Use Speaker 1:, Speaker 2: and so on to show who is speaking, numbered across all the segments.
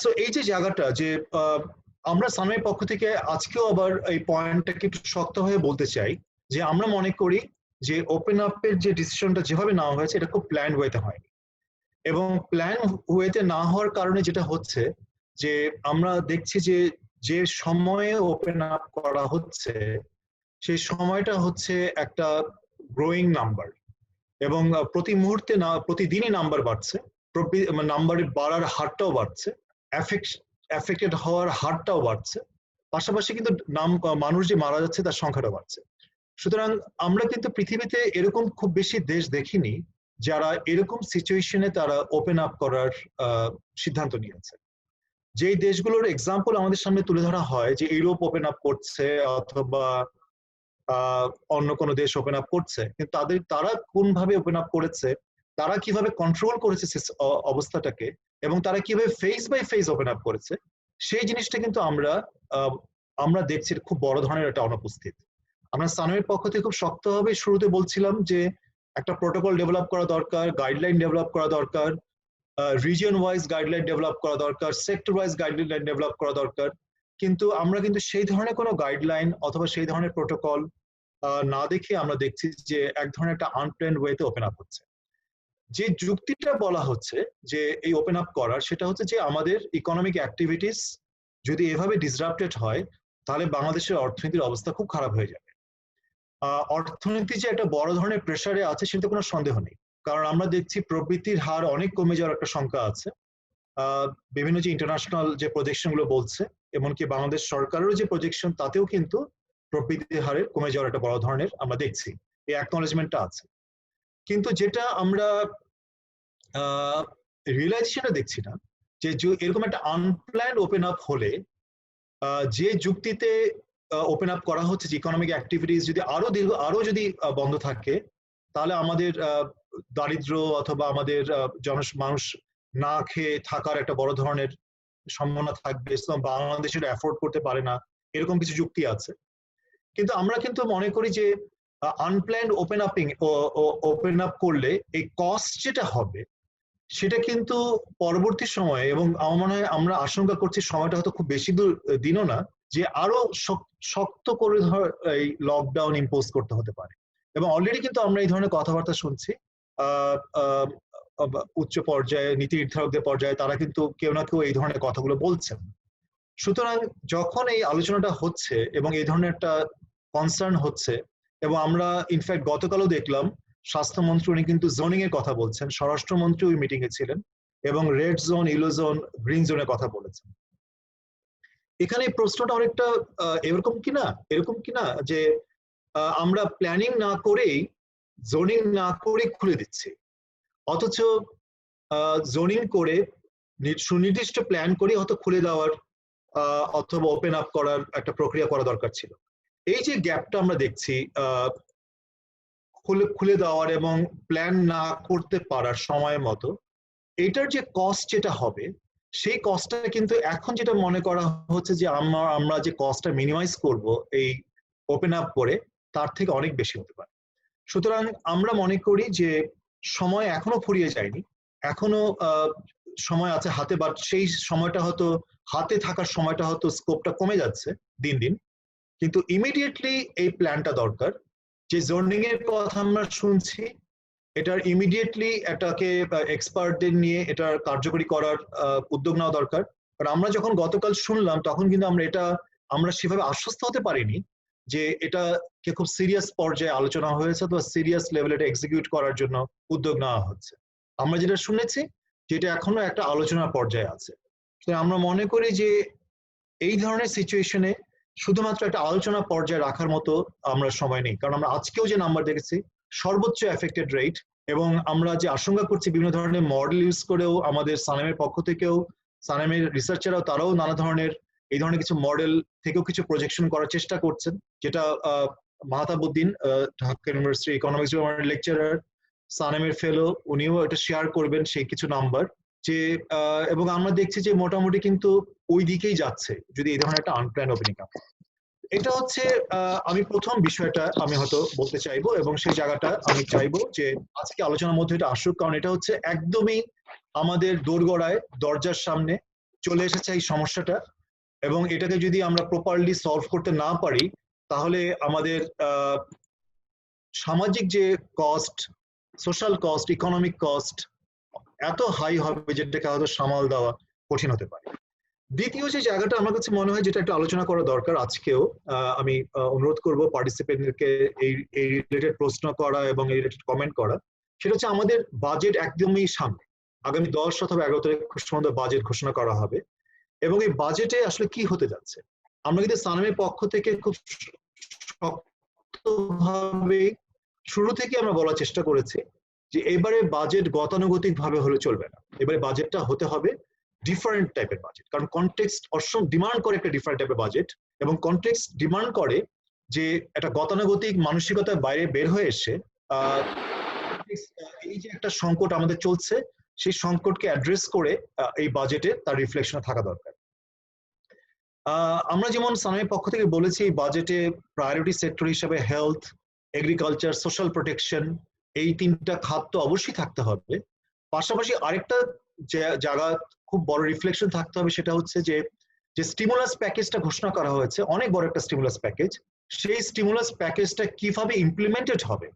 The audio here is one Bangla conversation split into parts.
Speaker 1: সো এই যে জায়গাটা যে আমরা সানমের পক্ষ থেকে আজকেও আবার এই পয়েন্টটাকে একটু শক্ত হয়ে বলতে চাই যে আমরা মনে করি যে ওপেন আপের যে ডিসিশনটা যেভাবে নেওয়া হয়েছে এটা খুব প্ল্যান ওয়েতে হয়নি, এবং প্ল্যান ওয়েতে না হওয়ার কারণে যেটা হচ্ছে যে আমরা দেখছি যে যে সময়ে ওপেন আপ করা হচ্ছে সেই সময়টা হচ্ছে একটা গ্রোয়িং নাম্বার, এবং প্রতি মুহূর্তে না প্রতিদিনই নাম্বার বাড়ছে, নাম্বারের বাড়ার হারটাও বাড়ছে, অ্যাফেক্টেড হওয়ার হারটাও বাড়ছে, পাশাপাশি কিন্তু মানুষ যে মারা যাচ্ছে তার সংখ্যাটা বাড়ছে। সুতরাং আমরা কিন্তু পৃথিবীতে এরকম খুব বেশি দেশ দেখিনি যারা এরকম সিচুয়েশনে তারা ওপেন আপ করার সিদ্ধান্ত নিয়েছে। যেই দেশগুলোর এক্সাম্পল আমাদের সামনে তুলে ধরা হয় যে ইউরোপ ওপেন আপ করছে অথবা অন্য কোনো দেশ ওপেন আপ করছে, কিন্তু তারা কোনভাবে ওপেন আপ করেছে, তারা কিভাবে কন্ট্রোল করেছে অবস্থাটাকে, এবং তারা কিভাবে phase by phase open up করেছে, সেই জিনিসটা কিন্তু আমরা দেখছি খুব বড় ধরনের একটা অনুপস্থিত। আমরা সানমের পক্ষ থেকে খুব শক্তভাবে শুরুতে বলছিলাম যে একটা প্রোটোকল ডেভেলপ করা দরকার, গাইডলাইন ডেভেলপ করা দরকার, রিজিয়ন ওয়াইজ গাইডলাইন ডেভেলপ করা দরকার, সেক্টর ওয়াইজ গাইডলাইন ডেভেলপ করা দরকার, কিন্তু আমরা কিন্তু সেই ধরনের কোনো গাইডলাইন অথবা সেই ধরনের প্রোটোকল না দেখে আমরা দেখছি যে এক ধরনের একটা আনপ্ল্যান্ড ওয়েতে ওপেন আপ হচ্ছে। যে যুক্তিটা বলা হচ্ছে যে এই ওপেন আপ করার, সেটা হচ্ছে যে আমাদের ইকোনমিক অ্যাক্টিভিটিস যদি এভাবে ডিসরাপ্টেড হয় তাহলে বাংলাদেশের অর্থনীতির অবস্থা খুব খারাপ হয়ে যাবে। অর্থনীতি যে একটা বড় ধরনের প্রেসারে আছে সেটা কোনো সন্দেহ নেই, কারণ আমরা দেখছি প্রবৃদ্ধির হার অনেক কমে যাওয়ার একটা সংখ্যা আছে। বিভিন্ন যে ইন্টারন্যাশনাল যে প্রজেকশন গুলো বলছে, এমনকি বাংলাদেশ সরকারেরও যে প্রজেকশন, তাতেও কিন্তু প্রবৃদ্ধির হারে কমে যাওয়ার একটা বড় ধরনের আমরা দেখছি, এই অ্যাকনোলেজমেন্টটা আছে। কিন্তু যেটা আমরা রিয়েলাইজেশনটা দেখছি না যে এরকম একটা আনপ্ল্যান্ড ওপেন আপ হলে যে যুক্তিতে ওপেন আপ করা হচ্ছে যে ইকোনমিক অ্যাক্টিভিটিস যদি আরো যদি বন্ধ থাকে, তাহলে আমাদের দারিদ্র অথবা আমাদের মানুষ না খেয়ে থাকার একটা বড় ধরনের সম্ভাবনা থাকবে, বাংলাদেশের অ্যাফোর্ড করতে পারে না, এরকম কিছু যুক্তি আছে। কিন্তু আমরা কিন্তু মনে করি যে আনপ্ল্যান্ড ওপেন আপ করলে এই কস্ট যেটা হবে সেটা কিন্তু পরবর্তী সময়ে, এবং আমার মনে হয় আমরা আশঙ্কা করছি সময়টা হয়তো খুব বেশি দিনও না, যে আরো শক্ত করে এই লকডাউন ইম্পোজ করতে হতে পারে। এবং অলরেডি কিন্তু আমরা এই ধরনের কথাবার্তা শুনছি উচ্চ পর্যায়ে নীতি নির্ধারকদের পর্যায়ে, তারা কিন্তু কেউ না কেউ এই ধরনের কথাগুলো বলছেন। সুতরাং যখন এই আলোচনাটা হচ্ছে এবং এই ধরনের একটা কনসার্ন হচ্ছে, এবং আমরা ইনফ্যাক্ট গতকালও দেখলাম স্বাস্থ্যমন্ত্রী উনি কিন্তু জোনিং এর কথা বলছেন, স্বরাষ্ট্রমন্ত্রী ওই মিটিং এ ছিলেন এবং red zone, yellow zone, green জোনের কথা বলেছেন। এখানে প্রশ্নটা অনেকটা এরকম কিনা যে আমরা প্ল্যানিং না করেই, জোনিং না করে খুলে দিচ্ছি, অথচ জোনিং করে সুনির্দিষ্ট প্ল্যান করে হয়তো খুলে দেওয়ার অথবা ওপেন আপ করার একটা প্রক্রিয়া করা দরকার ছিল। এই যে গ্যাপটা আমরা দেখছি খুলে দেওয়ার এবং প্ল্যান না করতে পারার সময় মতো, এটার যে কস্ট যেটা হবে, সেই কস্টটা কিন্তু এখন যেটা মনে করা হচ্ছে যে আমরা যে কস্টটা মিনিমাইজ করব এই ওপেন আপ করে, তার থেকে অনেক বেশি হতে পারে। সুতরাং আমরা মনে করি যে সময় এখনো ফুরিয়ে যায়নি, এখনো সময় আছে হাতে, বাট সেই সময়টা হয়তো হাতে থাকার সময়টা হয়তো স্কোপটা কমে যাচ্ছে দিন দিন, কিন্তু ইমিডিয়েটলি এই প্ল্যানটা দরকার। যে জোনিং এর কথা আমরা শুনছি, এটার ইমিডিয়েটলি এটাকে এক্সপার্টদের নিয়ে এটার কার্যকরী করার উদ্যোগ নেওয়া দরকার। কারণ আমরা যখন গতকাল শুনলাম তখন কিন্তু আমরা সেভাবে আশ্বস্ত হতে পারিনি যে এটাকে খুব সিরিয়াস পর্যায়ে আলোচনা হয়েছে অথবা সিরিয়াস লেভেলে এটা এক্সিকিউট করার জন্য উদ্যোগ নেওয়া হচ্ছে। আমরা যেটা শুনেছি যেটা এখনো একটা আলোচনার পর্যায়ে আছে। আমরা মনে করি যে এই ধরনের সিচুয়েশনে শুধুমাত্র একটা আলোচনা পর্যায়ে রাখার মতো আমরা সময় নেই, কারণ আমরা আজকেও যে নাম্বার দেখেছি সর্বোচ্চ এফেক্টেড রেট, এবং আমরা যে আশঙ্কা করছি বিভিন্ন ধরনের মডেল ইউজ করেও আমাদের সানেমের পক্ষ থেকেও, সানেমের রিসার্চাররাও তারাও নানা ধরনের এই ধরনের কিছু মডেল থেকেও কিছু প্রজেকশন করার চেষ্টা করছেন, যেটা মাহতাবউদ্দিন ঢাকা ইউনিভার্সিটি ইকোনমিক্স ডিপার্টমেন্টের লেকচারার, সানেমের ফেলো, উনিও এটা শেয়ার করবেন সেই কিছু নাম্বার যে, এবং আমরা দেখছি যে মোটামুটি কিন্তু ওই দিকেই যাচ্ছে যদি এই ধরনের একটা আনপ্ল্যান ওপেনিং আপ। এটা হচ্ছে আমি প্রথম বিষয়টা আমি হয়তো বলতে চাইবো, এবং সেই জায়গাটা আমি চাইবো যে আজকে আলোচনার মধ্যে এটা আসুক, কারণ এটা হচ্ছে একদমই আমাদের দোরগোড়ায়, দরজার সামনে, চলে এসেছে এই সমস্যাটা, এবং এটাকে যদি আমরা প্রপারলি সলভ করতে না পারি তাহলে আমাদের সামাজিক যে cost, social cost, economic cost এত হাই হবে যেটাকে হয়তো সামাল দেওয়া কঠিন হতে পারে। দ্বিতীয় যে জায়গাটা আমার কাছে মনে হয় যেটা একটু আলোচনা করা দরকার আজকেও, আমি অনুরোধ করব পার্টিসিপেন্টদেরকে এই রিলেটেড প্রশ্ন করা এবং এই রিলেটেড কমেন্ট করা, সেটা হচ্ছে আমাদের বাজেট একদমই সামনে, আগামী 10 অথবা 11 তারিখ খুব সম্ভবত বাজেট ঘোষণা করা হবে, এবং এই বাজেটে আসলে কি হতে যাচ্ছে। আমরা কিন্তু সানমের পক্ষ থেকে খুব শক্তভাবে শুরু থেকে আমরা বলার চেষ্টা করেছি যে এবারে বাজেট গতানুগতিক ভাবে হলে চলবে না, এবারে বাজেটটা হতে হবে ডিফারেন্ট টাইপের বাজেট, কারণ কনটেক্সট অসম ডিমান্ড করে একটা ডিফারেন্ট টাইপের বাজেট, এবং কনটেক্সট ডিমান্ড করে যে একটা গতানুগতিক মানসিকতার বাইরে বের হয়ে এসে এই যে একটা সংকট আমাদের চলছে সেই সংকটকে অ্যাড্রেস করে এই বাজেটে তার রিফ্লেকশন থাকা দরকার। আমরা যেমন সানমের পক্ষ থেকে বলেছি এই বাজেটে প্রায়োরিটি সেক্টর হিসেবে হেলথ, এগ্রিকালচার, সোশ্যাল প্রোটেকশন এই 3টা খাত তো অবশ্যই থাকতে হবে। পাশাপাশি আরেকটা জায়গা খুব বড় রিফ্লেকশন থাকতে হবে, সেটা হচ্ছে যে স্টিমুলাস প্যাকেজটা ঘোষণা করা হয়েছে, অনেক বড় একটা স্টিমুলাস প্যাকেজ, সেই স্টিমুলাস প্যাকেজটা কিভাবে ইমপ্লিমেন্টেড হবে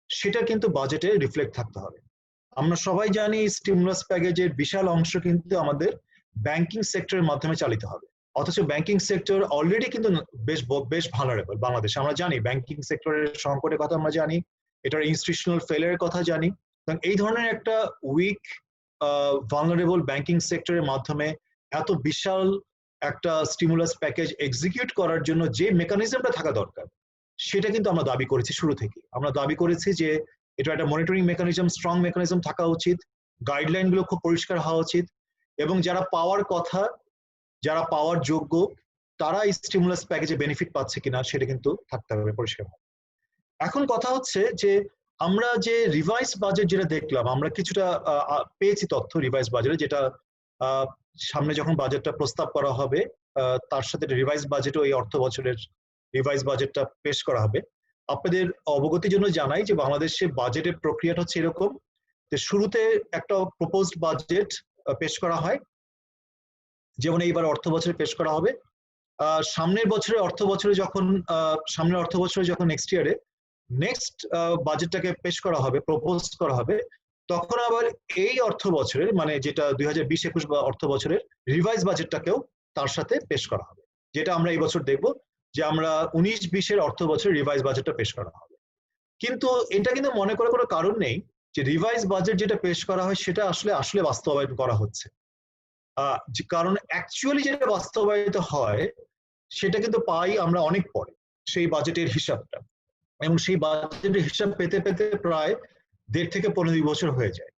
Speaker 1: সেটা কিন্তু বাজেটে রিফ্লেক্ট থাকতে হবে। আমরা সবাই জানি স্টিমুলাস প্যাকেজের বিশাল অংশ কিন্তু আমাদের ব্যাংকিং সেক্টরের মাধ্যমে চালিত হবে, অথচ ব্যাংকিং সেক্টর অলরেডি কিন্তু বেশ ভালনারেবল বাংলাদেশে। আমরা জানি ব্যাংকিং সেক্টরের সংকটের কথা, আমরা জানি এটার ইনস্টিটিউশনাল ফেলিয়ারের কথা জানি। এই ধরনের একটা উইক ভালনারেবল ব্যাংকিং সেক্টরের মাধ্যমে এত বিশাল একটা স্টিমুলাস প্যাকেজ এক্সিকিউট করার জন্য যে মেকানিজমটা থাকা দরকার সেটা কিন্তু আমরা দাবি করেছি শুরু থেকে। আমরা দাবি করেছি যে এটা একটা মনিটরিং মেকানিজম, স্ট্রং মেকানিজম থাকা উচিত, গাইডলাইন গুলো খুব পরিষ্কার হওয়া উচিত, এবং যারা পাওয়ার কথা, যারা পাওয়ার যোগ্য, তারা এই স্টিমুলাস প্যাকেজে বেনিফিট পাচ্ছে কিনা সেটা কিন্তু থাকতে হবে পরিষ্কার। এখন কথা হচ্ছে যে আমরা যে রিভাইজ বাজেট যেটা দেখলাম, আমরা কিছুটা পেয়েছি তথ্য রিভাইজ বাজেটে, যেটা সামনে যখন বাজেটটা প্রস্তাব করা হবে তার সাথে রিভাইজ বাজেটও এই অর্থ বছরের রিভাইজ বাজেটটা পেশ করা হবে। আপনাদের অবগতির জন্য জানাই যে বাংলাদেশে বাজেটের প্রক্রিয়াটা হচ্ছে এরকম যে শুরুতে একটা প্রপোজড বাজেট পেশ করা হয়, যেমন এইবার অর্থ বছরে পেশ করা হবে। সামনের বছরের অর্থ বছরে যখন নেক্সট ইয়ারে নেক্সট বাজেটটাকে পেশ করা হবে, প্রপোজ করা হবে, তখন আবার এই অর্থ বছরের মানে যেটা 2020-21 বা অর্থ বছরের রিভাইজ বাজেটটাকেও তার সাথে পেশ করা হবে, যেটা আমরা এই বছর দেখব যে আমরা 19-20 অর্থ বছরের রিভাইজ বাজেটটা পেশ করা হবে। কিন্তু এটা কিন্তু মনে করার কোনো কারণ নেই যে রিভাইজ বাজেট যেটা পেশ করা হয় সেটা আসলে বাস্তবায়ন করা হচ্ছে, কারণ অ্যাকচুয়ালি যেটা বাস্তবায়িত হয় সেটা কিন্তু পাই আমরা অনেক পরে সেই বাজেটের হিসাবটা, এবং সেই বাজেটের হিসাব পেতে পেতে প্রায় 1.5 থেকে 15 বছর হয়ে যায়।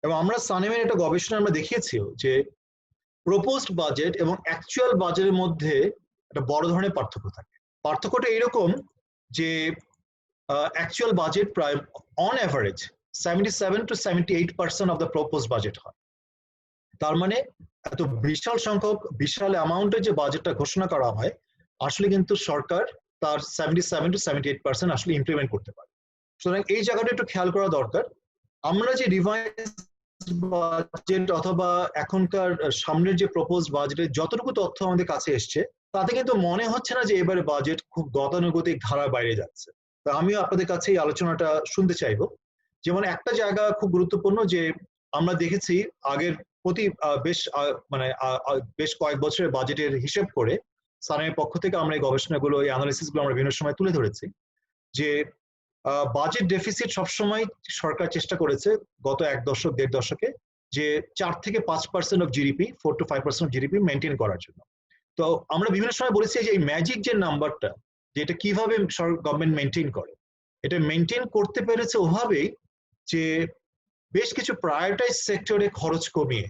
Speaker 1: এবং আমরা সানেমের একটা গবেষণা আমরা দেখিয়েছিও যে প্রপোজড বাজেট এবং অ্যাকচুয়াল বাজেটের মধ্যে একটা বড় ধরনের পার্থক্য থাকে। পার্থক্যটা এরকম যে অ্যাকচুয়াল বাজেট প্রায় on average 77 to 78% of the proposed budget হয়। তার মানে এত বিশাল সংখ্যক বিশাল অ্যামাউন্টের যে বাজেটটা ঘোষণা করা হয় আসলে কিন্তু সরকার তার 77 to 78% আসলে ইমপ্লিমেন্ট করতে পারে। সুতরাং এই জায়গাটা একটু খেয়াল করা দরকার। আমরা যে রিভাইজ বাজেট অথবা এখনকার সামনের যে প্রপোজ বাজেটের যতটুকু তথ্য আমাদের কাছে এসছে তাতে কিন্তু মনে হচ্ছে না যে এবারে বাজেট খুব গতানুগতিক ধারার বাইরে যাচ্ছে। তো আমিও আপনাদের কাছে এই আলোচনাটা শুনতে চাইবো। যেমন একটা জায়গা খুব গুরুত্বপূর্ণ যে আমরা দেখেছি আগের প্রতি বেশ কয়েক বছরের বাজেটের হিসেব করে সানের পক্ষ থেকে আমরা এই গবেষণাগুলো, এই অ্যানালিসিসগুলো আমরা বিভিন্ন সময় তুলে ধরেছি যে বাজেট ডেফিসিট সবসময় সরকার চেষ্টা করেছে গত 1.5 দশকে যে 4 থেকে 5% of GDP, 4 to 5% of GDP maintain করার জন্য। তো আমরা বিভিন্ন সময় বলেছি যে এই ম্যাজিক যে নাম্বারটা, যে এটা কিভাবে গভর্নমেন্ট মেনটেন করে, এটা মেনটেন করতে পেরেছে ওভাবেই যে বেশ কিছু প্রায়োরিটাইজ সেক্টরে খরচ কমিয়ে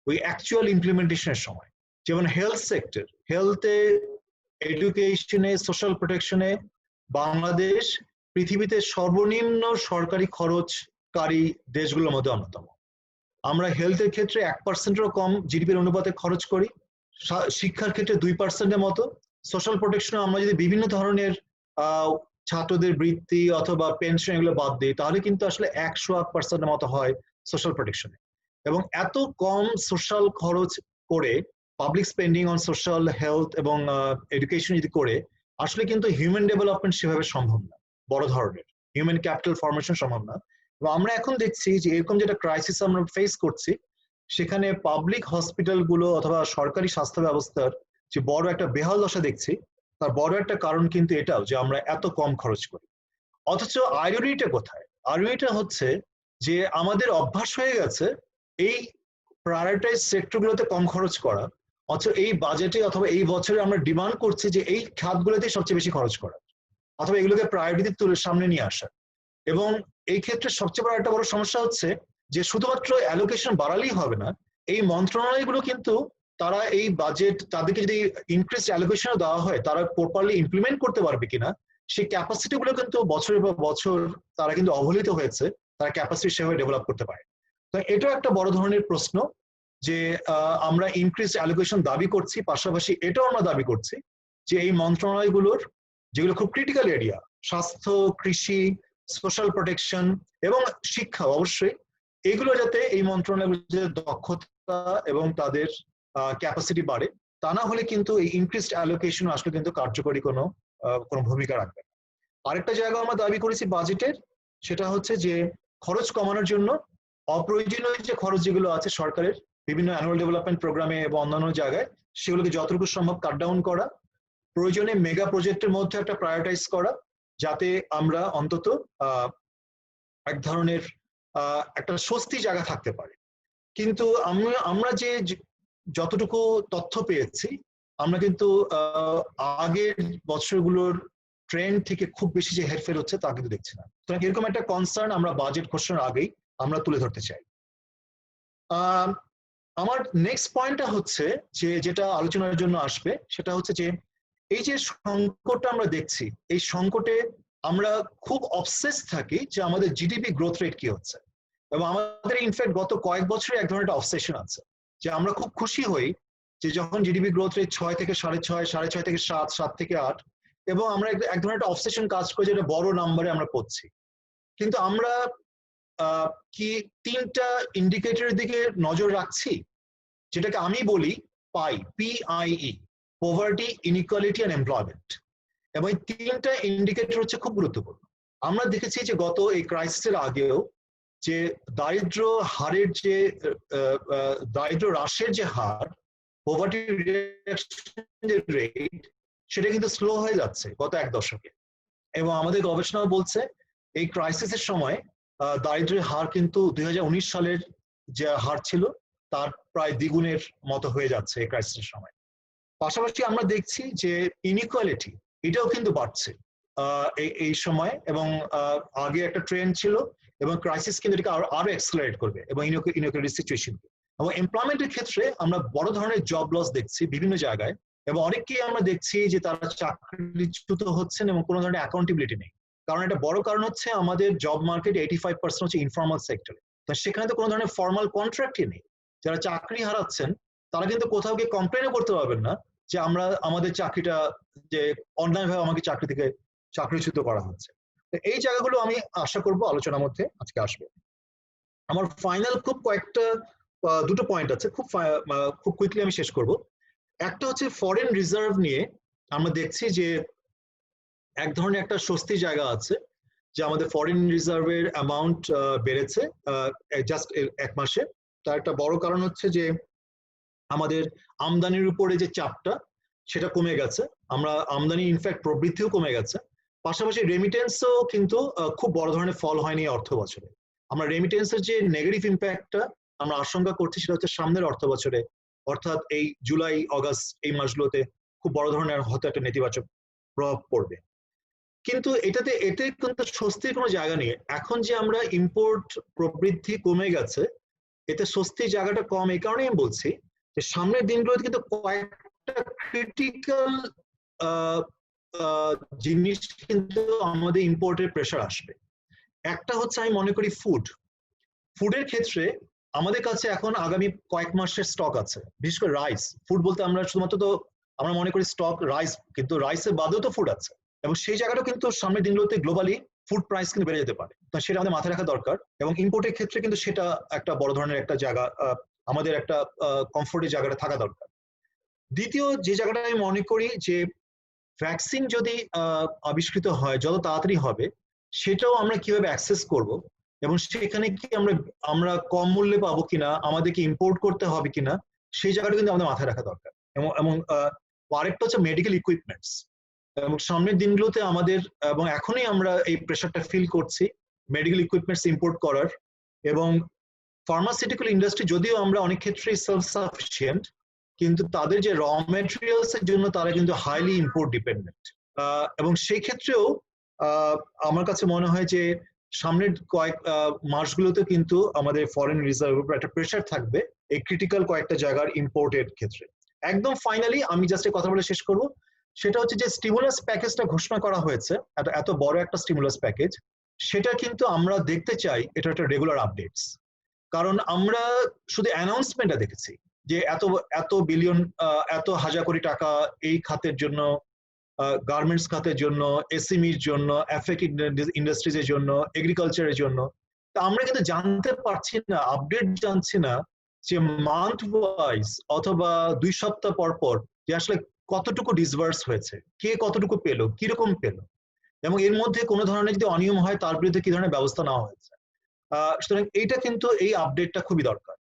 Speaker 1: ওই অ্যাকচুয়াল ইমপ্লিমেন্টেশনের সময়, যেমন হেলথ সেক্টর, হেলথে, এডুকেশনে, সোশ্যাল প্রোটেকশনে বাংলাদেশ পৃথিবীতে সর্বনিম্ন সরকারি খরচকারী দেশগুলোর মধ্যে অন্যতম। আমরা হেলথের ক্ষেত্রে 1%-এরও কম জিডিপির অনুপাতে খরচ করি, শিক্ষার ক্ষেত্রে 2%-এর মতো, সোশ্যাল প্রোটেকশনে আমরা যদি বিভিন্ন ধরনের ছাত্রদের বৃত্তি অথবা পেনশন এগুলো বাদ দিই তাহলে কিন্তু আসলে 101%-এর মতো হয় সোশ্যাল প্রোটেকশনে। এবং এত কম সোশ্যাল খরচ করে public spending on social health এবং এডুকেশন যদি করে, আসলে কিন্তু হিউম্যান ডেভেলপমেন্ট সেভাবে সম্ভব না, বড় ধরনের হিউম্যান ক্যাপিটাল ফরমেশন সম্ভব না। এবং আমরা এখন দেখছি যে এরকম যেটা ক্রাইসিস আমরা ফেস করছি, সেখানে পাবলিক হসপিটাল গুলো অথবা সরকারি স্বাস্থ্য ব্যবস্থার যে বড় একটা বেহাল দশা দেখছি, তার বড় একটা কারণ কিন্তু এটাও যে আমরা এত কম খরচ করি। অথচ আইরনিটা কোথায়? আইরনিটা হচ্ছে যে আমাদের অভ্যাস হয়ে গেছে এই প্রায়োরিটাইজ সেক্টরগুলোতে কম খরচ করা, অথচ এই বাজেটে অথবা এই বছরে আমরা ডিমান্ড করছি যে এই খাতগুলোতে সবচেয়ে বেশি খরচ করা, অথবা এগুলোকে প্রায়োরিটি তুলে সামনে নিয়ে আসা। এবং এই ক্ষেত্রে সবচেয়ে বড় একটা বড় সমস্যা হচ্ছে যে শুধুমাত্র অ্যালোকেশন বাড়ালেই হবে না, এই মন্ত্রণালয়গুলো কিন্তু তারা এই বাজেট তাদেরকে যদি ইনক্রিজ অ্যালোকেশন দেওয়া হয়, তারা প্রপারলি ইমপ্লিমেন্ট করতে পারবে কিনা সেই ক্যাপাসিটি গুলো কিন্তু বছরের পর বছর তারা কিন্তু অবহেলিত হয়েছে, তারা ক্যাপাসিটি সেভাবে ডেভেলপ করতে পারে। তো এটাও একটা বড় ধরনের প্রশ্ন যে আমরা ইনক্রিজ অ্যালোকেশন দাবি করছি, পাশাপাশি এটাও আমরা দাবি করছি যে এই মন্ত্রণালয়গুলোর যেগুলো খুব ক্রিটিক্যাল এরিয়া, স্বাস্থ্য, কৃষি, সোশ্যাল প্রোটেকশন এবং শিক্ষা অবশ্যই, এগুলো যাতে এই মন্ত্রণালয়ের দক্ষতা এবং তাদের ক্যাপাসিটি বাড়ে, তা না হলে কিন্তু এই ইনক্রিজড অ্যালোকেশন আসলে কিন্তু কার্যকরী কোনো ভূমিকা রাখবে না। আরেকটা জায়গা আমরা দাবি করেছি বাজেটের, সেটা হচ্ছে যে খরচ কমানোর জন্য অপ্রয়োজনীয় যে খরচ যেগুলো আছে সরকারের বিভিন্ন অ্যানুয়াল ডেভেলপমেন্ট প্রোগ্রামে এবং অন্যান্য জায়গায়, সেগুলোকে যতটুকু সম্ভব কাট ডাউন করা, প্রয়োজনে মেগা প্রজেক্টের মধ্যে একটা প্রায়োরিটাইজ করা, যাতে আমরা অন্তত এক ধরনের একটা স্বস্তি জায়গা থাকতে পারে। কিন্তু আমরা যে যতটুকু তথ্য পেয়েছি, আমরা কিন্তু আগের বছরগুলোর ট্রেন্ড থেকে খুব বেশি যে হেরফের হচ্ছে তা কিন্তু দেখছি না। সুতরাং এরকম একটা কনসার্ন আমরা বাজেট ঘোষণার আগেই আমরা তুলে ধরতে চাই। আমার নেক্সট পয়েন্টটা হচ্ছে যে যেটা আলোচনার জন্য আসবে, সেটা হচ্ছে যে এই যে সংকটটা আমরা দেখছি, এই সংকটে আমরা খুব অবসেস থাকি যে আমাদের জিডিপি গ্রোথ রেট কি হচ্ছে, এবং আমাদের ইনফ্যাক্ট গত কয়েক বছরে এক ধরনের অবসেশন আছে যে আমরা খুব খুশি হই যে যখন জিডিপি গ্রোথ রেট 6 থেকে 6.5, 6.5 থেকে 7, 7 থেকে 8, এবং আমরা এক ধরনের একটা অবসেশন কাজ করি যেটা বড় নাম্বারে আমরা পড়ছি। কিন্তু আমরা কি তিনটা ইন্ডিকেটরের দিকে নজর রাখছি, যেটাকে আমি বলি pie, PIE, poverty, inequality and employment. এবং এই তিনটা ইন্ডিকেটর হচ্ছে খুব গুরুত্বপূর্ণ। আমরা দেখেছি যে গত এই ক্রাইসিসের আগেও যে দারিদ্র হারের যে দারিদ্র হ্রাসের যে হার, পভার্টি রেট, সেটা কিন্তু স্লো হয়ে যাচ্ছে গত এক দশকে। এবং আমাদের গবেষণা বলছে এই ক্রাইসিসের সময় দারিদ্র্যের হার কিন্তু 2019 সালের যে হার ছিল তার প্রায় দ্বিগুণের মতো হয়ে যাচ্ছে এই ক্রাইসিসের সময়। পাশাপাশি আমরা দেখছি যে ইনইকুয়ালিটি এটাও কিন্তু বাড়ছে এই সময়, এবং আগে একটা ট্রেন্ড ছিল, এবং ক্রাইসিস কিন্তু এটাকে আরো এক্সেলারেট করবে এবং ইনইকুয়ালিটি সিচুয়েশন। এবং এমপ্লয়মেন্টের ক্ষেত্রে আমরা বড় ধরনের জব লস দেখছি বিভিন্ন জায়গায়, এবং অনেককেই আমরা দেখছি যে তারা চাকরিচ্যুত হচ্ছেন এবং কোনো ধরনের অ্যাকাউন্টেবিলিটি নেই। কারণ একটা বড় কারণ হচ্ছে আমাদের জব মার্কেট 85% হচ্ছে ইনফর্মাল সেক্টরে, তো সেখানে তো কোনো ধরনের ফর্মাল কন্ট্রাক্টই নেই। যারা চাকরি হারাচ্ছেন তারা কিন্তু কোথাও গিয়ে কমপ্লেনও করতে পারবেন না যে আমাদের চাকরিটা যে অন্যায়ভাবে আমাকে চাকরি থেকে চাকরিচ্যুত করা হচ্ছে। তো এই জায়গাগুলো আমি আশা করব আলোচনার মধ্যে আজকে আসবে। আমার ফাইনাল খুব কয়েকটা দুটো পয়েন্ট আছে, খুব কুইকলি আমি শেষ করব। একটা হচ্ছে ফরেন রিজার্ভ নিয়ে আমরা দেখছি যে এক ধরনের একটা স্বস্তি জায়গা আছে, যে আমাদের ফরেন রিজার্ভের অ্যামাউন্ট বেড়েছে জাস্ট এক মাসে। তার একটা বড় কারণ হচ্ছে যে আমাদের আমদানির উপরে যে চাপটা সেটা কমে গেছে, আমরা আমদানি ইনফ্যাক্ট প্রবৃদ্ধিও কমে গেছে। পাশাপাশি রেমিটেন্সও কিন্তু খুব বড় ধরনের ফল হয়নি অর্থ বছরে। আমরা রেমিটেন্সের যে নেগেটিভ ইম্প্যাক্টটা আমরা আশঙ্কা করছি সেটা হচ্ছে সামনের অর্থ বছরে, অর্থাৎ এই জুলাই আগস্ট এই মাসগুলোতে খুব বড় ধরনের হয়তো একটা নেতিবাচক প্রভাব পড়বে। কিন্তু এতে কিন্তু স্বস্তির কোনো জায়গা নেই। এখন যে আমরা ইম্পোর্ট প্রবৃদ্ধি কমে গেছে, এতে স্বস্তির জায়গাটা কম। এই কারণে আমি বলছি যে সামনের দিনগুলোতে কিন্তু কয়েকটা ক্রিটিক্যাল জিনিস কিন্তু আমাদের ইম্পোর্টের প্রেশার আসবে। একটা হচ্ছে আমি মনে করি ফুডের ক্ষেত্রে আমাদের কাছে এখন আগামী কয়েক মাসের স্টক আছে, বিশেষ করে রাইস। ফুড বলতে আমরা শুধুমাত্র তো আমরা মনে করি স্টক রাইস, কিন্তু রাইসের বাদেও তো ফুড আছে, এবং সেই জায়গাটাও কিন্তু সামনের দিনগুলোতে গ্লোবালি ফুড প্রাইস কিন্তু বেড়ে যেতে পারে। তো সেটা আমাদের মাথায় রাখা দরকার, এবং ইম্পোর্টের ক্ষেত্রে কিন্তু সেটা একটা বড় ধরনের একটা জায়গা, আমাদের একটা কমফোর্টের জায়গাটা থাকা দরকার। দ্বিতীয় যে জায়গাটা আমি মনে করি যে ভ্যাকসিন যদি আবিষ্কৃত হয় যত তাড়াতাড়ি হবে, সেটাও আমরা কিভাবে অ্যাক্সেস করব, এবং সেখানে কি আমরা আমরা কম মূল্যে পাবো কিনা, আমাদেরকে ইম্পোর্ট করতে হবে কিনা, সেই জায়গাটা কিন্তু আমাদের মাথায় রাখা দরকার। এবং এবং আরেকটা হচ্ছে মেডিকেল ইকুইপমেন্টস, এবং সামনের দিনগুলোতে আমাদের, এবং এখনই আমরা এই প্রেশারটা ফিল করছি মেডিকেল ইকুইপমেন্টস ইম্পোর্ট করার। এবং ফার্মাসিউটিক্যাল ইন্ডাস্ট্রি যদিও আমরা অনেক ক্ষেত্রেই সেলফ সাফিসিয়েন্ট, কিন্তু তাদের যে র ম্যাটেরিয়ালস এর জন্য তারা কিন্তু হাইলি ইম্পোর্ট ডিপেন্ডেন্ট। এবং সেই ক্ষেত্রেও আমার কাছে মনে হয় যে সামনের কয়েক মাসগুলোতে কিন্তু আমাদের ফরেন রিজার্ভের উপর একটা প্রেশার থাকবে এই ক্রিটিক্যাল কয়েকটা জায়গার ইম্পোর্টের ক্ষেত্রে। একদম ফাইনালি আমি জাস্ট কথা বলে শেষ করব, সেটা হচ্ছে যে স্টিমুলাস প্যাকেজটা ঘোষণা করা হয়েছে, এত বড় একটা স্টিমুলাস প্যাকেজ, সেটা কিন্তু আমরা দেখতে চাই এটা একটা রেগুলার আপডেটস। কারণ আমরা শুধু অ্যানাউন্সমেন্টটা দেখেছি যে এত এত বিলিয়ন, এত হাজার কোটি টাকা এই খাতের জন্য, গার্মেন্টস খাতের জন্য, এসএমইর জন্য, এফএক ইন্ডাস্ট্রিজের জন্য, এগ্রিকালচারের জন্য। তা আমরা কিন্তু জানতে পারছি না, আপডেট জানছি না যে মান্থ ওয়াইজ অথবা 2 সপ্তাহ পর পর যে আসলে কতটুকু ডিসবার্স হয়েছে, কে কতটুকু পেলো, কিরকম পেলো, এবং এর মধ্যে কোনো ধরনের যদি অনিয়ম হয় তার বিরুদ্ধে কি ধরনের ব্যবস্থা নেওয়া হয়েছে। সুতরাং এইটা কিন্তু এই আপডেটটা খুবই দরকার।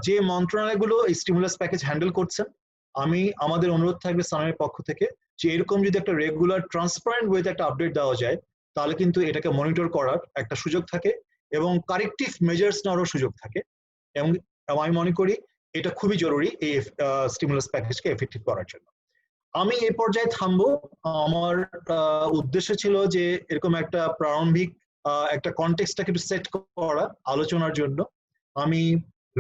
Speaker 1: যে মন্ত্রণালয়গুলো এই স্টিমুলাস প্যাকেজ হ্যান্ডেল করছেন, আমি আমাদের অনুরোধ থাকবে সানামের পক্ষ থেকে যে এরকম যদি একটা রেগুলার ট্রান্সপারেন্ট ওয়েতে একটা আপডেট দেওয়া যায়, তাহলে কিন্তু এটাকে মনিটর করার একটা সুযোগ থাকে এবং কারেক্টিভ মেজার্স নেওয়ারও সুযোগ থাকে। এবং আমি মনে করি এটা খুবই জরুরি এই স্টিমুলাস প্যাকেজকে এফেক্টিভ করার জন্য। আমি এই পর্যায়ে থামবো। আমার উদ্দেশ্য ছিল যে এরকম একটা প্রারম্ভিক একটা কনটেক্সটটাকে একটু সেট করা আলোচনার জন্য। আমি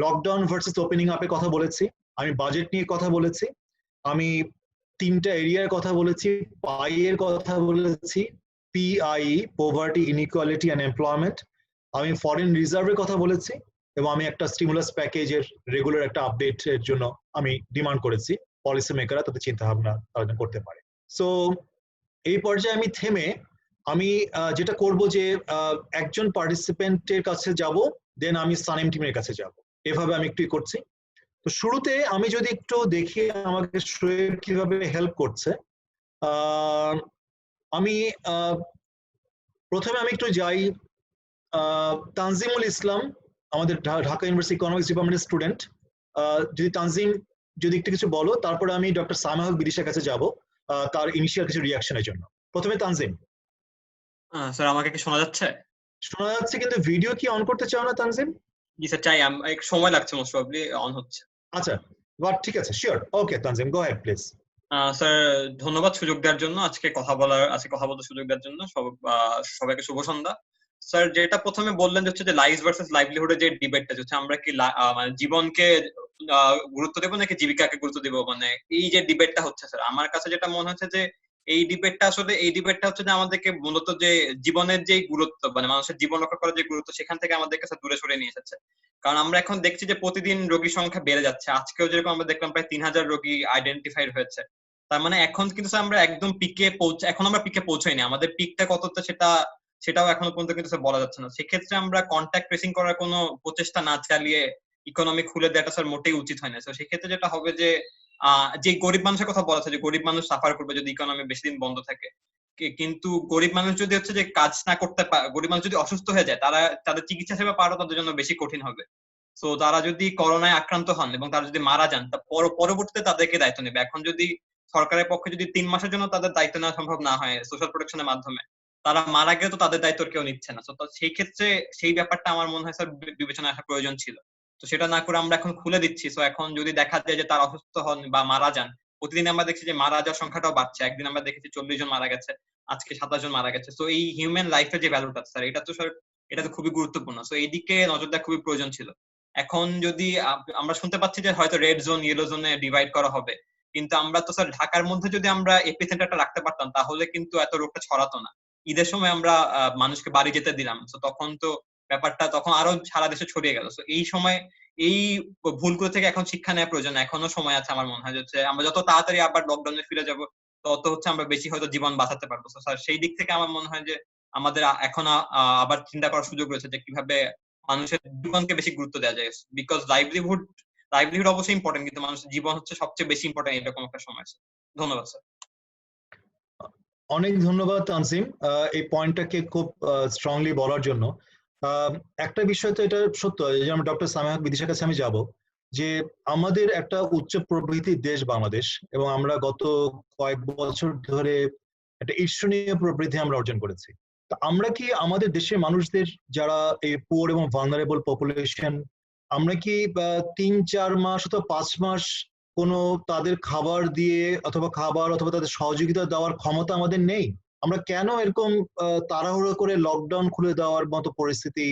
Speaker 1: লকডাউন ভার্সেস ওপেনিং আপের কথা বলেছি, আমি বাজেট নিয়ে কথা বলেছি, আমি 3টা এরিয়ার কথা বলেছি, পাই এর কথা বলেছি, PI, poverty, inequality and employment, আমি ফরেন রিজার্ভের কথা বলেছি, এবং আমি একটা স্টিমুলাস প্যাকেজের রেগুলার একটা আপডেটের জন্য আমি ডিমান্ড করেছি, পলিসি মেকাররা তাদের চিন্তা ভাবনা তারা করতে পারে। সো এই পর্যায়ে আমি থেমে আমি যেটা করব যে একজন পার্টিসিপেন্টের কাছে যাব, দেন আমি সানিম টিমের কাছে যাব, এভাবে আমি একটু করছি। তো শুরুতে আমি যদি একটু দেখি আমাকে শোয়েব কিভাবে হেল্প করছে। আমি প্রথমে আমি একটু যাই, তানজিমুল ইসলাম আমাদের ঢাকা ইউনিভার্সিটি ইকোনমিক্স ডিপার্টমেন্টের স্টুডেন্ট। যদি তানজিম যদি একটু কিছু বলো, তারপরে আমি ডক্টর সাইমা হক বিদিশার কাছে যাব তার ইনিশিয়াল কিছু রিয়াকশনের জন্য। প্রথমে তানজিম।
Speaker 2: স্যার আমাকে কি শোনা যাচ্ছে?
Speaker 1: শোনা যাচ্ছে, কিন্তু ভিডিও কি অন করতে চাও না তানজিম?
Speaker 2: জি স্যার চাই, একটু সময় লাগছে, মোস্ট প্রবাবলি অন হচ্ছে।
Speaker 1: আচ্ছা, বাট ঠিক আছে, sure, okay Tanzim, go ahead please.
Speaker 2: Sir ধন্যবাদ সুযোগ দেওয়ার জন্য, আজকে কথা বলতে সুযোগ দেওয়ার জন্য সবাইকে শুভ সন্ধ্যা। স্যার যেটা প্রথমে বললেন হচ্ছে যে লাইফ ভার্সেস লাইভলিহুডের যে ডিবেটটা হচ্ছে, আমরা কি মানে জীবনকে গুরুত্ব দেবো নাকি জীবিকাকে গুরুত্ব দেবো, মানে এই যে ডিবেটটা হচ্ছে স্যার, আমার কাছে যেটা মনে হচ্ছে যে এই ডিবেটটা হচ্ছে যে আমাদেরকে মূলত যে জীবনের যে গুরুত্ব, মানে মানুষের জীবন রক্ষা করার যে গুরুত্ব, সেখান থেকে আমাদেরকে স্যার দূরে সরিয়ে নিয়ে এসেছে। কারণ আমরা এখন দেখছি যে প্রতিদিন রোগীর সংখ্যা বেড়ে যাচ্ছে। আজকেও যেরকম আমরা দেখলাম প্রায় 3000 রোগী আইডেন্টিফাইড হয়েছে। তার মানে এখন কিন্তু আমরা একদম এখন আমরা পিকে পৌঁছাইনি। আমাদের পিকটা কতটা সেটাও এখনো পর্যন্ত কিন্তু বলা যাচ্ছে না। সেক্ষেত্রে আমরা কন্ট্যাক্ট ট্রেসিং করার কোনো প্রচেষ্টা না চালিয়ে ইকোনমি খুলে দেওয়াটা স্যার মোটেই উচিত হয় না। তো সেক্ষেত্রে যেটা হবে যে যে গরিব মানুষের কথা বলা হচ্ছে, যে গরিব মানুষ সাফার করবে যদি ইকোনমি বেশি দিন বন্ধ থাকে। কিন্তু গরিব মানুষ যদি হচ্ছে যে কাজ না করতে পারে, গরিব মানুষ যদি অসুস্থ হয়ে যায়, তাদের চিকিৎসা সেবা পাওয়াটা তাদের জন্য বেশি কঠিন হবে। তো তারা যদি করোনায় আক্রান্ত হন এবং তারা যদি মারা যান, তা পরবর্তীতে তাদেরকে দায়িত্ব নেবে। এখন যদি সরকারের পক্ষে যদি 3 মাসের জন্য তাদের দায়িত্ব নেওয়া সম্ভব না হয় সোশ্যাল প্রোটেকশনের মাধ্যমে, তারা মারা গেলে তো তাদের দায়িত্ব কেউ নিচ্ছে না। তো সেই ক্ষেত্রে সেই ব্যাপারটা আমার মনে হয় স্যার বিবেচনায় আসা প্রয়োজন ছিল। তো সেটা না করে আমরা এখন খুলে দিচ্ছি। তো এখন যদি দেখা যায় যে তারা অসুস্থ হন বা মারা যান, প্রতিদিন আমরা দেখছি যে মারা যাওয়ার সংখ্যাটাও বাড়ছে। একদিন আমরা দেখেছি 40 জন মারা গেছে, আজকে 27 জন মারা গেছে। তো এই হিউম্যান লাইফের যে ভ্যালুটা স্যার, এটা তো খুবই গুরুত্বপূর্ণ। তো এই দিকে নজর দেওয়া খুবই প্রয়োজন ছিল। এখন যদি আমরা শুনতে পাচ্ছি যে হয়তো রেড জোন, ইয়েলো জোনে ডিভাইড করা হবে, কিন্তু আমরা তো স্যার ঢাকার মধ্যে যদি আমরা এপিসেন্টারটা রাখতে পারতাম, তাহলে কিন্তু এত রোগটা ছড়াতো না। ঈদের সময় আমরা মানুষকে বাড়ি যেতে দিলাম, তো তখন তো ব্যাপারটা তখন আরো সারা দেশে ছড়িয়ে গেল। তো এই সময় এই ভুলগুলো থেকে এখন শিক্ষা নেওয়া প্রয়োজন। এখনো সময় আছে আমার মনে হয়, যে আমরা যত তাড়াতাড়ি আবার লকডাউনে ফিরে যাব, তত হচ্ছে আমরা বেশি হয়তো জীবন বাঁচাতে পারবো। তো স্যার সেই দিক থেকে আমার মনে হয় যে আমাদের এখন আবার চিন্তা করার সুযোগ রয়েছে যে কিভাবে মানুষের জীবনকে বেশি গুরুত্ব দেওয়া যায়। বিকজ লাইভলিহুড লাইভলিহুড অবশ্যই ইম্পর্টেন্ট, কিন্তু মানুষের জীবন হচ্ছে সবচেয়ে বেশি ইম্পর্টেন্ট এরকম একটা সময়। ধন্যবাদ স্যার।
Speaker 1: অনেক ধন্যবাদ তানসিম এই পয়েন্টটাকে খুব স্ট্রংলি বলার জন্য। একটা বিষয় তো এটা সত্য, যেমন ডক্টর সামিয়া বিদিশার কাছে আমি যাব, যে আমাদের একটা উচ্চ প্রবৃদ্ধির দেশ বাংলাদেশ, এবং আমরা গত কয়েক বছর ধরে একটা ঈর্ষণীয় প্রবৃদ্ধি আমরা অর্জন করেছি। তো আমরা কি আমাদের দেশের মানুষদের যারা এই পুয়ার এবং ভালনারেবল পপুলেশন, আমরা কি 3-4 মাস অথবা 5 মাস কোনো তাদের খাবার দিয়ে অথবা তাদের সহযোগিতা দেওয়ার ক্ষমতা আমাদের নেই? আমরা কেন এরকম তাড়াহুড়ো করে লকডাউন খুলে দেওয়ার মতো পরিস্থিতি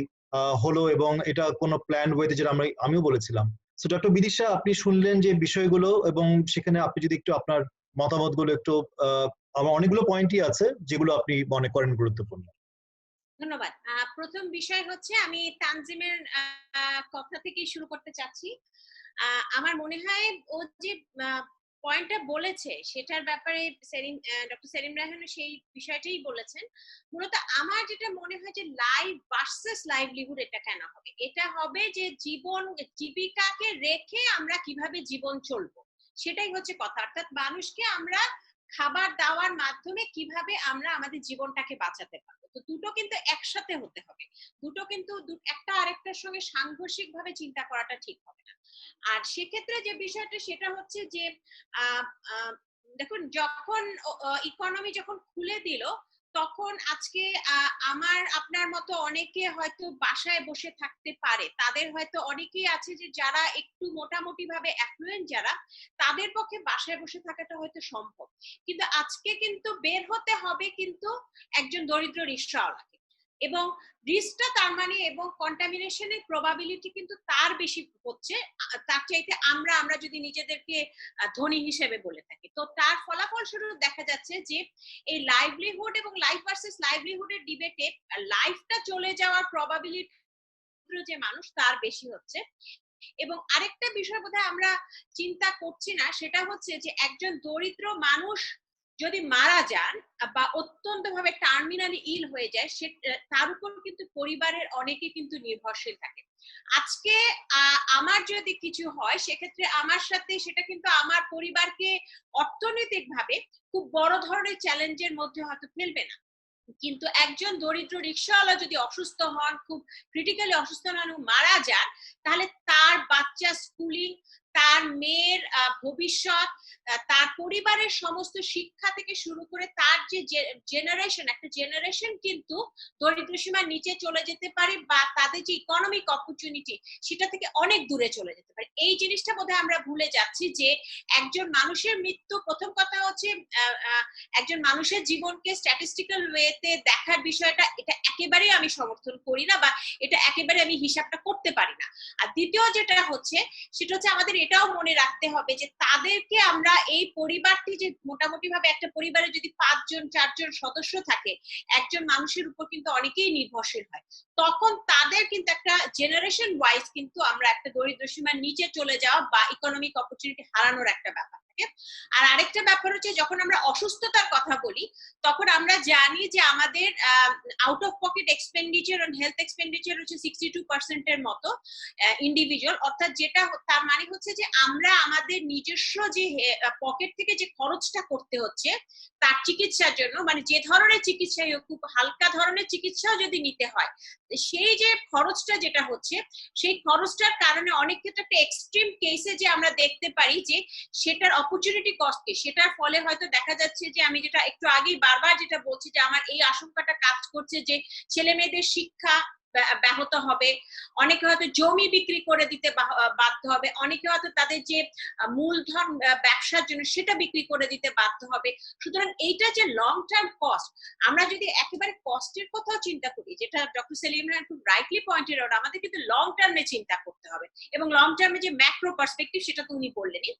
Speaker 1: হলো, এবং এটা কোনো প্ল্যান ওয়েতে, যেটা আমিও বলেছিলাম। সো ডক্টর বিদিশা, আপনি শুনলেন যে বিষয়গুলো, এবং সেখানে আপনি যদি একটু আপনার মতামতগুলো একটু আমার অনেকগুলো পয়েন্টই আছে যেগুলো আপনি মনে করেন গুরুত্বপূর্ণ।
Speaker 3: ধন্যবাদ। প্রথম বিষয় হচ্ছে আমি তানজিমের কথা থেকেই শুরু করতে চাচ্ছি। আমার মনে হয় ও যে পয়েন্টটা বলেছে সেটার ব্যাপারে ডক্টর সেলিম রায়হানও সেই বিষয়টাই বলেছেন। মূলত আমার যেটা মনে হয় যে লাইভ ভার্সেস লাইভলিহুড এটা কেন হবে, এটা হবে যে জীবিকাকে রেখে আমরা কিভাবে জীবন চলবো, সেটাই হচ্ছে কথা। অর্থাৎ মানুষকে আমরা খাবার দাওয়ার মাধ্যমে কিভাবে আমরা আমাদের জীবনটাকে বাঁচাতে পারবো। তো দুটো কিন্তু একসাথে হতে হবে, দুটো কিন্তু একটা আরেকটার সঙ্গে সাংঘর্ষিক ভাবে চিন্তা করাটা ঠিক হবে না। আর সেক্ষেত্রে যে বিষয়টা সেটা হচ্ছে যে দেখুন, যখন ইকোনমি যখন খুলে দিল, তখন আজকে আমার আপনার মতো অনেকে হয়তো বাসায় বসে থাকতে পারে, তাদের হয়তো অনেকেই আছে যে যারা একটু মোটামুটি ভাবে অ্যাফ্লুয়েন্ট, যারা তাদের পক্ষে বাসায় বসে থাকাটা হয়তো সম্ভব, কিন্তু আজকে কিন্তু বের হতে হবে কিন্তু একজন দরিদ্র রিকশাওয়ালাকে, এবং রিস্কটা তার মানে এবং কন্টামিনেশনের প্রবাবিলিটি কিন্তু তার বেশি হচ্ছে তার চাইতে আমরা যদি নিজেদেরকে ধনী হিসেবে বলে থাকি। তো তার ফলাফল স্বরূপ দেখা যাচ্ছে যে এই লাইভলিহুড এবং লাইফ ভার্সেস লাইভলিহুডের ডিবেটে লাইফটা চলে যাওয়ার প্রবাবিলিটি যে মানুষ তার বেশি হচ্ছে। এবং আরেকটা বিষয় বোধহয় আমরা চিন্তা করছি না, সেটা হচ্ছে যে একজন দরিদ্র মানুষ যদি মারা যান বা অত্যন্ত ভাবে টার্মিনালি ইল হয়ে যায়, তার উপর কিন্তু পরিবারের অনেকে কিন্তু নির্ভরশীল থাকে। আজকে আমার যদি কিছু হয়, সেক্ষেত্রে আমার সাথে সেটা কিন্তু আমার পরিবারকে অর্থনৈতিক ভাবে খুব বড় ধরনের চ্যালেঞ্জের মধ্যে হয়তো ফেলবে না, কিন্তু একজন দরিদ্র রিকশাওয়ালা যদি অসুস্থ হন, খুব ক্রিটিক্যালি অসুস্থ হন এবং মারা যান, তাহলে তার বাচ্চা স্কুলিং, তার মেয়ের ভবিষ্যৎ, তার পরিবারের সমস্ত শিক্ষা থেকে শুরু করে তার যে জেনারেশন, একটা জেনারেশন কিন্তু দরিদ্র সীমার নিচে চলে যেতে পারে, বা তাদের যে ইকোনমিক অপরচুনিটি সেটা থেকে অনেক দূরে চলে যেতে পারে। এই জিনিসটা বোধহয় আমরা ভুলে যাচ্ছি যে একজন মানুষের মৃত্যু, প্রথম কথা হচ্ছে একজন মানুষের জীবনকে স্ট্যাটিস্টিক্যাল ওয়েতে দেখার বিষয়টা, এটা একেবারেই আমি সমর্থন করি না, বা এটা একেবারে আমি হিসাবটা করতে পারি না। আর দ্বিতীয় যেটা হচ্ছে সেটা হচ্ছে আমাদের এটাও মনে রাখতে হবে যে তাদেরকে আমরা এই পরিবারটি যে মোটামুটি ভাবে একটা পরিবারে যদি 5-4 জন সদস্য থাকে, একজন মানুষের উপর কিন্তু অনেকেই নির্ভরশীল হয়, তখন তাদের কিন্তু একটা জেনারেশন ওয়াইজ কিন্তু আমরা একটা দরিদ্র সীমার নিচে চলে যাওয়া বা ইকোনমিক অপরচুনিটি হারানোর একটা ব্যাপার থাকে। আর আরেকটা ব্যাপার হচ্ছে যখন আমরা অসুস্থতার কথা বলি, তখন আমরা জানি যে আমাদের out of pocket expenditure on health expenditure হচ্ছে 62% এর মতো ইন্ডিভিজুয়াল, অর্থাৎ যেটা তার মানে হচ্ছে যে আমরা আমাদের নিজস্ব যে পকেট থেকে যে খরচটা করতে হচ্ছে তার চিকিৎসার জন্য, মানে যে ধরনের চিকিৎসা, খুব হালকা ধরনের চিকিৎসাও যদি নিতে হয়, সেই যে খরচটা যেটা হচ্ছে, সেই খরচটার কারণে অনেক ক্ষেত্রে একটা এক্সট্রিম কেসে যে আমরা দেখতে পারি যে সেটার অপরচুনিটি কস্ট, সেটার ফলে হয়তো দেখা যাচ্ছে যে আমি যেটা একটু আগেই বারবার যেটা বলছি, যে আমার এই আশঙ্কাটা কাজ করছে যে ছেলে মেয়েদের শিক্ষা ব্যাহত হবে, অনেকে হয়তো জমি বিক্রি করে দিতে বাধ্য হবে, অনেকে হয়তো তাদের যে মূলধন ব্যবসার জন্য সেটা বিক্রি করে দিতে বাধ্য হবে। সুতরাং এইটা যে লং টার্ম কস্ট, আমরা যদি একেবারে কস্টের কথাও চিন্তা করি, যেটা ডক্টর সেলিম রায়হান খুব রাইটলি পয়েন্টেড আউট, আমাদের কিন্তু লং টার্মে চিন্তা করতে হবে, এবং লং টার্মে যে ম্যাক্রো পার্সপেক্টিভ সেটা তো উনি বললেনই।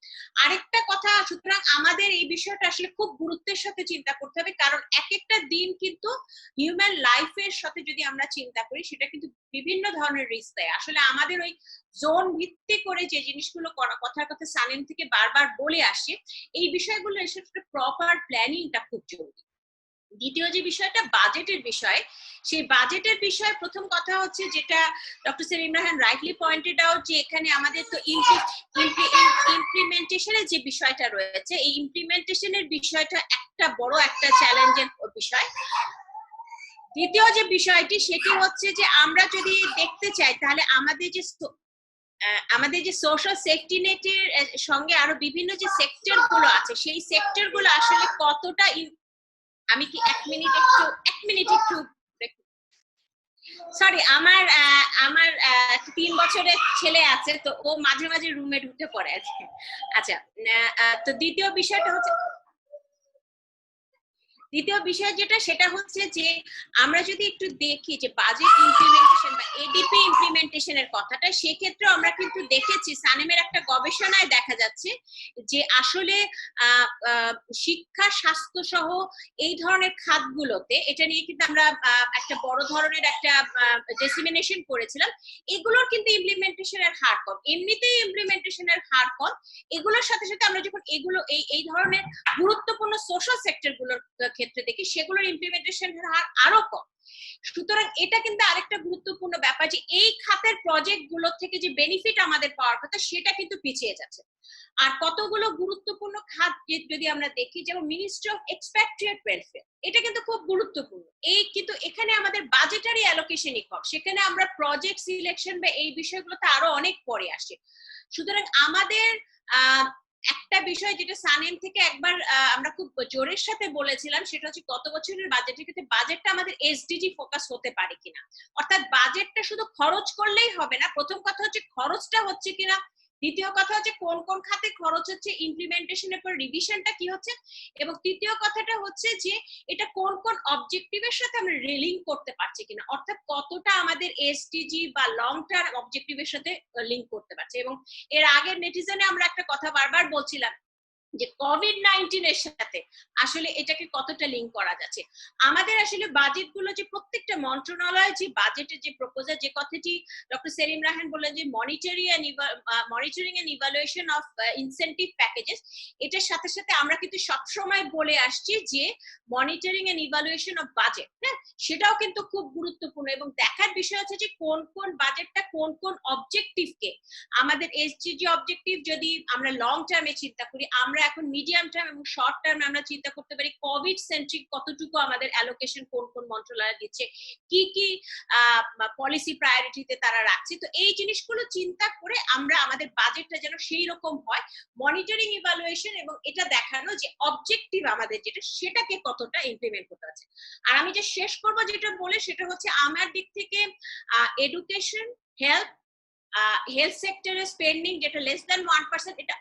Speaker 3: আরেকটা কথা, সুতরাং আমাদের এই বিষয়টা আসলে খুব গুরুত্বের সাথে চিন্তা করতে হবে, কারণ এক একটা দিন কিন্তু হিউম্যান লাইফের সাথে যদি আমরা চিন্তা করি, সেটা কিন্তু বিভিন্ন ধরনের রিস্ক দেয়। আসলে আমাদের ওই জোন ভিত্তি করে যে জিনিসগুলো কথার কথা সালেম থেকে বারবার বলে আসে, এই বিষয়গুলো এসে প্রপার প্ল্যানিংটা খুব জরুরি। দ্বিতীয় যে বিষয়টা বাজেটের বিষয়, সেই বাজেটের বিষয়ে প্রথম কথা হচ্ছে যেটা doctor Selim Raihan rightly pointed out, যে এখানে আমাদের তো ইমপ্লিমেন্টেশনের যে বিষয়টা রয়েছে, এই ইমপ্লিমেন্টেশনের বিষয়টা একটা বড় একটা চ্যালেঞ্জের বিষয়। দ্বিতীয় যে বিষয়টি সেটি হচ্ছে যে আমরা যদি দেখতে চাই তাহলে আমাদের যে সোশ্যাল সেফটি নেটের সঙ্গে আরো বিভিন্ন যে সেক্টর গুলো আছে, সেই সেক্টর গুলো আসলে কতটা, আমি কি এক মিনিট একটু সরি, আমার 3 বছরের ছেলে আছে, তো ও মাঝে মাঝে রুমে ঢুকে পড়ে আছে। আচ্ছা, তো দ্বিতীয় বিষয় যেটা, সেটা হচ্ছে যে আমরা যদি একটু দেখি যে বাজেট ইমপ্লিমেন্টেশন বা এডিপি ইমপ্লিমেন্টেশনের কথাটা, সেক্ষেত্রে আমরা কিন্তু দেখেছি সানেমের একটা গবেষণায় দেখা যাচ্ছে যে আসলে শিক্ষা, স্বাস্থ্য সহ এই ধরনের খাতগুলোতে, এটা নিয়ে কিন্তু আমরা একটা বড় ধরনের একটা ডিসিমিনেশন করেছিলাম, এগুলোর কিন্তু ইমপ্লিমেন্টেশনের হার কম। এমনিতেই ইমপ্লিমেন্টেশনের হার কম, এগুলোর সাথে সাথে আমরা যখন এগুলো এই ধরনের গুরুত্বপূর্ণ সোশ্যাল সেক্টর গুলোর ক্ষেত্রে দেখি, সেগুলোর ইমপ্লিমেন্টেশনের হার আরো কম। সুতরাং এটা কিন্তু আরেকটা গুরুত্বপূর্ণ ব্যাপার যে এই খাতের প্রজেক্ট গুলো থেকে যে বেনিফিট আমাদের পাওয়ার কথা, সেটা কিন্তু পিছিয়ে যাচ্ছে। আর কতগুলো গুরুত্বপূর্ণ খাত যদি আমরা দেখি, যেমন মিনিস্ট্রি অফ এক্সপ্যাট্রিয়েট ওয়েলফেয়ার, এটা কিন্তু খুব গুরুত্বপূর্ণ। কিন্তু এখানে আমাদের বাজেটারি অ্যালোকেশনই কম, সেখানে আমরা প্রজেক্ট সিলেকশন বা এই বিষয়গুলোতে আরো অনেক পরে আসে। সুতরাং আমাদের একটা বিষয় যেটা সানেম থেকে একবার আমরা খুব জোরের সাথে বলেছিলাম, সেটা হচ্ছে গত বছরের বাজেটের ক্ষেত্রে বাজেটটা আমাদের এসডিজি ফোকাস হতে পারে কিনা। অর্থাৎ বাজেটটা শুধু খরচ করলেই হবে না, প্রথম কথা হচ্ছে খরচটা হচ্ছে কিনা, দ্বিতীয় কথা হচ্ছে কোন কোন খাতে খরচ হচ্ছে, ইমপ্লিমেন্টেশনের পর রিভিশনটা কি হচ্ছে, এবং তৃতীয় কথাটা হচ্ছে যে এটা কোন কোন অবজেক্টিভের সাথে আমরা রিলিঙ্ক করতে পারছি কিনা, অর্থাৎ কতটা আমাদের এসডিজি বা লং টার্ম অবজেক্টিভের সাথে লিঙ্ক করতে পারছে। এবং এর আগের নেটিজেনে আমরা একটা কথা বারবার বলছিলাম যে কোভিড-19 এর সাথে আসলে এটাকে কতটা লিঙ্ক করা যাচ্ছে। আমাদের আসলে বাজেটগুলো যে প্রত্যেকটা মন্ত্রণালয় যে বাজেটের যে প্রপোজাল, যে কথাটি ডক্টর সেলিম রায়হান বললেন যে monitoring and evaluation of incentive packages, এটার সাথে সাথে আমরা কিন্তু সবসময় বলে আসছি যে monitoring and evaluation of budget, হ্যাঁ, সেটাও কিন্তু খুব গুরুত্বপূর্ণ। এবং দেখার বিষয় হচ্ছে যে কোন কোন বাজেটটা কোন কোন অবজেক্টিভকে, আমাদের এসডিজি অবজেক্টিভ যদি আমরা লং টার্মে চিন্তা করি, আমরা এখন মিডিয়াম টার্ম এবং শর্ট টার্মে আমরা চিন্তা করতে পারি কোভিড সেন্ট্রিক কতটুকু আমাদের অ্যালোকেশন কোন কোন মন্ত্রণালয় দিচ্ছে, কি কি পলিসি প্রায়োরিটিতে তারা রাখছে। তো এই জিনিসগুলো চিন্তা করে আমরা আমাদের বাজেটটা যেন সেই রকম হয়, মনিটরিং ইভালুয়েশন এবং এটা দেখানো যে অবজেক্টিভ আমাদের যেটা, সেটাকে কতটা ইমপ্লিমেন্ট করতে হচ্ছে। আর আমি যে শেষ করব যেটা বলে, সেটা হচ্ছে আমার দিক থেকে এডুকেশন, হেলথ সেক্টরের স্পেন্ডিং যেটা লেস দ্যান 1%, এটা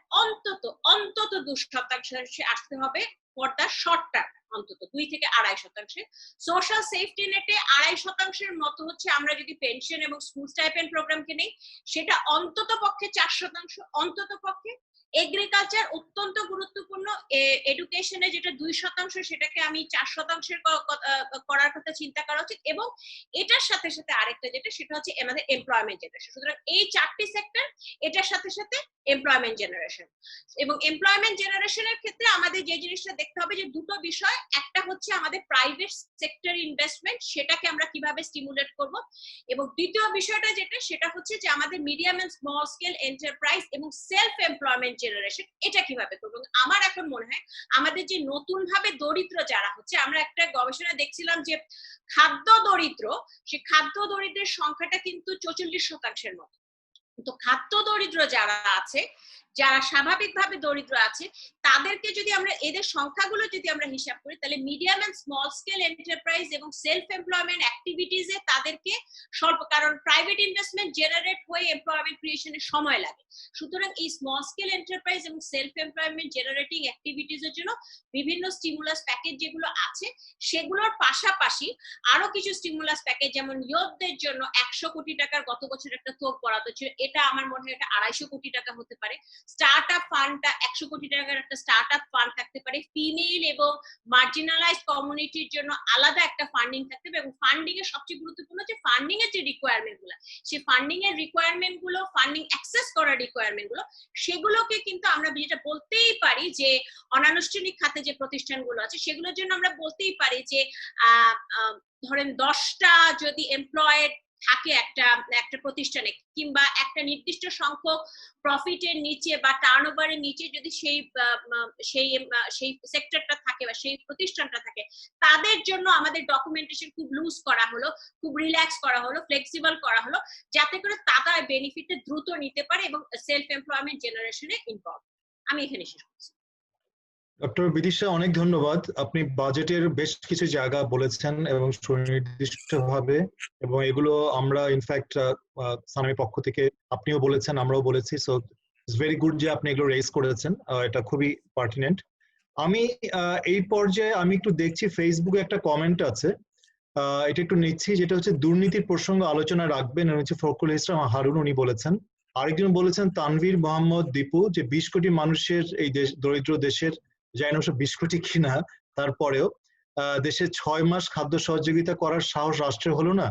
Speaker 3: অন্তত 2% আসতে হবে ফর দ্য শর্ট টার্ম, অন্তত 2 থেকে 2.5%। সোশ্যাল সেফটি নেটে 2.5% মতো হচ্ছে আমরা যদি পেনশন এবং স্কুল স্টাইপেন্ড প্রোগ্রামকে নেই, সেটা অন্তত পক্ষে 4%, অন্তত পক্ষে। এগ্রিকালচার অত্যন্ত গুরুত্বপূর্ণ, এডুকেশনে যেটা 2%, সেটাকে আমি 4% করার কথা চিন্তা করা উচিত। এবং এটার সাথে সাথে আরেকটা যেটা, সেটা হচ্ছে আমাদের এমপ্লয়মেন্ট জেনারেশন। সুতরাং এই 4টি সেক্টর, এটার সাথে সাথে এমপ্লয়মেন্ট জেনারেশন। এবং এমপ্লয়মেন্ট জেনারেশনের ক্ষেত্রে আমাদের যে জিনিসটা দেখতে হবে যে দুটো বিষয়, একটা হচ্ছে আমাদের প্রাইভেট সেক্টর ইনভেস্টমেন্ট, সেটাকে আমরা কিভাবে স্টিমুলেট করব, এবং দ্বিতীয় বিষয়টা যেটা, সেটা হচ্ছে যে আমাদের medium and small scale enterprise এবং সেলফ এমপ্লয়মেন্ট জেনারেশন, এটা কিভাবে করবো। আমার এখন মনে হয় আমাদের যে নতুন ভাবে দরিদ্র যারা হচ্ছে, আমরা একটা গবেষণা দেখছিলাম যে খাদ্য দরিদ্র, সে খাদ্য দরিদ্রের সংখ্যাটা কিন্তু 44% মতো। তো খাদ্য দরিদ্র যারা আছে, যারা স্বাভাবিকভাবে দরিদ্র আছে, তাদেরকে যদি আমরা এদের সংখ্যাগুলো যদি আমরা হিসাব করি, তাহলে medium and small scale enterprise এবং সেলফ এমপ্লয়মেন্ট অ্যাক্টিভিটিজে তাদেরকে স্বল্প, কারণ প্রাইভেট ইনভেস্টমেন্ট জেনারেট হয়ে এমপ্লয়মেন্ট ক্রিয়েশনের সময় লাগে। সুতরাং এই স্মল স্কেল এন্টারপ্রাইজ এবং সেলফ এমপ্লয়মেন্ট জেনারেটিং অ্যাক্টিভিটিজের জন্য বিভিন্ন স্টিমুলাস প্যাকেজ যেগুলো আছে, সেগুলোর পাশাপাশি আরো কিছু স্টিমুলাস প্যাকেজ, যেমন ইয়ুথদের জন্য 100 কোটি টাকার গত বছর একটা থোক বরাদ্দ ছিল, এটা আমার মনে হয় এটা 250 কোটি টাকা হতে পারে। স্টার্ট আপ ফান্ডটা 100 কোটি টাকার একটা স্টার্ট আপ ফান্ড থাকতে পারে, ফিমেল এবং মার্জিনালাইজ কমিউনিটির জন্য আলাদা একটা ফান্ডিং থাকতে হবে, এবং ফান্ডিং এর সবচেয়ে গুরুত্বপূর্ণ যে ফান্ডিং এর যে রিকোয়ারমেন্ট গুলো, সেই ফান্ডিং এর রিকোয়ারমেন্ট গুলো, ফান্ডিং অ্যাক্সেস করার রিকোয়ারমেন্ট গুলো, সেগুলোকে কিন্তু আমরা যেটা বলতেই পারি যে অনানুষ্ঠানিক খাতে যে প্রতিষ্ঠানগুলো আছে সেগুলোর জন্য আমরা বলতেই পারি যে ধরেন 10টা যদি এমপ্লয়েড থাকে একটা প্রতিষ্ঠানে, কিংবা একটা নির্দিষ্ট সংখ্যক প্রফিটের নিচে বা টার্নওভারের নিচে যদি সেই সেক্টরটা থাকে বা সেই প্রতিষ্ঠানটা থাকে, তাদের জন্য আমাদের ডকুমেন্টেশন খুব লুজ করা হলো, খুব রিল্যাক্স করা হলো, ফ্লেক্সিবল করা হলো, যাতে করে তারা বেনিফিটটা দ্রুত নিতে পারে এবং সেলফ এমপ্লয়মেন্ট জেনারেশনে ইনভলভ। আমি এখানে শেষ করছি।
Speaker 1: ডক্টর বিদিশা, অনেক ধন্যবাদ। আপনি বাজেটের বেশ কিছু জায়গা বলেছেন এবং সুনির্দিষ্টভাবে, এবং এগুলো আমরা ইনফ্যাক্ট সানামির পক্ষ থেকে আপনিও বলেছেন, আমরাও বলেছি। সো ইটস ভেরি গুড যে আপনি এগুলো রেজ করেছেন, এটা খুবই পার্টিনেন্ট। আমি এই পর্যায়ে আমি একটু দেখছি ফেসবুকে একটা কমেন্ট আছে, এটা একটু নিচ্ছি, যেটা হচ্ছে দুর্নীতির প্রসঙ্গ আলোচনা রাখবেন, হচ্ছে ফখরুল ইসলাম হারুন, উনি বলেছেন। আরেকজন বলেছেন তানভীর মোহাম্মদ দীপু, যে 20 কোটি মানুষের এই দেশ, দরিদ্র দেশের, জানি না 20 কোটি কিনা, তারপরেও দেশে 6 মাস খাদ্য সহযোগিতা করার সাহস রাষ্ট্রের হলো না,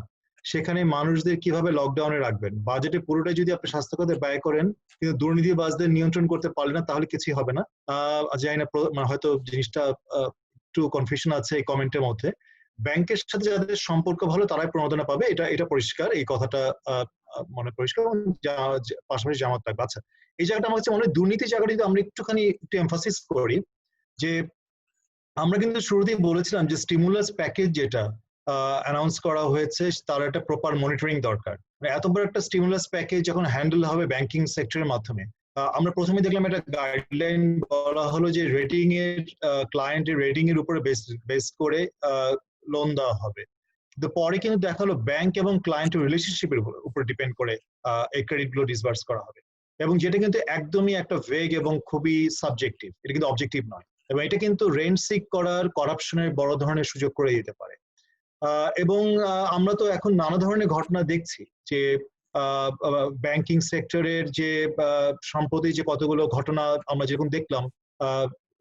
Speaker 1: সেখানে মানুষদের কিভাবে লকডাউনে রাখবেন? বাজেটে পুরোটাই যদি আপনি স্বাস্থ্য খাতে ব্যয় করেন কিন্তু দুর্নীতিবাজদের নিয়ন্ত্রণ করতে পারলেন না, তাহলে কিছুই হবে না। জানি না, হয়তো জিনিসটা একটু কনফিউশন আছে এই কমেন্টের মধ্যে। ব্যাংকের সাথে যাদের সম্পর্ক ভালো তারাই প্রণোদনা পাবে, এটা পরিষ্কার, এই কথাটা মনে পরিষ্কার, পাশাপাশি জামাত থাকবে। আচ্ছা, এই জায়গাটা আমার কাছে মনে হয় দুর্নীতি জায়গাটা যদি আমরা একটুখানি একটু এমফাসিস করি, যে আমরা কিন্তু শুরুতেই বলেছিলাম যে স্টিমুলাস প্যাকেজ যেটা অ্যানাউন্স করা হয়েছে তার একটা প্রপার মনিটরিং দরকার। এত বড় একটা স্টিমুলাস প্যাকেজ যখন হ্যান্ডেল হবে ব্যাংকিং সেক্টরের মাধ্যমে, আমরা প্রথমে দেখলাম একটা গাইডলাইন বলা হলো যে রেটিং এর, ক্লায়েন্টের রেটিং এর উপরে বেস করে লোন দেওয়া হবে। কিন্তু পরে কিন্তু দেখা হলো ব্যাংক এবং ক্লায়েন্টের রিলেশনশিপের উপর ডিপেন্ড করে এই ক্রেডিট গুলো ডিসবার্স করা হবে, এবং যেটা কিন্তু একদমই একটা ভেগ এবং খুবই সাবজেক্টিভ, এটা কিন্তু অবজেক্টিভ নয়, এবং এটা কিন্তু রেন্ট সিক করার, করাপশনের বড় ধরনের সুযোগ করে দিতে পারে। এবং আমরা তো এখন নানা ধরনের ঘটনা দেখছি যে ব্যাংকিং সেক্টরের যে সম্প্রতি যে কতগুলো ঘটনা আমরা যেরকম দেখলাম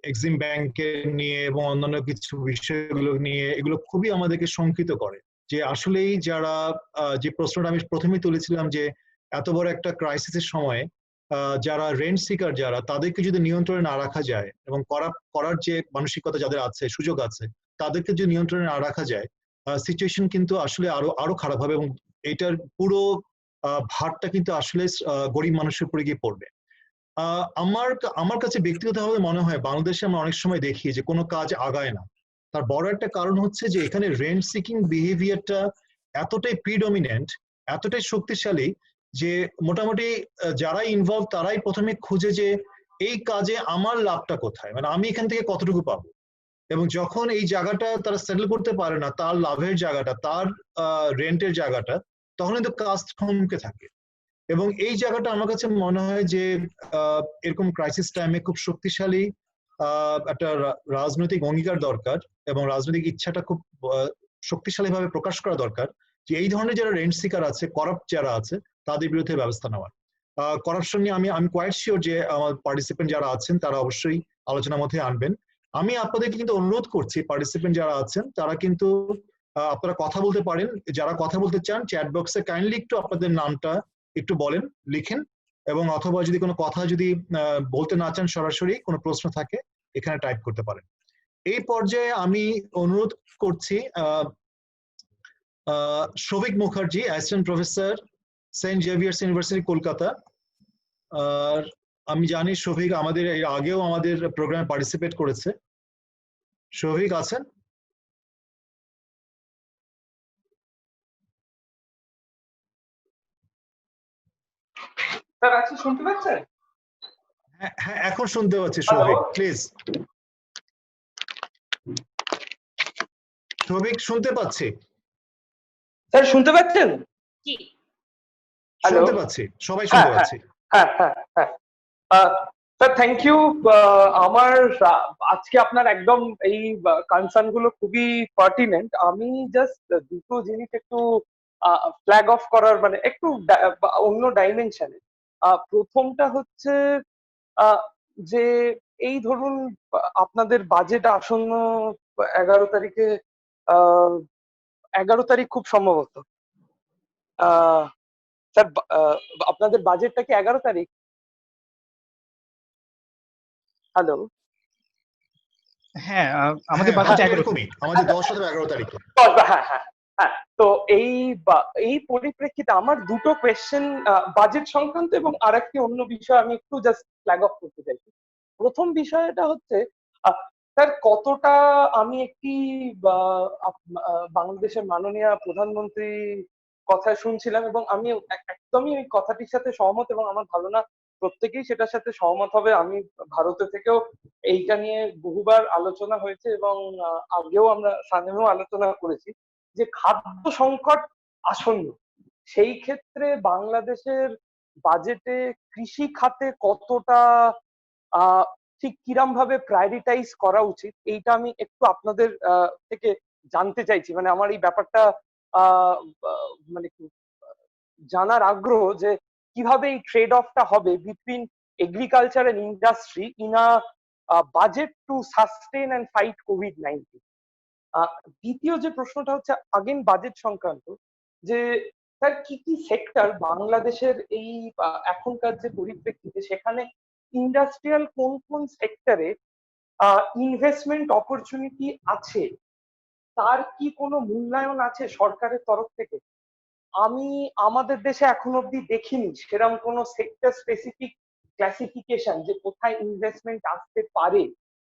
Speaker 1: এক্সিম ব্যাংকের নিয়ে এবং অন্যান্য কিছু বিষয়গুলো নিয়ে, এগুলো খুবই আমাদেরকে শঙ্কিত করে যে আসলেই যারা, যে প্রশ্নটা আমি প্রথমেই তুলেছিলাম, যে এত বড় একটা ক্রাইসিসের সময়ে যারা রেন্ট সিকার, যারা, তাদেরকে যদি নিয়ন্ত্রণে না রাখা যায় এবং করার যে মানসিকতা যাদের আছে, সুযোগ আছে, তাদেরকে যদি নিয়ন্ত্রণে না রাখা যায়, সিচুয়েশন কিন্তু আসলে আরো খারাপ হবে, এবং এটার পুরো ভারটা কিন্তু আসলে গরিব মানুষের উপরে গিয়ে পড়বে। আমার কাছে ব্যক্তিগতভাবে মনে হয় বাংলাদেশে আমরা অনেক সময় দেখি যে কোনো কাজ আগায় না। তার বড় একটা কারণ হচ্ছে যে এখানে রেন্ট সিকিং বিহেভিয়ারটা এতটাই প্রিডমিনেন্ট, এতটাই শক্তিশালী, যে মোটামুটি যারাই ইনভলভ তারাই প্রথমে খুঁজে যে এই কাজে আমার লাভটা কোথায়, মানে আমি এখান থেকে কতটুকু পাবো। এবং যখন এই জায়গাটা তারা সেটেল করতে পারে না, তার লাভের জায়গাটা, তার রেন্টের জায়গাটা, তখন কিন্তু কাজ থমকে থাকে। এবং এই জায়গাটা আমার কাছে মনে হয় যে এরকম ক্রাইসিস টাইমে খুব শক্তিশালী একটা রাজনৈতিক অঙ্গীকার দরকার, এবং রাজনৈতিক ইচ্ছাটা খুব শক্তিশালীভাবে প্রকাশ করা দরকার, যে এই ধরনের যারা রেন্ট সিকার আছে, করাপ্ট যারা আছে, তাদের বিরুদ্ধে ব্যবস্থা নেওয়ার। করাপশন নিয়ে আমি কোয়াইট শিওর যে আমার পার্টিসিপেন্ট যারা আছেন তারা অবশ্যই আলোচনার মধ্যে আনবেন। আমি আপনাদেরকে কিন্তু অনুরোধ করছি, পার্টিসিপেন্ট যারা আছেন তারা কিন্তু আপনারা কথা বলতে পারেন, যারা কথা বলতে চান চ্যাট বক্সে কাইন্ডলি একটু আপনাদের নামটা একটু বলেন, লিখেন, এবং অথবা যদি কোনো কথা যদি বলতে না চান, সরাসরি কোনো প্রশ্ন থাকে এখানে টাইপ করতে পারেন। এই পর্যায়ে আমি অনুরোধ করছি Shafiq Mukherjee, assistant professor, saint Xavier's university, Kolkata. আর আমি জানি শফিক আমাদের এর আগেও আমাদের প্রোগ্রামে পার্টিসিপেট করেছে। শফিক আছেন?
Speaker 4: স্যার আচ্ছা, শুনতে পাচ্ছেন?
Speaker 1: হ্যাঁ, এখন শুনতে পাচ্ছি শফিক, প্লিজ। শফিক শুনতে পাচ্ছি।
Speaker 4: স্যার শুনতে পাচ্ছেন?
Speaker 3: জি,
Speaker 1: শুনতে পাচ্ছি, সবাই শুনতে পাচ্ছি।
Speaker 4: হ্যাঁ হ্যাঁ হ্যাঁ স্যার, থ্যাংক ইউ। আমার আজকে আপনার একদম এই কনসার্ন গুলো খুবই পার্টিনেন্ট। আমি জাস্ট দুটো জিনিস একটু ফ্ল্যাগ অফ করার, মানে একটু অন্য ডাইমেনশনে। প্রথমটা হচ্ছে যে এই ধরুন আপনাদের বাজেট আসন্ন 11 তারিখে, 11 তারিখ খুব সম্ভবত। স্যার আপনাদের বাজেটটা কি 11 তারিখ? হ্যালো।
Speaker 5: হ্যাঁ, আমাদের বাজেট 11 তারিখ।
Speaker 1: আমাদের 10 অথবা 11 তারিখে।
Speaker 4: হ্যাঁ হ্যাঁ হ্যাঁ। তো এই পরিপ্রেক্ষিতে আমার দুটো কোয়েশ্চেন বাজেট সংক্রান্ত এবং আরেকটি অন্য বিষয় আমি একটু জাস্ট ফ্ল্যাগ অফ করতে চাইছি। প্রথম বিষয়টা হচ্ছে স্যার কতটা আমি একটি বাংলাদেশের মাননীয় প্রধানমন্ত্রী কথা শুনছিলাম এবং আমি একদমই ওই কথাটির সাথে সহমত এবং আমার ধারণা প্রত্যেকেই সেটার সাথে সহমত হবে। আমি ভারতে থেকেও এইটা নিয়ে বহুবার আলোচনা হয়েছে এবং আগেও আমরা সামনেও আলোচনা করেছি যে খাদ্য সংকট আসন্ন। সেই ক্ষেত্রে বাংলাদেশের বাজেটে কৃষি খাতে কতটা ঠিক কিরম ভাবে প্রায়োরিটাইজ করা উচিত এইটা আমি একটু আপনাদের থেকে জানতে চাইছি। মানে আমার এই ব্যাপারটা মানে জানার আগ্রহ যে কিভাবে এই ট্রেড অফটা হবে between agriculture and industry in a budget to sustain and fight কোভিড-19। দ্বিতীয় যে প্রশ্নটা হচ্ছে আগেন বাজেট সংক্রান্ত, যে স্যার কি কি সেক্টর বাংলাদেশের এই এখনকার যে পরিপ্রেক্ষিতে সেখানে ইন্ডাস্ট্রিয়াল কোন কোন সেক্টরে ইনভেস্টমেন্ট অপরচুনিটি আছে, তার কি কোনো মূল্যায়ন আছে সরকারের তরফ থেকে? আমি আমাদের দেশে এখন অব্দি দেখিনি সেরকম কোনো সেক্টর স্পেসিফিক ক্লাসিফিকেশন যে কোথায় ইনভেস্টমেন্ট আসতে পারে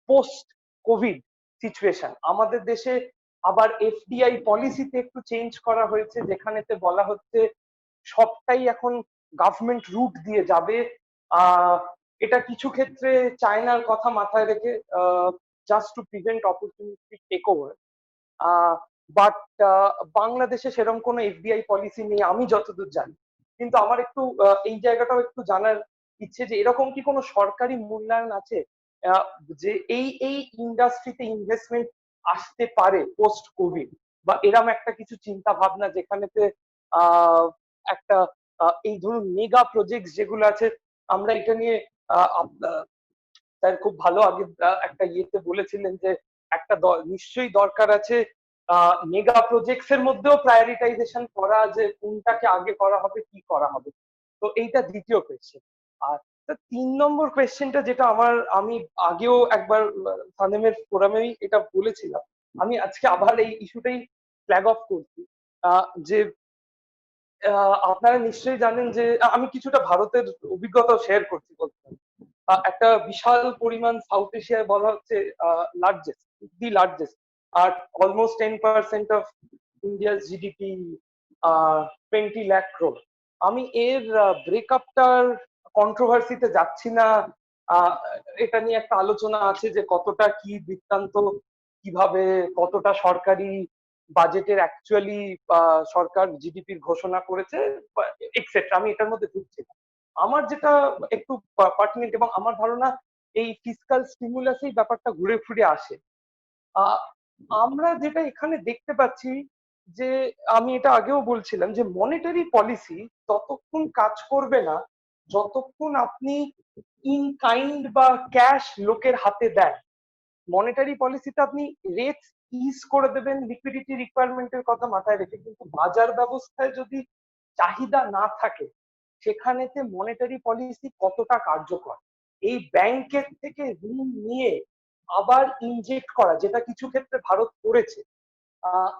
Speaker 4: পোস্ট কোভিড সিচুয়েশন। আমাদের দেশে আবার এফডিআই পলিসিতে একটু চেঞ্জ করা হয়েছে, যেখানেতে বলা হচ্ছে সবটাই এখন গভর্নমেন্ট রুট দিয়ে যাবে। এটা কিছু ক্ষেত্রে চায়নার কথা মাথায় রেখে just to prevent opportunity take over. But বাংলাদেশে সেরকম কোনো এফডিআই পলিসি নেই আমি যতদূর জানি। কিন্তু আমার একটু এই জায়গাটাও একটু জানার ইচ্ছে যে এরকম কি কোনো সরকারি মূল্যায়ন আছে যে এই ইন্ডাস্ট্রিতে ইনভেস্টমেন্ট আসতে পারে পোস্ট কোভিড, বা এরকম একটা কিছু চিন্তা ভাবনা যেখানেতে একটা এই ধরুন মেগা প্রজেক্ট যেগুলো আছে, আমরা এটা নিয়ে স্যার খুব ভালো আগে একটা ইয়েতে বলেছিলেন যে একটা নিশ্চয়ই দরকার আছে মেগা প্রজেক্টস এর মধ্যেও প্রায়োরিটাইজেশন করা, যে কোনটাকে আগে করা হবে কি করা হবে। তো এইটা দ্বিতীয় কোয়েশ্চেন। আর 3 নম্বর কোয়েশ্চেনটা যেটা আমি আগেও একবার সানেমের ফোরামেই এটা বলেছিলাম, আমি আজকে আবার এই ইস্যুটাই ফ্ল্যাগ অফ করছি যে আপনারা নিশ্চয়ই জানেন যে আমি কিছুটা ভারতের অভিজ্ঞতা শেয়ার করছি বলতে পারি। একটা বিশাল পরিমাণ সাউথ এশিয়ায় বলা হচ্ছে দি লার্জেস্ট আর almost 10% of India's GDP, 20 lakh crore. আমি এর ব্রেকআপটার কন্ট্রোভার্সিতে যাচ্ছি না, এটা নিয়ে একটা আলোচনা আছে যে কতটা কি বৃত্তান্ত, কিভাবে কতটা সরকারি বাজেটের অ্যাকচুয়ালি সরকার জিডিপির ঘোষণা করেছে এক্সেট্রা, আমি এটার মধ্যে ঢুকছি না। আমার যেটা একটু পার্টিনেন্ট এবং আমার ধারণা এই ফিসকাল স্টিমুলাসেই ব্যাপারটা ঘুরে ফিরে আসে। আমরা যেটা এখানে দেখতে পাচ্ছি যে আমি এটা আগেও বলছিলাম যে মনিটারি পলিসি ততক্ষণ কাজ করবে না যতক্ষণ আপনি ইন কাইন্ড বা ক্যাশ লোকের হাতে দেন। মনিটারি পলিসিতে আপনি রেটস ইজ করে দেবেন লিকুইডিটি রিকোয়ারমেন্টের কথা মাথায় রেখে, কিন্তু বাজার ব্যবস্থায় যদি চাহিদা না থাকে সেখানেতে মনিটারি পলিসি কতটা কার্যকর। এই ব্যাংকের থেকে ঋণ নিয়ে আবার ইনজেক্ট করা, যেটা কিছু ক্ষেত্রে ভারত করেছে,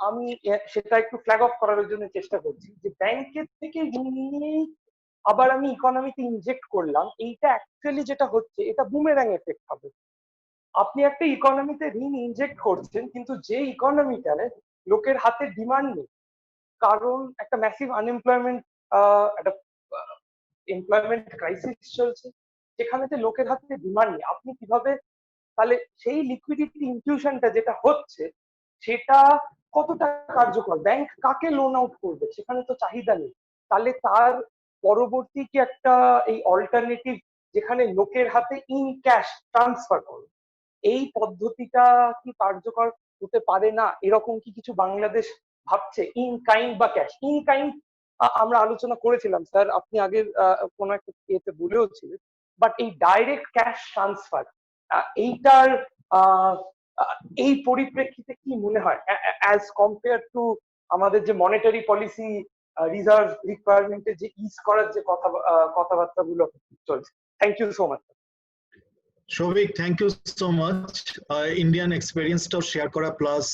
Speaker 4: আমি সেটা একটু ফ্ল্যাগ অফ করার জন্য চেষ্টা করছি যে ব্যাংকের থেকে ঋণ নিয়েই আবার আমি ইকোনমিতে ইনজেক্ট করলাম, এইটা অ্যাকচুয়ালি যেটা হচ্ছে এটা বুমেরাং এফেক্ট হবে। আপনি একটা ইকোনমিতে ঋণ ইনজেক্ট করছেন কিন্তু যে ইকোনমিটারে লোকের হাতে ডিমান্ড নেই, কারণ একটা ম্যাসিভ আনএমপ্লয়মেন্ট, একটা এমপ্লয়মেন্ট ক্রাইসিস চলছে, যেখানেতে লোকের হাতে ডিমান্ড নেই, আপনি কিভাবে তাহলে সেই লিকুইডিটি ইনফিউশনটা যেটা হচ্ছে সেটা কতটা কার্যকর? ব্যাংক কাকে লোন আউট করবে? সেখানে তো চাহিদা নেই। তাহলে তার পরবর্তী কি একটা এই অল্টারনেটিভ যেখানে লোকের হাতে ইন ক্যাশ ট্রান্সফার করবে, এই পদ্ধতিটা কি কার্যকর হতে পারে না? এরকম কি কিছু বাংলাদেশ ভাবছে? ইন কাইন্ড বা ক্যাশ? ইন কাইন্ড আমরা আলোচনা করেছিলাম স্যার, আপনি আগের কোন একটা ইয়েতে বলেও ছিলেন বাট এই ডাইরেক্ট ক্যাশ ট্রান্সফার এইটার এই পরিপ্রেক্ষিতে কি মনে হয় অ্যাজ কম্পেয়ার টু আমাদের যে মনিটারি পলিসি রিজার্ভ রিকোয়ারমেন্টের যে ইজ করার যে কথাবার্তা গুলো চলছে? Thank you so much.
Speaker 1: Souvik, thank you so much. Indian এক্সপেরিয়েন্সটাও শেয়ার করা, প্লাস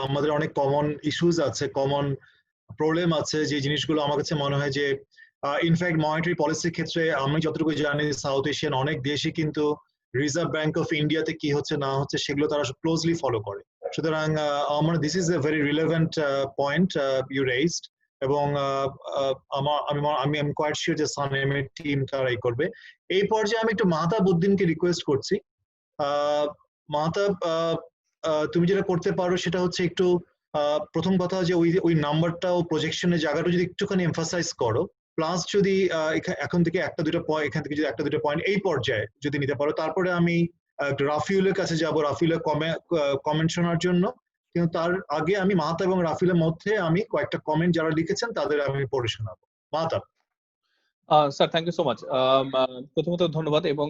Speaker 1: আমাদের অনেক কমন ইস্যুস আছে, কমন প্রবলেম আছে, যে জিনিসগুলো আমার কাছে মনে হয় যে ইনফ্যাক্ট মনিটারি পলিসির ক্ষেত্রে আমি যতটুকু জানি সাউথ এশিয়ান অনেক দেশই কিন্তু রিজার্ভ ব্যাংক অফ ইন্ডিয়াতে কি হচ্ছে না হচ্ছে সেগুলো তারা ক্লোজলি ফলো করে। সুতরাং আমার this is a very relevant point you raised, এবং আমি কোয়াইট শিওর যে সানএমের টিম তারাই করবে। এই পর্যায়ে আমি একটু মাহতাব উদ্দিনকে রিকোয়েস্ট করছি। মাহতাব, তুমি যেটা করতে পারো সেটা হচ্ছে একটু প্রথম কথা যে ওই নাম্বারটা ও প্রজেকশনের জায়গাটা যদি একটুখানি এমফাসাইজ করো, প্লাস যদি এখন থেকে একটা দুটো পয়েন্ট, এখান থেকে যদি একটা দুটো পয়েন্ট এই পর্যায়ে যদি নিতে পারো, তারপরে আমি রাফিউলের কাছে যাব রাফিউলের কমেন্ট শোনার জন্য। কিন্তু তার আগে আমি মাহতাব এবং রাফিউলের মধ্যে আমি কয়েকটা কমেন্ট যারা লিখেছেন তাদের আমি পড়ে শোনাবো। Mahtab.
Speaker 5: Sir, thank you so much. প্রথমত ধন্যবাদ এবং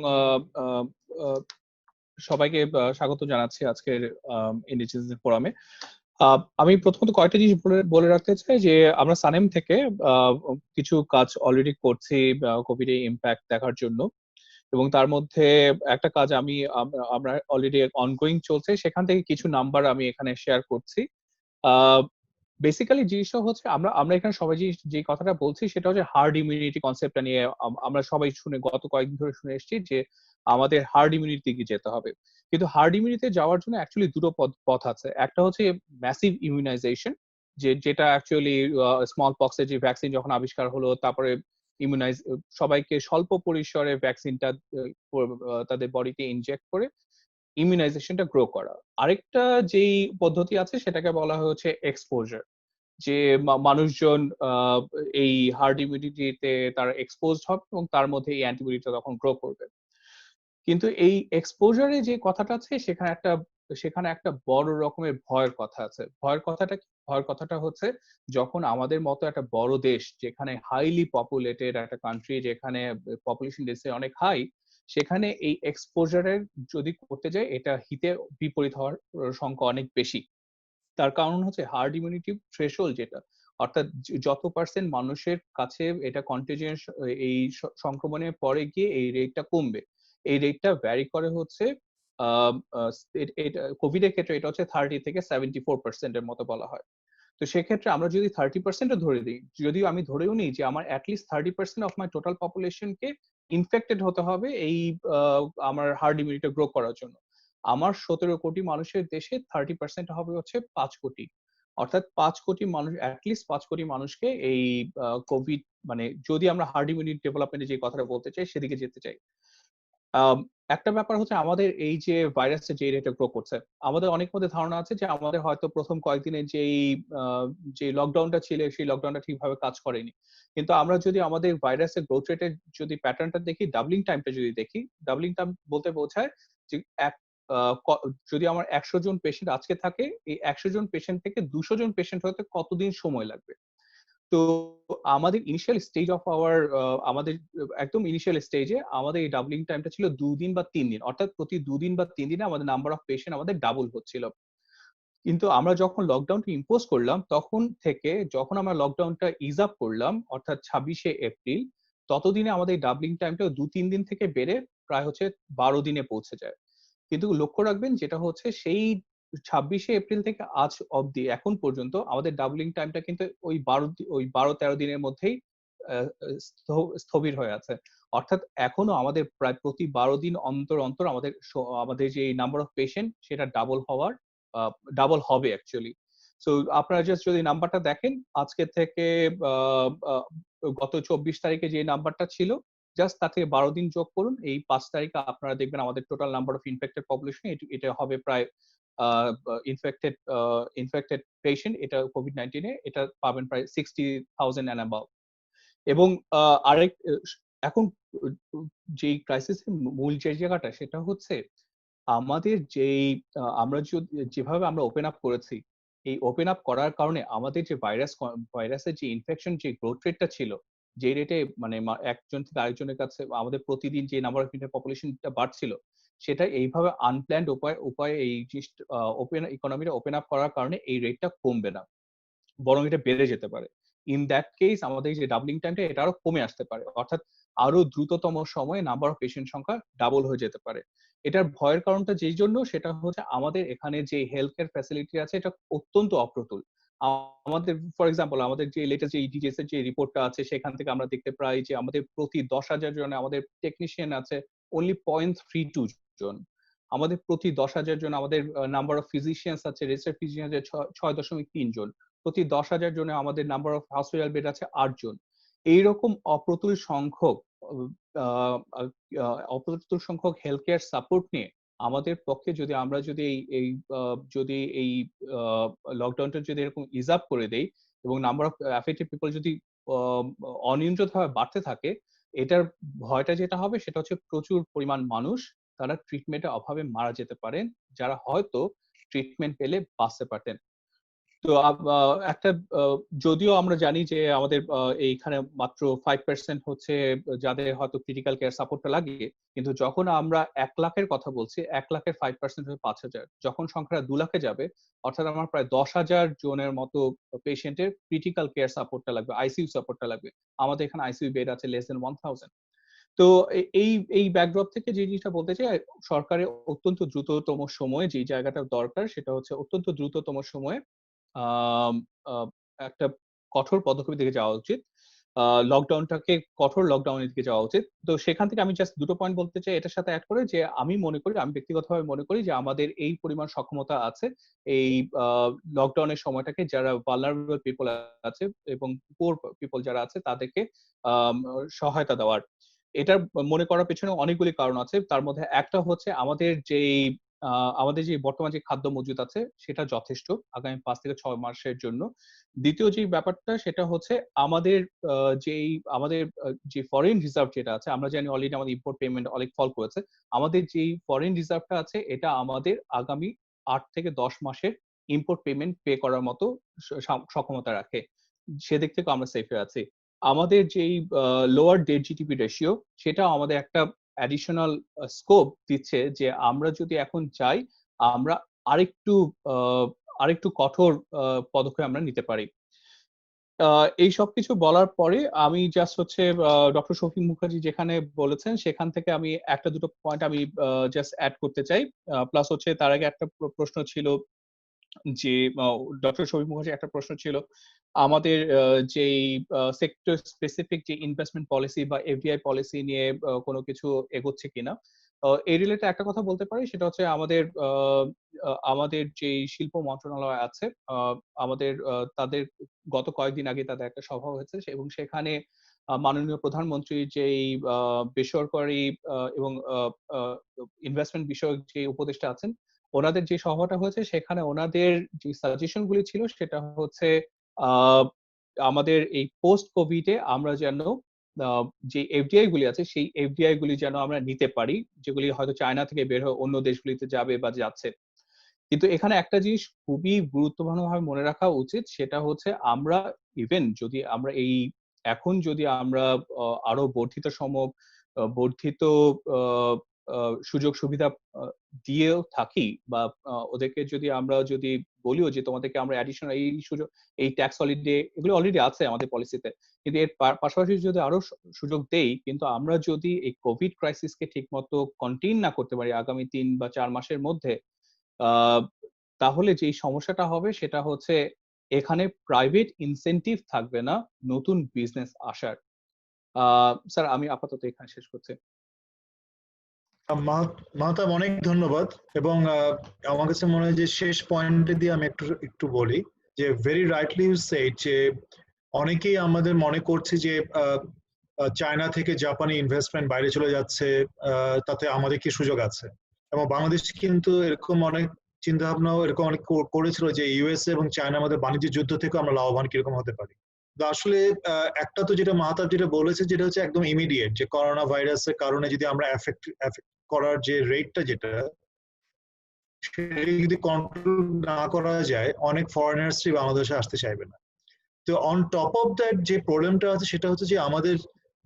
Speaker 5: সবাইকে স্বাগত জানাচ্ছি আজকের ইন্ডিজিনাস ফোরামে। আমি প্রথমত কয়েকটা জিনিস বলে রাখতে চাই যে আমরা সানেম থেকে কিছু কাজ অলরেডি করছি কোভিড এর ইম্প্যাক্ট দেখার জন্য, এবং তার মধ্যে একটা কাজ আমরা অলরেডি অনগোয়িং চলছে, সেখান থেকে কিছু নাম্বার আমি এখানে শেয়ার করছি। বেসিক্যালি জিনিসটা হচ্ছে আমরা এখানে সবাই যে কথাটা বলছি সেটা হচ্ছে হার্ড ইমিউনিটি কনসেপ্টটা নিয়ে আমরা সবাই গত কয়েকদিন ধরে শুনে এসেছি যে আমাদের হার্ড ইমিউনিটি দিকে যেতে হবে। কিন্তু হার্ড ইমিউনিটিতে যাওয়ার জন্য অ্যাকচুয়ালি দুটো পথ আছে। একটা হচ্ছে ম্যাসিভ ইমিউনাইজেশন, যেটা অ্যাকচুয়ালি স্মল পক্সের যে ভ্যাকসিন যখন আবিষ্কার হলো, তারপরে সবাইকে স্বল্প পরিসরে ভ্যাকসিনটা তাদের বডিতে ইনজেক্ট করে ইমিউনাইজেশনটা গ্রো করা। আরেকটা যেই পদ্ধতি আছে সেটাকে বলা হচ্ছে এক্সপোজার, যে মানুষজন এই হার্ড ইমিউনিটিতে তারা এক্সপোজড হবে এবং তার মধ্যে এই অ্যান্টিবডিটা তখন গ্রো করবে। কিন্তু এই এক্সপোজারে যে কথাটা আছে সেখানে একটা বড় রকমের ভয়ের কথা আছে। ভয়ের কথাটা হচ্ছে যখন আমাদের মতো একটা বড় দেশ, যেখানে হাইলি পপুলেটেড একটা কান্ট্রি, যেখানে পপুলেশন ডেন্সিটি অনেক হাই, সেখানে এই এক্সপোজারের যদি করতে যায় এটা হিতে বিপরীত হওয়ার সংখ্যা অনেক বেশি। তার কারণ হচ্ছে হার্ড ইমিউনিটি থ্রেশহোল্ড, যেটা অর্থাৎ যত পার্সেন্ট মানুষের কাছে এটা কন্টেজিয়াস, এই সংক্রমণের পরে গিয়ে এই রেটটা কমবে, এই রেটটা ভ্যারি করে হচ্ছে কোভিড এর ক্ষেত্রে এটা হচ্ছে 30 থেকে 74% এর মতো বলা হয়। তো সেক্ষেত্রে আমরা যদি 30% ধরে দিই, যদিও আমি ধরেও নিই যে আমার অ্যাটলিস্ট 30% অফ মাই টোটাল পপুলেশনকে ইনফেক্টেড হতে হবে এই আমার হার্ড ইমিউনিটি গ্রো করার জন্য, আমার 17 কোটি মানুষের দেশে 30% হবে হচ্ছে 5 কোটি। অর্থাৎ 5 কোটি মানুষ, অ্যাটলিস্ট 5 কোটি মানুষকে এই কোভিড, মানে যদি আমরা হার্ড ইমিউনিটি ডেভেলপমেন্টে যে কথাটা বলতে চাই সেদিকে যেতে চাই। একটা ব্যাপার হচ্ছে আমাদের এই যে ভাইরাসের যে রেটে গ্রো করছে, আমাদের অনেক মধ্যে ধারণা আছে যে আমাদের হয়তো প্রথম কয়েকদিনে যে লকডাউনটা ছিল সেই লকডাউনটা ঠিকভাবে কাজ করেনি। কিন্তু আমরা যদি আমাদের ভাইরাসের গ্রোথ রেটের যদি প্যাটার্নটা দেখি, ডাবলিং টাইমটা যদি দেখি, ডাবলিং টাইম বলতে বোঝায় যে যদি আমার 100 জন পেশেন্ট আজকে থাকে, এই 100 জন পেশেন্ট থেকে 200 জন পেশেন্ট হতে কতদিন সময় লাগবে। তো আমাদের ইনিশিয়াল স্টেজ অফ আমাদের একদম ইনিশিয়াল স্টেজে আমাদের এই ডাবলিং টাইমটা ছিল 2 দিন বা 3 দিন, অর্থাৎ প্রতি 2 দিন বা 3 দিনে আমাদের নাম্বার অফ পেশেন্ট আমাদের ডাবল হচ্ছিল। কিন্তু আমরা যখন লকডাউনটা ইম্পোজ করলাম, তখন থেকে যখন আমরা লকডাউনটা ইজ আপ করলাম অর্থাৎ 26শে এপ্রিল, ততদিনে আমাদের ডাবলিং টাইমটা 2-3 দিন থেকে বেড়ে প্রায় হচ্ছে 12 দিনে পৌঁছে যায়। কিন্তু লক্ষ্য রাখবেন যেটা হচ্ছে সেই 26শে এপ্রিল থেকে আজ অবধি এখন পর্যন্ত আমাদের ডাবলিং টাইমটা কিন্তু ওই 12-13 দিনের মধ্যেই স্থবির হয়ে আছে। অর্থাৎ এখনো আমাদের প্রায় প্রতি 12 দিন অন্তর অন্তর আমাদের যে নাম্বার অফ পেশেন্ট সেটা ডাবল হবে অ্যাকচুয়ালি। সো আপনারা জাস্ট যদি নাম্বারটা দেখেন, আজকে থেকে গত 24 তারিখে যে নাম্বারটা ছিল, জাস্ট তার থেকে 12 দিন যোগ করুন, এই 5 তারিখে আপনারা দেখবেন আমাদের total number of infected population এটা হবে প্রায় ইনফেক্টেড পেশেন্ট, এটা কোভিড-19 এ এটা পাবেন প্রায় 60,000 and above। এবং এখন যে ক্রাইসিসের মূল যে জায়গাটা সেটা হচ্ছে আমাদের আমরা যেভাবে আমরা ওপেন আপ করেছি, এই ওপেন আপ করার কারণে আমাদের যে ভাইরাসের যে ইনফেকশন যে গ্রোথ রেটটা ছিল যে রেটে মানে একজন থেকে আরেকজনের কাছে আমাদের প্রতিদিন যে নাম্বার অফ ইন্ডিয়ান পপুলেশনটা বাড়ছিল, সেটা এইভাবে আনপ্ল্যান্ড উপায়ে এই ওপেন ইকোনমিটা ওপেন আপ করার কারণে এই রেটটা কমবে না, বরং এটা বেড়ে যেতে পারে। ইন দ্যাট কেস আমাদের যে ডাবলিং টাইমটা এটা আরো কমে আসতে পারে, অর্থাৎ আরো দ্রুততম সময়ে নাম্বার অফ পেশেন্ট সংখ্যা ডাবল হয়ে যেতে পারে। এটার ভয়ের কারণটা যেই জন্য সেটা হচ্ছে আমাদের এখানে যে হেলথ কেয়ার ফ্যাসিলিটি আছে এটা অত্যন্ত অপ্রতুল। আমাদের ফর এক্সাম্পল আমাদের যে লেটেস্ট যে ইডিজিএস এর যে রিপোর্টটা আছে সেখান থেকে আমরা দেখতে পাই যে আমাদের প্রতি 10,000 জনে আমাদের টেকনিশিয়ান আছে অনলি 0.32 জন। আমাদের প্রতি 10,000 জন আমাদের নাম্বার অফ ফিজিশিয়ানস আছে, রেজিস্টার্ড ফিজিশিয়ান আছে 6.3 জন। প্রতি 10,000 জনে আমাদের নাম্বার অফ হসপিটাল বেড আছে 8 জন। এইরকম অপ্রতুল সংখ্যক হেলথ কেয়ার সাপোর্ট নিয়ে আমাদের পক্ষে যদি আমরা যদি এই লকডাউনটা যদি এরকম ইজ আপ করে দেই এবং নাম্বার অফ অ্যাফেক্টেড পিপল যদি অনিয়ন্ত্রিতভাবে বাড়তে থাকে, এটার ভয়টা যেটা হবে সেটা হচ্ছে প্রচুর পরিমাণ মানুষ তারা ট্রিটমেন্টের অভাবে মারা যেতে পারেন, যারা হয়তো ট্রিটমেন্ট পেলে বাঁচতে পারতেন। তো একটা যদিও আমরা জানি যে আমাদের এইখানে মাত্র 5% হচ্ছে যাদের হয়তো ক্রিটিক্যাল কেয়ার সাপোর্টটা লাগে, কিন্তু যখন আমরা 1 লাখের কথা বলছি, 1 লাখের 5% হচ্ছে 5,000। যখন সংখ্যাটা 2 লাখে যাবে, অর্থাৎ আমার প্রায় 10,000 জনের মতো পেশেন্টের ক্রিটিক্যাল কেয়ার সাপোর্টটা লাগবে, আইসিইউ সাপোর্টটা লাগবে। আমাদের এখানে আইসিইউ বেড আছে less than 1,000। তো এই ব্যাকড্রপ থেকে যে জিনিসটা বলতে চাই, সরকারের অত্যন্ত দ্রুততম সময়ে যে জায়গাটা দরকার সেটা হচ্ছে অত্যন্ত দ্রুততম সময়ে একটা কঠোর পদক্ষেপের দিকে যাওয়া উচিত। লকডাউনটাকে কঠোর লকডাউনের দিকে যাওয়া উচিত। তো সেখান থেকে আমি জাস্ট দুটো পয়েন্ট বলতে চাই এটার সাথে অ্যাড করে, যে আমি ব্যক্তিগতভাবে মনে করি যে আমাদের এই পরিমাণ সক্ষমতা আছে এই লকডাউনের সময়টাকে যারা ভালনারেবল পিপল আছে এবং পুয়ার পিপল যারা আছে তাদেরকে সহায়তা দেওয়ার। এটার মনে করার পেছনে অনেকগুলি কারণ আছে। তার মধ্যে একটা হচ্ছে আমাদের যে বর্তমান যে খাদ্য মজুদ আছে সেটা যথেষ্ট আগামী 5 থেকে 6 মাসের জন্য। দ্বিতীয় যে ব্যাপারটা সেটা হচ্ছে আমাদের যে ফরেন রিজার্ভ যেটা আছে, আমরা জানি অলরেডি আমাদের ইম্পোর্ট পেমেন্ট অনেক ফল করেছে। আমাদের যে ফরেন রিজার্ভটা আছে এটা আমাদের আগামী 8 থেকে 10 মাসের ইম্পোর্ট পেমেন্ট পে করার মতো সক্ষমতা রাখে। সেদিক থেকে আমরা সেফে আছি। আমাদের যেই লোয়ার ডেট জিডিপি রেশিও সেটা আমাদের একটা অ্যাডিশনাল স্কোপ দিচ্ছে যে আমরা যদি এখন চাই আমরা আরেকটু কঠোর পদক্ষেপ আমরা নিতে পারি। এই সবকিছু বলার পরে আমি জাস্ট হচ্ছে ডক্টর শফিক মুখার্জি যেখানে বলেছেন সেখান থেকে আমি একটা দুটো পয়েন্ট আমি জাস্ট অ্যাড করতে চাই। প্লাস হচ্ছে তার আগে একটা প্রশ্ন ছিল যে ডক্টর শফিক মুখার্জি একটা প্রশ্ন ছিল আমাদের যেই সেক্টর স্পেসিফিক যে ইনভেস্টমেন্ট পলিসি বা এফডিআই পলিসি নিয়ে কোনো কিছু এগোচ্ছে কিনা। এই রিলেটেড একটা কথা বলতে পারি, সেটা হচ্ছে আমাদের যে শিল্প মন্ত্রণালয় আছে আমাদের তাদের গত কয়েকদিন আগে তাদের একটা সভা হয়েছে এবং সেখানে মাননীয় প্রধানমন্ত্রী যেই বেসরকারি এবং ইনভেস্টমেন্ট বিষয়ক যে উপদেষ্টা আছেন ওনাদের যে সভাটা হয়েছে সেখানে ওনাদের যে সাজেশন গুলি ছিল সেটা হচ্ছে আমাদের এই পোস্ট কোভিডে আমরা যেন যে এফডিআই গুলি আছে সেই এফডিআই গুলি যেন আমরা নিতে পারি, যেগুলি হয়তো চায়না থেকে বের হয়ে অন্য দেশগুলিতে যাবে বা যাচ্ছে। কিন্তু এখানে একটা জিনিস খুবই গুরুত্বপূর্ণভাবে মনে রাখা উচিত, সেটা হচ্ছে আমরা ইভেন যদি আমরা এখন যদি আমরা আরো বর্ধিত সুযোগ সুবিধা দিয়েও থাকি বা ওদেরকে যদি আমরা যদি বলিও যে তোমাদেরকে আমরা অ্যাডিশনাল এই ট্যাক্স হলিডে এগুলো অলরেডি আছে আমাদের পলিসিতে, কিন্তু এর পাশাপাশি যদি আরো সুযোগ দেই, কিন্তু আমরা যদি এই কোভিড ক্রাইসিসকে ঠিকমতো কন্টেইন না করতে পারি আগামী 3 বা 4 মাসের মধ্যে, তাহলে যে সমস্যাটা হবে সেটা হচ্ছে এখানে প্রাইভেট ইনসেনটিভ থাকবে না নতুন বিজনেস আসার। স্যার আমি আপাতত এখানে শেষ করছি।
Speaker 1: মাহতাব অনেক ধন্যবাদ। এবং আমার কাছে মনে হয় যে শেষ পয়েন্টে দিয়ে আমি একটু বলি যে ভেরি রাইটলি ইউ সেড যে অনেকেই আমাদের মনে করছে যে চায়না থেকে জাপানি ইনভেস্টমেন্ট বাইরে চলে যাচ্ছে, তাতে আমাদের কি সুযোগ আছে। এবং বাংলাদেশ কিন্তু এরকম অনেক চিন্তা ভাবনাও এরকম অনেক করেছিল যে ইউএসএ এবং চায়নার মধ্যে বাণিজ্য যুদ্ধ থেকে আমরা লাভবান কিরকম হতে পারি। আসলে একটা তো যেটা মাহতাব যেটা বলেছে যেটা হচ্ছে একদম ইমিডিয়েট, যে করোনা ভাইরাসের কারণে যদি আমরা এফেক্ট করার যে রেটটা যেটা সেটা যদি কন্ট্রোল না করা যায় অনেক ফরেনার্সই বাংলাদেশে আসতে চাইবে না। তো অন টপ অফ দ্যাট যে প্রবলেমটা আছে সেটা হচ্ছে যে আমাদের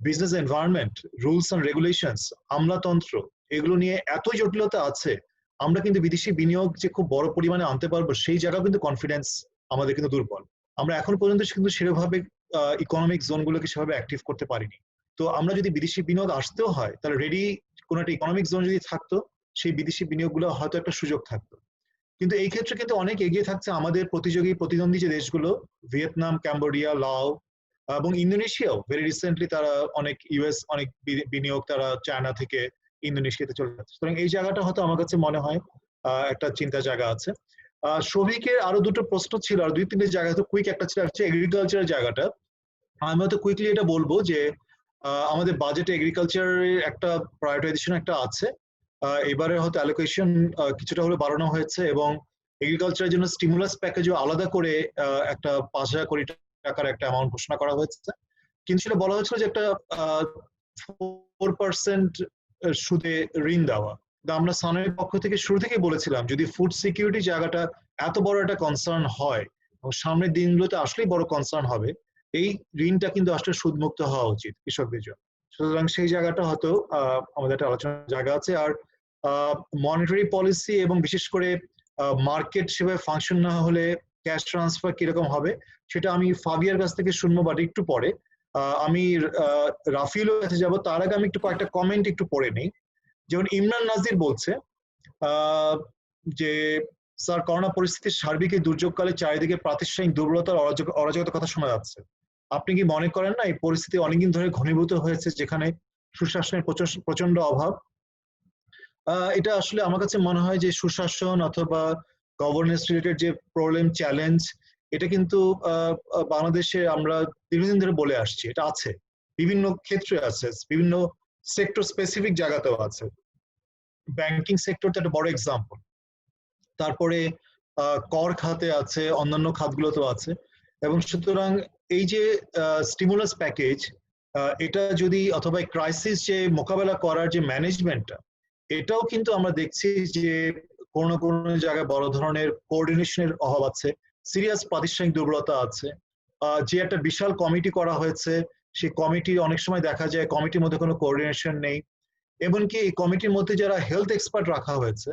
Speaker 1: business environment, rules and regulations, আমলাতন্ত্র, এগুলো নিয়ে এতই জটিলতা আছে, আমরা কিন্তু বিদেশি বিনিয়োগ যে খুব বড় পরিমাণে আনতে পারবো সেই জায়গাও কিন্তু কনফিডেন্স আমাদের কিন্তু দুর্বল। আমরা এখন পর্যন্ত কিন্তু সেভাবে ইকোনমিক জোনগুলোকে সেভাবে অ্যাক্টিভ করতে পারিনি। তো আমরা যদি বিদেশি বিনিয়োগ আসতেও হয় তাহলে রেডি কোনো একটা ইকোনমিক জোন যদি থাকতো, সেই বিদেশি বিনিয়োগগুলো হয়তো একটা সুযোগ থাকতো। কিন্তু এই ক্ষেত্রে কিন্তু অনেক এগিয়ে থাকছে আমাদের প্রতিদ্বন্দ্বী যে দেশগুলো, ভিয়েতনাম, ক্যাম্বোডিয়া, লাও এবং ইন্দোনেশিয়াও ভেরি রিসেন্টলি তারা অনেক ইউএস অনেক বিনিয়োগ তারা চায়না থেকে ইন্দোনেশিয়াতে চলে যাচ্ছে। সুতরাং এই জায়গাটা হয়তো আমার কাছে মনে হয় একটা চিন্তার জায়গা আছে। শফিকের আরো দুটো প্রশ্ন ছিল, আর দুই তিনটে জায়গা, তো কুইক একটা ছিল হচ্ছে এগ্রিকালচারের জায়গাটা। আমি হয়তো কুইকলি এটা বলবো যে আমাদের বাজেটে এগ্রিকালচারের একটা প্রায়োরিটাইজেশন একটা আছে। এবারে হয়তো অ্যালোকেশন কিছুটা হলে বাড়ানো হয়েছে এবং এগ্রিকালচারের জন্য স্টিমুলাস প্যাকেজও আলাদা করে একটা 5,000 কোটি টাকার একটা অ্যামাউন্ট ঘোষণা করা হয়েছে। কিন্তু সেটা বলা হয়েছিল যে একটা 4% সুদে ঋণ দেওয়া। আমরা সানের পক্ষ থেকে শুরু থেকে বলেছিলাম যদি ফুড সিকিউরিটি জায়গাটা এত বড় একটা কনসার্ন হয় এবং সামনের দিনগুলোতে আসলেই বড় কনসার্ন হবে, এই ঋণটা কিন্তু আসলে সুদমুক্ত হওয়া উচিত কৃষকদের জন্য। সুতরাং সেই জায়গাটা হয়তো আমাদের একটা আলোচনার জায়গা আছে। আর মনিটারি পলিসি এবং বিশেষ করে মার্কেট সেভাবে ফাংশন না হলে ক্যাশ ট্রান্সফার কিরকম হবে সেটা আমি ফাবিয়ার কাছ থেকে শুনবো, বাট একটু পরে। আমি রাফিউলের কাছে যাবো, তার আগে আমি একটু কয়েকটা কমেন্ট একটু পড়ে নিই। যেমন ইমরান নাজির বলছে যে স্যার করোনা পরিস্থিতির সার্বিক দুর্যোগকালে চারিদিকে প্রাতিষ্ঠানিক দুর্বলতার অরাজকতার কথা শোনা যাচ্ছে। আপনি কি মনে করেন না এই পরিস্থিতি অনেকদিন ধরে ঘনীভূত হয়েছে যেখানে সুশাসনের প্রচন্ড অভাব? এটা আসলে আমার কাছে মনে হয় যে সুশাসন অথবা গভর্নেন্স রিলেটেড যে প্রবলেম, চ্যালেঞ্জ, এটা কিন্তু বাংলাদেশে আমরা দীর্ঘদিন ধরে বলে আসছি, এটা আছে, বিভিন্ন ক্ষেত্রে আছে, বিভিন্ন সেক্টর স্পেসিফিক জায়গাতেও আছে। ব্যাংকিং সেক্টরটা একটা বড় এক্সাম্পল, তারপরে কর খাতে আছে, অন্যান্য খাতগুলোতেও আছে। এবং সুতরাং এই যে স্টিমুলাস প্যাকেজ, এটা যদি অথবা ক্রাইসিস যে মোকাবেলা করার যে ম্যানেজমেন্টটা, এটাও কিন্তু আমরা দেখছি যে কোনো কোনো জায়গায় বড় ধরনের কোঅর্ডিনেশনের অভাব আছে, সিরিয়াস প্রাতিষ্ঠানিক দুর্বলতা আছে। যে একটা বিশাল কমিটি করা হয়েছে, সেই কমিটি অনেক সময় দেখা যায় কমিটির মধ্যে কোনো কোঅর্ডিনেশন নেই। এমনকি এই কমিটির মধ্যে যারা হেলথ এক্সপার্ট রাখা হয়েছে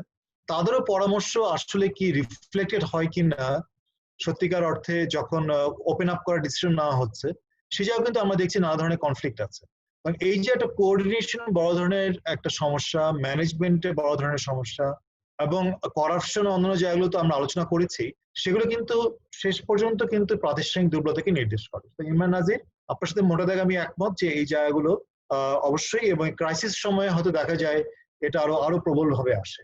Speaker 1: তাদেরও পরামর্শ আসলে কি রিফ্লেক্টেড হয় কিনা সত্যিকার অর্থে যখন ওপেন আপ করার ডিসিশন নেওয়া হচ্ছে, সে জায়গায় কিন্তু আমরা দেখছি নানা ধরনের কনফ্লিক্ট আছে। এই যে একটা কোঅর্ডিনেশন বড় ধরনের একটা সমস্যা, ম্যানেজমেন্টে বড় ধরনের সমস্যা, এবং করাপশন অন্যান্য জায়গাগুলো তো আমরা আলোচনা করেছি, সেগুলো কিন্তু শেষ পর্যন্ত কিন্তু প্রাতিষ্ঠানিক দুর্বলতাকে নির্দেশ করে। তো ইমরান নাজির, আপনার সাথে মোটা দাগে আমি একমত যে এই জায়গাগুলো অবশ্যই, এবং ক্রাইসিস সময়ে হয়তো দেখা যায় এটা আরো প্রবল ভাবে আসে।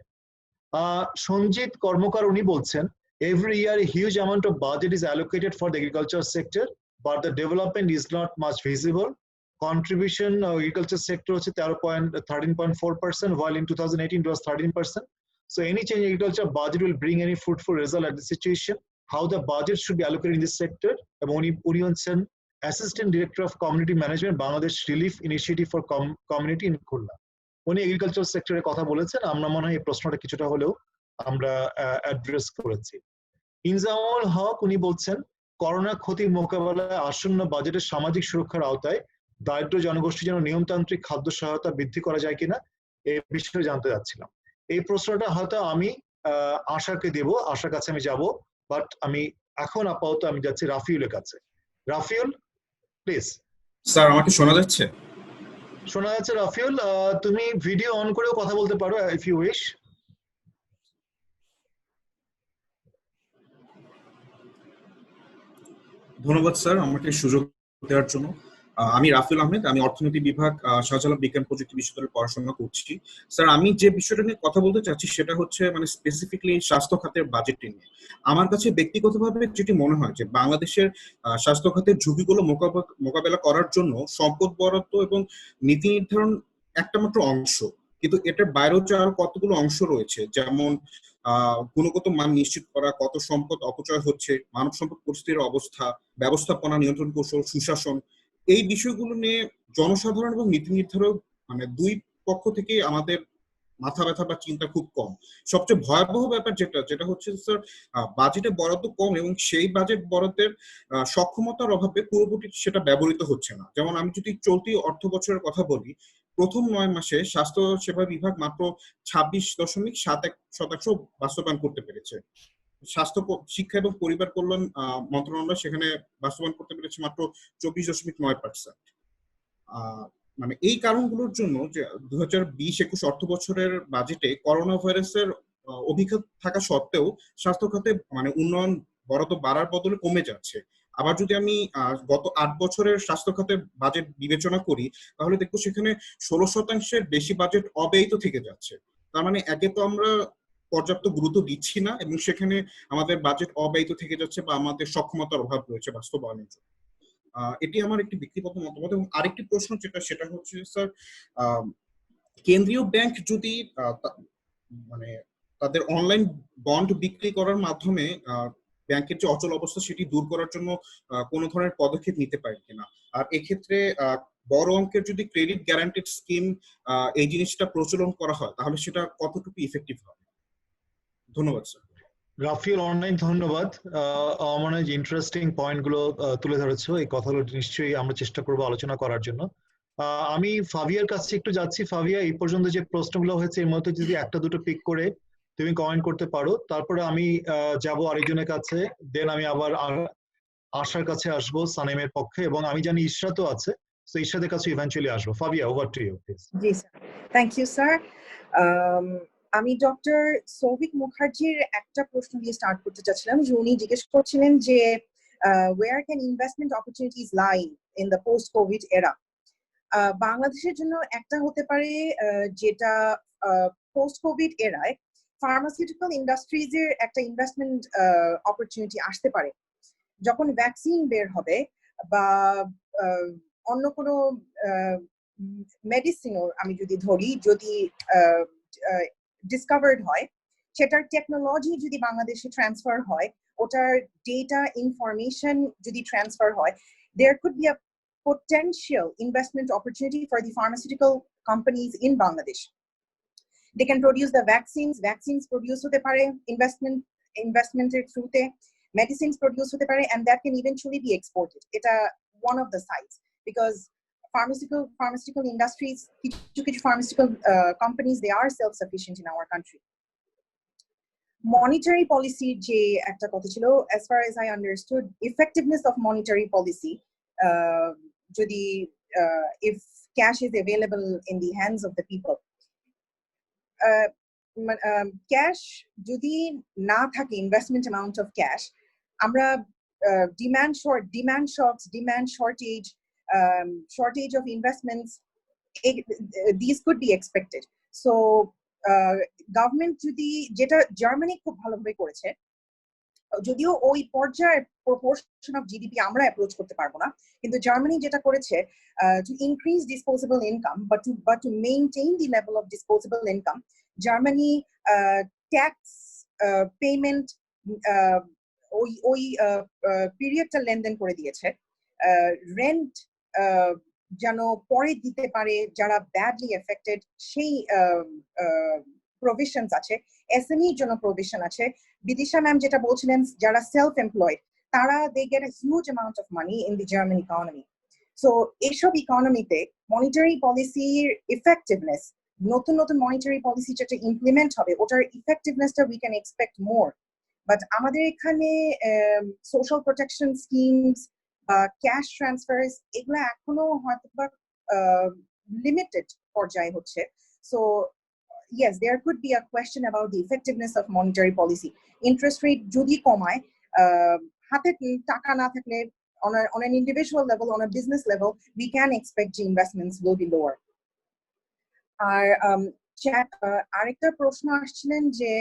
Speaker 1: সঞ্জিত কর্মকার উনি বলছেন every year a huge amount of budget is allocated for the agriculture sector but the development is not much visible. Contribution agriculture sector হচ্ছে 13.4% while in 2018 it was 13%. So any change in agriculture budget will bring any fruitful result at the situation. How the budget should be allocated in this sector, এবং উনি হচ্ছেন Assistant Director of Community Management, Bangladesh Relief Initiative for Community in Khulna. উনি এগ্রিকালচার সেক্টরের কথা বলেছেন, আমরা মনে হয় এই প্রশ্নটা কিছুটা হলেও আমরা অ্যাড্রেস করেছি। ইনজামুল হক উনি বলছেন করোনা ক্ষতি মোকাবেলায় আসন্ন বাজেটের সামাজিক সুরক্ষার আওতায় দারিদ্র জনগোষ্ঠীর জন্য নিয়মতান্ত্রিক খাদ্য সহায়তা বৃদ্ধি করা যায় কিনা এই বিষয়ে জানতে চাচ্ছিলাম। এই প্রশ্নটা হয়তো আমি আশাকে দেব, আশার কাছে আমি যাব, বাট আমি এখন আপাতত আমি যাচ্ছি রাফিউলের কাছে। রাফিউল প্লিজ।
Speaker 6: স্যার আমাকে শোনা যাচ্ছে?
Speaker 1: শোনা যাচ্ছে রাফিউল, তুমি ভিডিও অন করেও কথা বলতে পারো ইফ ইউ উইশ।
Speaker 6: ধন্যবাদ স্যার আমাকে সুযোগ দেওয়ার জন্য। আমি রাফিউল আহমেদ, আমি অর্থনীতি বিভাগ শাহজালাল বিজ্ঞান প্রযুক্তি বিশ্ববিদ্যালয়ে পড়াশোনা করছি। স্যার আমি যে বিষয়টা নিয়ে কথা বলতে চাচ্ছি সেটা হচ্ছে মানে স্পেসিফিকলি স্বাস্থ্য খাতের বাজেট নিয়ে। আমার কাছে ব্যক্তিগতভাবে যেটি মনে হয় যে বাংলাদেশের স্বাস্থ্য খাতের ঝুঁকিগুলো মোকাবেলা করার জন্য সম্পদ বরাদ্দ এবং নীতি নির্ধারণ একটা মাত্র অংশ, কিন্তু এটার বাইরেও যে আরো কতগুলো অংশ রয়েছে, যেমন গুণগত মান নিশ্চিত করা, কত সম্পদ অপচয় হচ্ছে, মানব সম্পদ পরিস্থিতির অবস্থা, ব্যবস্থাপনা, নিয়ন্ত্রণ কৌশল, সুশাসন, এই বিষয়গুলো নিয়ে জনসাধারণ এবং নীতি নির্ধারক মানে দুই পক্ষ থেকে আমাদের মাথা ব্যথা বা চিন্তা খুব কম। সবচেয়ে ভয়াবহ ব্যাপার যেটা হচ্ছে স্যার, বাজেটে বরাদ্দ কম এবং সেই বাজেট বরাদ্দের সক্ষমতার অভাবে পুরোপুরি সেটা ব্যবহৃত হচ্ছে না। যেমন আমি যদি চলতি অর্থ বছরের কথা বলি, প্রথম 9 মাসে স্বাস্থ্য সেবা বিভাগ মাত্র 26.71% বাস্তবায়ন করতে পেরেছে। শিক্ষা এবং পরিবার কল্যাণ মন্ত্রণালয় সেখানে বাস্তবায়ন করতে পেরেছে মাত্র 24.9%। মানে এই কারণগুলোর জন্য যে 2020-21 অর্থ বছরের বাজেটে করোনা ভাইরাসের অভিজ্ঞতা থাকা সত্ত্বেও স্বাস্থ্য খাতে মানে উন্নয়ন বরাদ্দ বাড়ার বদলে কমে যাচ্ছে। আবার যদি আমি গত 8 বছরের স্বাস্থ্য খাতে বাজেট বিবেচনা করি, তাহলে দেখবো সেখানে 16% বেশি বাজেট অব্যয়িত থেকে যাচ্ছে। তার মানে একে তো আমরা পর্যাপ্ত গুরুত্ব দিচ্ছি না এবং সেখানে আমাদের বাজেট অব্যয়িত থেকে যাচ্ছে বা আমাদের সক্ষমতার অভাব রয়েছে বাস্তবায়নের জন্য। এটি আমার একটি ব্যক্তিগত মতামত। এবং আরেকটি প্রশ্ন সেটা হচ্ছে স্যার, কেন্দ্রীয় ব্যাংক যদি মানে তাদের অনলাইন বন্ড বিক্রি করার মাধ্যমে ব্যাংকের যে অচল অবস্থা সেটি দূর করার জন্য কোনো ধরনের পদক্ষেপ নিতে পারে কিনা, আর এক্ষেত্রে বড় অঙ্কের যদি ক্রেডিট গ্যারান্টিড স্কিম এই জিনিসটা প্রচলন করা হয় তাহলে সেটা কতটুকু ইফেক্টিভ হবে? ধন্যবাদ স্যার।
Speaker 1: রাফিউল, অনেক ধন্যবাদ। আমার মনে হয় যে ইন্টারেস্টিং পয়েন্ট গুলো তুলে ধরেছো। এই কথাগুলো নিশ্চয়ই আমরা চেষ্টা করবো আলোচনা করার জন্য। আমি ফাভিয়ার কাছে একটু যাচ্ছি। ফাভিয়া, এই পর্যন্ত যে প্রশ্নগুলো হয়েছে এর মধ্যে যদি একটা দুটো পিক করে তুমি কমেন্ট করতে পারো, তারপরে আমি যাব আরেকজনের কাছে, দেন আমি আবার আশার কাছে আসবো সানেমের পক্ষে, এবং আমি জানি ইশরাতও আছে, তো ইশরাতের কাছে ইভেন্চুয়ালি আসবো। ফাভিয়া, ওভার টু ইউ প্লিজ।
Speaker 7: জি স্যার, থ্যাংক ইউ স্যার। আমি ডক্টর সৌভিক মুখার্জির একটা প্রশ্ন দিয়ে স্টার্ট করতে চাচ্ছিলাম, যে উনি জিজ্ঞেস করছিলেন যে where can investment opportunities lie in the post covid era? বাংলাদেশের জন্য একটা হতে পারে যেটা পোস্ট কোভিড এরায় ফার্মাসিউটিক্যাল ইন্ডাস্ট্রিজ এর একটা ইনভেস্টমেন্ট অপরচুনিটি আসতে পারে। যখন ভ্যাকসিন বের হবে বা অন্য কোনো মেডিসিনও আমি যদি ধরি, যদি ডিসকভার্ড হয়, সেটার টেকনোলজি যদি বাংলাদেশে ট্রান্সফার হয়, ওটার ডেটা ইনফরমেশন যদি ট্রান্সফার হয়, there could be a potential investment opportunity for the pharmaceutical companies in Bangladesh. They can produce the vaccines produce hote pare investment er through te, medicines produce hote pare, and that can eventually be exported. Eta one of the sides, because pharmaceutical industries, kichu pharmaceutical companies, they are self-sufficient in our country. Monetary policy je ekta kotha chilo, as far as I understood, effectiveness of monetary policy, যদি if cash is available in the hands of the people, cash যদি না থাকে, investment amount of cash, আমরা demand shocks, demand shortage of investments, these could be expected. So government যদি, যেটা জার্মানি খুব ভালোভাবে করেছে, যদিও ওই পর্যায়ের প্রপোর্শন অফ জিডিপি আমরা অ্যাপ্রোচ করতে পারবো না, কিন্তু জার্মানি যেটা করেছে, to increase disposable income but to maintain the level of disposable income, Germany tax payment ওই পিরিয়ডটা লেনদেন করে দিয়েছে। রেন্ট যেন পরে দিতে পারে যারা ব্যাডলি এফেক্টেড, সেই প্রভিশনস আছে। এসএমইর জন্য প্রভিশন আছে। বিদিশা ম্যাম যেটা বলছিলেন, যারা সেলফ এমপ্লয়েড, তারা they get a huge amount of money in the German economy. So এইসব ইকোনমিতে মনিটারি পলিসির ইফেক্টিভনেস, নতুন নতুন মনিটারি পলিসি যেটা ইমপ্লিমেন্ট হবে, ওটার ইফেক্টিভনেসটা we can expect more. But আমাদের এখানে সোশ্যাল প্রোটেকশন স্কিমস বা ক্যাশ ট্রান্সফারস, এগুলো এখনো হয়তো বা লিমিটেড পর্যায়ে হচ্ছে। So yes, there could be a question about the effectiveness of monetary policy. Interest rate jodi komay, hate taka na thakle, on an individual level, on a business level, we can expect the investments will be lower. Ar arekta proshno aschilen je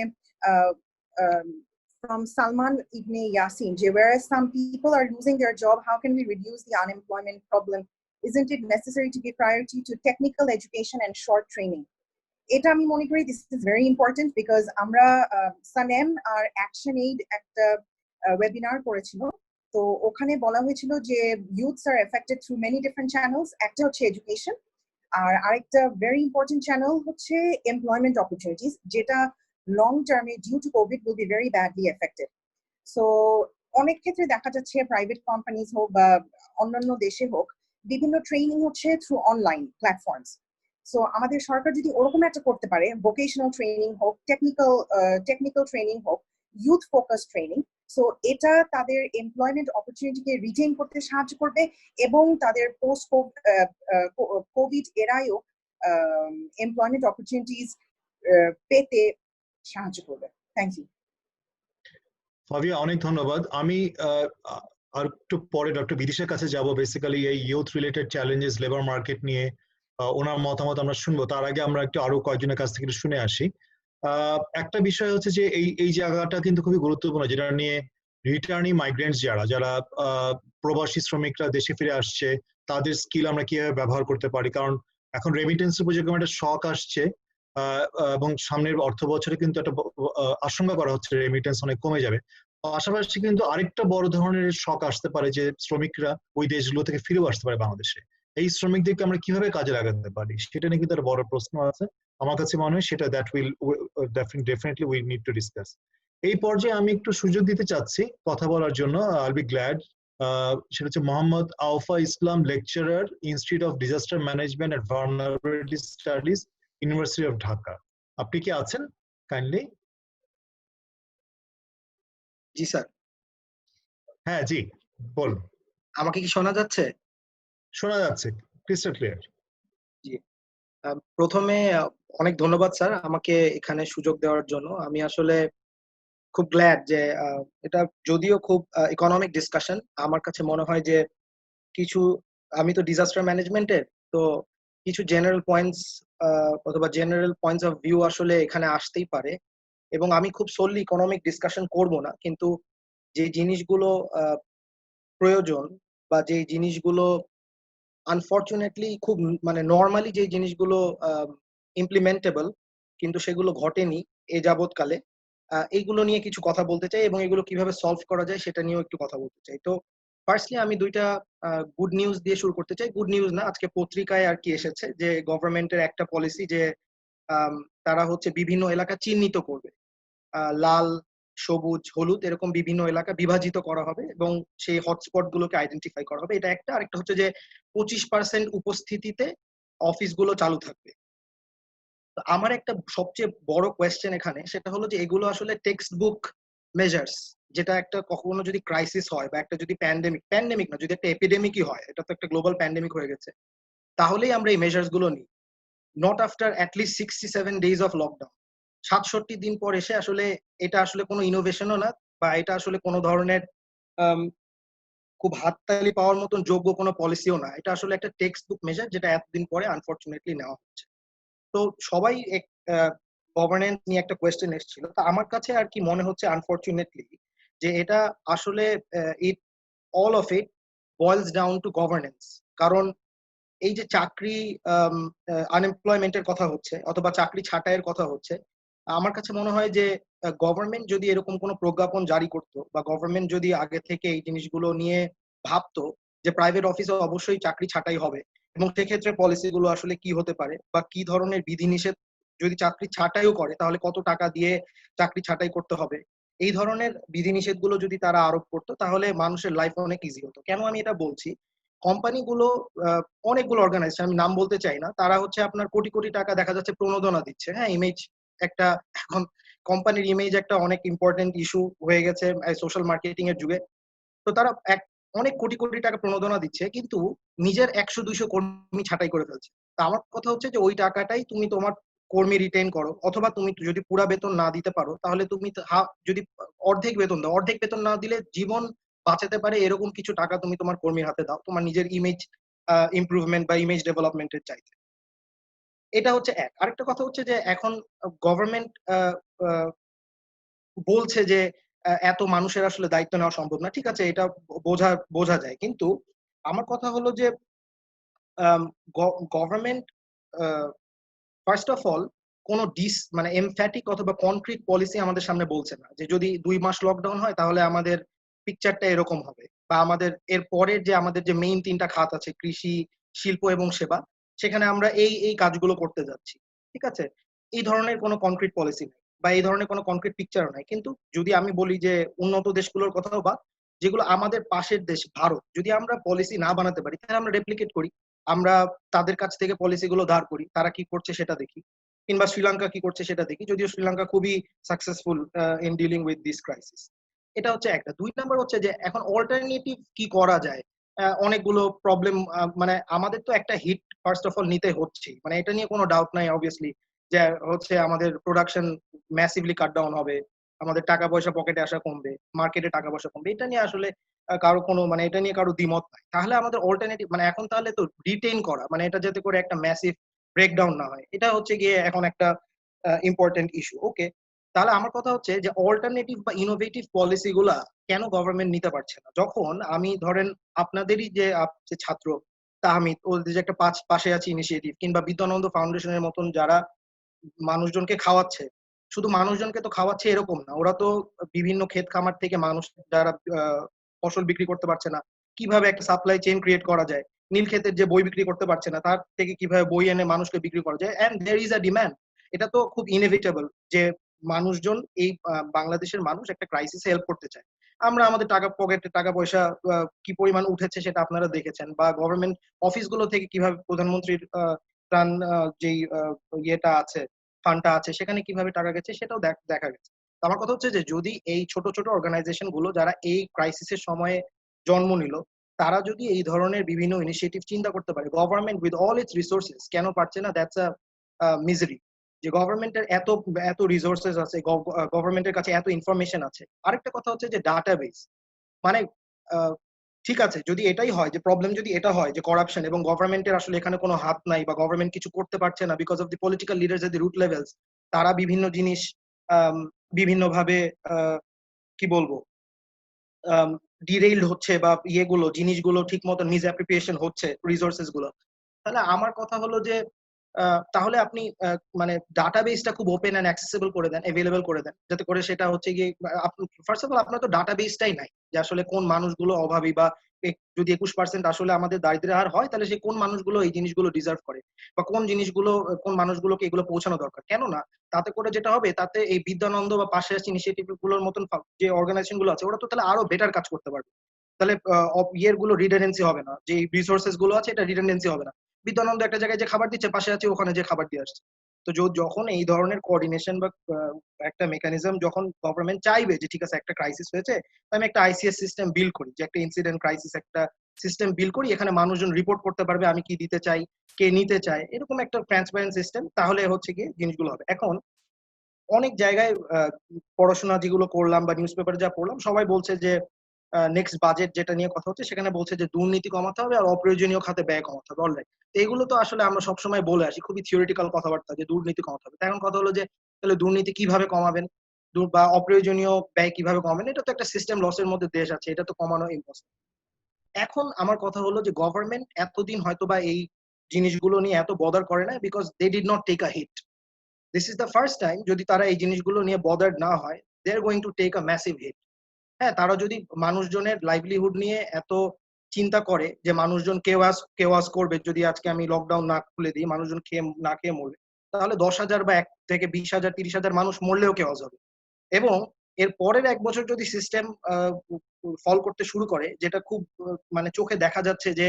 Speaker 7: from Salman Ibn Yasin, je whereas some people are losing their job, how can we reduce the unemployment problem? Isn't it necessary to give priority to technical education and short training? এটা আমি মনে করি this is very important, because আমরা সানেম আর অ্যাকশন এইড একটা ওয়েবিনার করেছিল, তো ওখানে বলা হয়েছিল যে youths are affected through many different channels. একটা হচ্ছে এডুকেশন, আর আরেকটা ভেরি ইম্পর্টেন্ট চ্যানেল হচ্ছে এমপ্লয়মেন্ট অপরচুনিটিস, যেটা লং টার্মে due to covid will be very badly affected. So অনেক ক্ষেত্রে দেখা যাচ্ছে প্রাইভেট কোম্পানিজ হোক বা অন্যান্য দেশে হোক, বিভিন্ন ট্রেনিং হচ্ছে থ্রু অনলাইন প্ল্যাটফর্মস। সো আমাদের সরকার যদি ওরকম একটা করতে পারে, ভোকেশনাল ট্রেনিং হোক, টেকনিক্যাল ট্রেনিং হোক, ইউথ ফোকাস ট্রেনিং, সো এটা তাদের এমপ্লয়মেন্ট অপরচুনিটিকে রিটেইন করতে সাহায্য করবে এবং তাদের পোস্ট কোভিড এরায়ও এমপ্লয়মেন্ট অপরচুনিটিস পেতে সাহায্য করবে। Thank you.
Speaker 1: ফাবিয়া, অনেক ধন্যবাদ। আমি আর একটু পরে ডক্টর বিদিশার কাছে যাব, বেসিক্যালি এই youth related challenges labour market নিয়ে ওনার মতামত আমরা শুনবো। তার আগে আমরা একটু আরো কয়েকজনের কাছ থেকে শুনে আসি। একটা বিষয় হচ্ছে যে এই জায়গাটা কিন্তু খুবই গুরুত্বপূর্ণ, যেটা নিয়ে রিটার্নিং মাইগ্রেন্টস যারা প্রবাসী শ্রমিকরা দেশে ফিরে আসছে, তাদের স্কিল আমরা কিভাবে ব্যবহার করতে পারি। কারণ এখন রেমিটেন্সের উপর যেরকম একটা শক আসছে এবং সামনের অর্থ বছরে কিন্তু একটা আশঙ্কা করা হচ্ছে রেমিটেন্স অনেক কমে যাবে। পাশাপাশি কিন্তু আরেকটা বড় ধরনের শক আসতে পারে যে শ্রমিকরা ওই দেশগুলো থেকে ফিরেও আসতে পারে বাংলাদেশে। এই শ্রমিকদেরকে আমরা কিভাবে কাজে লাগাতে পারি সেটা নিয়ে কিন্তু একটা বড় প্রশ্ন আছে। আমার কাছে মনে হয় সেটা definitely we need to discuss. এই পর্যায়ে আমি একটু সুযোগ দিতে চাচ্ছি কথা বলার জন্য, আইল বি গ্ল্যাড। সেটা হচ্ছে Mohammad Aufa Islam, lecturer, institute of disaster management and vulnerability studies, university of Dhaka. আপনি কি আছেন? কাইন্ডলি।
Speaker 8: জি স্যার।
Speaker 1: হ্যাঁ জি বলুন।
Speaker 8: আমাকে কি শোনা যাচ্ছে?
Speaker 1: শোনা যাচ্ছে, ক্রিস্টাল ক্লিয়ার।
Speaker 8: জি, প্রথমে অনেক ধন্যবাদ স্যার আমাকে এখানে সুযোগ দেওয়ার জন্য। আমি আসলে খুব গ্ল্যাড যে এটা যদিও খুব ইকোনমিক ডিসকাশন, আমার কাছে মনে হয় যে কিছু, আমি তো ডিজাস্টার ম্যানেজমেন্টের, তো কিছু জেনারেল পয়েন্টস অথবা জেনারেল পয়েন্টস অফ ভিউ আসলে এখানে আসতেই পারে। এবং আমি খুব সোললি ইকোনমিক ডিসকাশন করব না, কিন্তু যে জিনিসগুলো প্রয়োজন বা যে জিনিসগুলো আনফরচুনেটলি খুব মানে নর্মালি যে জিনিসগুলো ইমপ্লিমেন্টেবল কিন্তু সেগুলো ঘটেনি এ যাবৎকালে, এইগুলো নিয়ে কিছু কথা বলতে চাই এবং এগুলো কিভাবে সলভ করা যায় সেটা নিয়েও একটু কথা বলতে চাই। তো ফার্স্টলি আমি দুইটা গুড নিউজ দিয়ে শুরু করতে চাই। গুড নিউজ না, আজকে পত্রিকায় আর কি এসেছে যে গভর্নমেন্টের একটা পলিসি যে তারা হচ্ছে বিভিন্ন এলাকা চিহ্নিত করবে, লাল, সবুজ, হলুদ এরকম বিভিন্ন এলাকা বিভাজিত করা হবে এবং সেই হটস্পট গুলোকে আইডেন্টিফাই করা হবে। এটা একটা। আরেকটা হচ্ছে যে 25% উপস্থিতিতে অফিসগুলো চালু থাকবে। তো আমার একটা সবচেয়ে বড় কোয়েশ্চেন এখানে, সেটা হলো যে এগুলো আসলে টেক্সট বুক মেজার্স, যেটা একটা কখনো যদি ক্রাইসিস হয় বা একটা যদি প্যান্ডেমিক না, যদি একটা এপিডেমিকই হয়, এটা তো একটা গ্লোবাল প্যান্ডেমিক হয়ে গেছে, তাহলেই আমরা এই মেজার্স গুলো নিই, not after at least 67 days of lockdown. 67 দিন পর এসে আসলে এটা আসলে কোনো ইনোভেশনও না, বা এটা আসলে কোনো ধরনের খুব হাততালি পাওয়ার মতন যোগ্য কোনো পলিসিও না। এটা আসলে একটা টেক্সট বুক মেজার, যেটা এতদিন পরে আনফরচুনেটলি নেওয়া হচ্ছে। তো সবাই গভর্নেন্স নিয়ে একটা কোয়েশ্চেন এসেছিল। তো আমার কাছে আর কি মনে হচ্ছে আনফরচুনেটলি যে এটা আসলে all of it বয়েলস down to governance. কারণ এই যে চাকরি আনএমপ্লয়মেন্টের কথা হচ্ছে অথবা চাকরি ছাঁটাইয়ের কথা হচ্ছে, আমার কাছে মনে হয় যে গভর্নমেন্ট যদি এরকম কোনো প্রজ্ঞাপন জারি করতো বা গভর্নমেন্ট যদি আগে থেকে এই জিনিসগুলো নিয়ে ভাবতো যে প্রাইভেট অফিসে অবশ্যই চাকরি ছাঁটাই হবে এবং সেক্ষেত্রে পলিসিগুলো আসলে কি হতে পারে বা কি ধরনের বিধিনিষেধ, যদি চাকরি ছাঁটাইও করে তাহলে কত টাকা দিয়ে চাকরি ছাঁটাই করতে হবে, এই ধরনের বিধিনিষেধগুলো যদি তারা আরোপ করতো তাহলে মানুষের লাইফ অনেক ইজি হতো। কেন আমি এটা বলছি? কোম্পানিগুলো অনেকগুলো অর্গানাইজেশন, আমি নাম বলতে চাই না, তারা হচ্ছে আপনার কোটি কোটি টাকা দেখা যাচ্ছে প্রণোদনা দিচ্ছে। হ্যাঁ, ইমেজ একটা, এখন কোম্পানির ইমেজ একটা অনেক ইম্পর্টেন্ট ইস্যু হয়ে গেছে সোশ্যাল মার্কেটিং এর যুগে। তো তারা অনেক কোটি কোটি টাকা প্রণোদনা দিচ্ছে কিন্তু নিজের 100-200 কর্মী ছাঁটাই করে ফেলছে। তা আমার কথা হচ্ছে যে ওই টাকাটাই তুমি তোমার কর্মী রিটেইন করো, অথবা তুমি যদি পুরা বেতন না দিতে পারো তাহলে তুমি যদি অর্ধেক বেতন দাও, অর্ধেক বেতন না দিলে জীবন বাঁচাতে পারে এরকম কিছু টাকা তুমি তোমার কর্মীর হাতে দাও তোমার নিজের ইমেজ ইমপ্রুভমেন্ট বা ইমেজ ডেভেলপমেন্টের চাইতে। এটা হচ্ছে এক। আরেকটা কথা হচ্ছে যে এখন গভর্নমেন্ট বলছে যে এত মানুষের আসলে দায়িত্ব নেওয়া সম্ভব না। ঠিক আছে, এটা বোঝা যায়, কিন্তু আমার কথা হলো যে গভর্নমেন্ট ফার্স্ট অফ অল কোনো মানে এমফ্যাটিক অথবা কনক্রিট পলিসি আমাদের সামনে বলছে না যে যদি 2 মাস লকডাউন হয় তাহলে আমাদের পিকচারটা এরকম হবে, বা আমাদের এর পরের যে আমাদের যে মেইন 3টা খাত আছে, কৃষি, শিল্প এবং সেবা, সেখানে আমরা এই এই কাজগুলো করতে যাচ্ছি, ঠিক আছে? এই ধরনের কোনো কনক্রিট পলিসি নেই বা এই ধরনের কোনো কনক্রিট পিকচারও নাই। কিন্তু যদি আমি বলি যে উন্নত দেশগুলোর কথাও, বা যেগুলো আমাদের পাশের দেশ ভারত, যদি আমরা পলিসি না বানাতে পারি তাহলে আমরা রেপ্লিকেট করি, আমরা তাদের কাছ থেকে পলিসিগুলো ধার করি, তারা কি করছে সেটা দেখি, কিংবা শ্রীলঙ্কা কি করছে সেটা দেখি, যদিও শ্রীলঙ্কা খুবই successful in dealing with this crisis. এটা হচ্ছে একটা। 2 নাম্বার হচ্ছে যে এখন অল্টারনেটিভ কি করা যায়। অনেকগুলো প্রবলেম, মানে আমাদের তো একটা হিট ফার্স্ট অফ অল নিতে হচ্ছে, মানে এটা নিয়ে কোনো ডাউট নাই অবভিয়াসলি, যে হচ্ছে আমাদের প্রোডাকশন ম্যাসিভলি কাট ডাউন হবে, আমাদের টাকা পয়সা পকেটে আসা কমবে, মার্কেটে টাকা পয়সা কমবে, এটা নিয়ে আসলে কারো কোনো, মানে এটা নিয়ে কারো দ্বিমত নাই। তাহলে আমাদের অল্টারনেটিভ মানে এখন তাহলে তো রিটেইন করা, মানে এটা যাতে করে একটা ম্যাসিভ ব্রেকডাউন না হয়, এটা হচ্ছে গিয়ে এখন একটা ইম্পর্টেন্ট ইস্যু। ওকে, তাহলে আমার কথা হচ্ছে যে অল্টারনেটিভ বা ইনোভেটিভ পলিসি গুলা কেন গভর্নমেন্ট নিতে পারছে না? যখন আমি ধরেন আপনাদেরই যে যে ছাত্র তাহমিদ, ওদের যে একটা পাশে আছে ইনিশিয়েটিভ, কিংবা বিদ্যানন্দ ফাউন্ডেশনের মতন যারা মানুষজনকে খাওয়াচ্ছে, শুধু মানুষজনকে তো খাওয়াচ্ছে এরকম না, ওরা তো বিভিন্ন ক্ষেত খামার থেকে মানুষ যারা ফসল বিক্রি করতে পারছে না, কিভাবে একটা সাপ্লাই চেইন ক্রিয়েট করা যায়, নীল ক্ষেতের যে বই বিক্রি করতে পারছে না তার থেকে কিভাবে বই এনে মানুষকে বিক্রি করা যায়, and there is a demand. এটা তো খুব ইনএভিটেবল যে মানুষজন, এই বাংলাদেশের মানুষ একটা ক্রাইসিসে হেল্প করতে চায়। আমরা আমাদের টাকা পকেটে টাকা পয়সা কি পরিমাণ উঠেছে সেটা আপনারা দেখেছেন, বা গভর্নমেন্ট অফিসগুলো থেকে কিভাবে প্রধানমন্ত্রীর ত্রাণ যেই ইয়েটা আছে, ফান্ডটা আছে, সেখানে কিভাবে টাকা গেছে সেটাও দেখা গেছে। তো আমার কথা হচ্ছে যে যদি এই ছোট ছোট অর্গানাইজেশন গুলো যারা এই ক্রাইসিসের সময়ে জন্ম নিল, তারা যদি এই ধরনের বিভিন্ন ইনিশিয়েটিভ চিন্তা করতে পারে, government with all it's resources কেন পারছে না? That's a misery. যে গভর্নমেন্টের এত এত রিসোর্সেস আছে, গভর্নমেন্টের কাছে এত ইনফরমেশন আছে। আরেকটা কথা হচ্ছে যে ডাটাবেস, মানে ঠিক আছে, যদি এটাই হয় যে প্রবলেম, যদি এটা হয় যে করাপশন এবং গভর্নমেন্টের আসলে এখানে কোনো হাত নাই, বা গভর্নমেন্ট কিছু করতে পারছে না because of the political leaders at the root levels, তারা বিভিন্ন জিনিস বিভিন্নভাবে কি বলবো ডিরেইলড হচ্ছে, বা ইয়েগুলো জিনিসগুলো ঠিক মতো মিস অ্যাপ্রিপিয়েশন হচ্ছে রিসোর্সেস গুলো, তাহলে আমার কথা হলো যে তাহলে আপনি মানে ডাটাবেসটা খুব ওপেন অ্যান্ড অ্যাক্সেসিবল করে দেন, অ্যাভেলেবল করে দেন, যাতে করে সেটা হচ্ছে গিয়ে ফার্স্ট অফ অল আপনার তো ডাটাবেসটাই নাই যে আসলে কোন মানুষগুলো অভাবী, বা যদি 21% আসলে আমাদের দারিদ্র্যের হার হয়, তাহলে সেই কোন মানুষগুলো এই জিনিসগুলো ডিজার্ভ করে, বা কোন জিনিসগুলো কোন মানুষগুলোকে এগুলো পৌঁছানো দরকার। কেননা তাতে করে যেটা হবে, তাতে এই বিদ্যানন্দ বা পাশে আসছে ইনিশিয়েটিভ গুলোর মতন যে অর্গানাইজেশন গুলো আছে, ওরা তো তাহলে আরো বেটার কাজ করতে পারবে। তাহলে ইয়ের গুলো রিডান্ডেন্সি হবে না, যে রিসোর্সেস গুলো আছে এটা রিডান্ডেন্সি হবে না। বিদ্যানন্দ একটা জায়গায় যে খাবার দিচ্ছে, পাশে আছে ওখানে যে খাবার দিয়ে আসছে। তো যখন এই ধরনের কোঅর্ডিনেশন বা একটা মেকানিজম যখন গভর্নমেন্ট চাইবে যে ঠিক আছে একটা ক্রাইসিস হয়েছে, আমি একটা আইসিএস সিস্টেম বিল্ড করি, যে একটা ইনসিডেন্ট ক্রাইসিস একটা সিস্টেম বিল্ড করি, এখানে মানুষজন রিপোর্ট করতে পারবে আমি কি দিতে চাই, কে নিতে চায়, এরকম একটা ট্রান্সপারেন্ট সিস্টেম, তাহলে হচ্ছে গিয়ে জিনিসগুলো হবে। এখন অনেক জায়গায় পড়াশোনা যেগুলো করলাম বা নিউজ পেপারে যা পড়লাম, সবাই বলছে যে নেক্সট বাজেট যেটা নিয়ে কথা হচ্ছে, সেখানে বলছে যে দুর্নীতি কমাতে হবে আর অপ্রয়োজনীয় খাতে ব্যয় কমাতে হবে। অলরাইট, তো এগুলো তো আসলে আমরা সবসময় বলে আসি, খুবই থিওরিটিক্যাল কথাবার্তা যে দুর্নীতি কমাতে হবে। এখন কথা হলো যে তাহলে দুর্নীতি কিভাবে কমাবেন, বা অপ্রয়োজনীয় ব্যয় কিভাবে কমাবেন? এটা তো একটা সিস্টেম লসের মধ্যে দেশ আছে, এটা তো কমানো ইম্পসিবল। এখন আমার কথা হলো যে গভর্নমেন্ট এতদিন হয়তো বা এই জিনিসগুলো নিয়ে এত বদার করে না, because they did not take a hit. This is the first time যদি তারা এই জিনিসগুলো নিয়ে বদার্ড না হয়, they are going to take a massive hit. হ্যাঁ, তারা যদি মানুষজনের লাইভলিহুড নিয়ে এত চিন্তা করে যে মানুষজন কেওয়াস করবে, যদি আজকে আমি লকডাউন না খুলে দিই, মানুষজন না খেয়ে মরবে, তাহলে 10,000 বা 1 থেকে 20,000 30,000 মানুষ মরলেও কেওয়াস হবে। এবং এর পরের 1 বছর যদি সিস্টেম ফল করতে শুরু করে, যেটা খুব মানে চোখে দেখা যাচ্ছে যে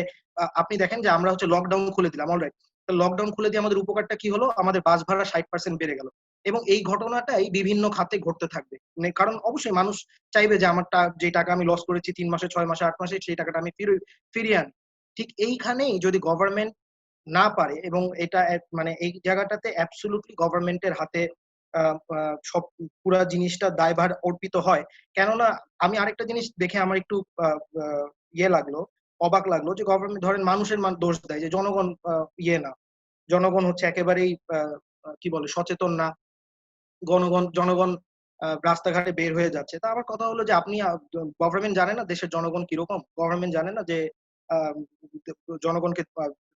Speaker 8: আপনি দেখেন যে আমরা হচ্ছে লকডাউন খুলে দিলাম, অলরাইট, লকডাউন খুলে দিয়ে আমাদের উপকারটা কি হলো? আমাদের বাস ভাড়া 60% বেড়ে গেল। এবং এই ঘটনাটাই বিভিন্ন খাতে ঘটতে থাকবে, কারণ অবশ্যই মানুষ চাইবে যে আমার যে টাকা আমি লস করেছি 3 মাসে 6 মাসে 8 মাসে, সেই টাকাটা আমি ফিরিয়ে আনি। ঠিক এইখানেই যদি গভর্নমেন্ট না পারে, এবং এটা মানে এই জায়গাটাতে অ্যাবসলিউটলি গভর্নমেন্টের হাতে সব পুরা জিনিসটা দায়ভার অর্পিত হয়। কেননা আমি আরেকটা জিনিস দেখে আমার একটু ইয়ে লাগলো, অবাক লাগলো, যে গভর্নমেন্ট ধরেন মানুষের দোষ দেয় যে জনগণ ইয়ে না, জনগণ হচ্ছে একেবারেই কি বলে সচেতন না, জনগণ রাস্তাঘাটে বের হয়ে যাচ্ছে। তা আমার কথা হলো যে আপনি গভর্নমেন্ট জানে না দেশের জনগণ কিরকম? গভর্নমেন্ট জানে না যে জনগণকে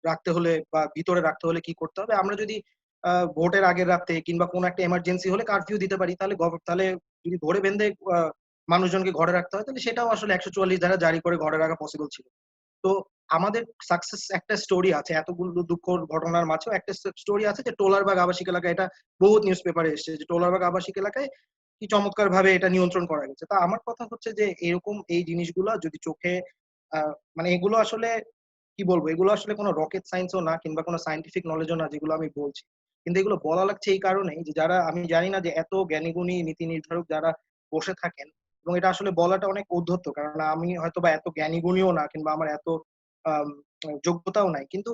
Speaker 8: রাখতে হলে বা ভিতরে রাখতে হলে কি করতে হবে? আমরা যদি ভোটের আগের রাতে কিংবা কোনো একটা এমার্জেন্সি হলে কারফিউ দিতে পারি, তাহলে যদি ধরে বেঁধে মানুষজনকে ঘরে রাখতে হয়, তাহলে সেটাও আসলে 144 ধারা জারি করে ঘরে রাখা পসিবল ছিল। তো আমাদের সাকসেস একটা স্টোরি আছে, এতগুলো দুঃখ ঘটনার মাঝেও একটা স্টোরি আছে যে টোলারবাগ আবাসিক এলাকায়, এটা বহুত নিউজ পেপারে এসেছে যে টোলারবাগ আবাসিক এলাকায় কি চমৎকার ভাবে এটা নিয়ন্ত্রণ করা গেছে। তা আমার কথা হচ্ছে যে এরকম এই জিনিসগুলো যদি চোখে মানে এগুলো আসলে কি বলবো, এগুলো আসলে কোনো রকেট সায়েন্সও না কিংবা কোনো সায়েন্টিফিক নলেজও না যেগুলো আমি বলছি, কিন্তু এগুলো বলা লাগছে এই কারণেই যে যারা, আমি জানি না যে এত জ্ঞানীগুণী নীতি নির্ধারক যারা বসে থাকেন, এবং এটা আসলে বলাটা অনেক উদ্ধত্ত কারণ আমি হয়তো বা এত জ্ঞানীগুণীও না কিংবা আমার এত যোগ্যতাও নাই, কিন্তু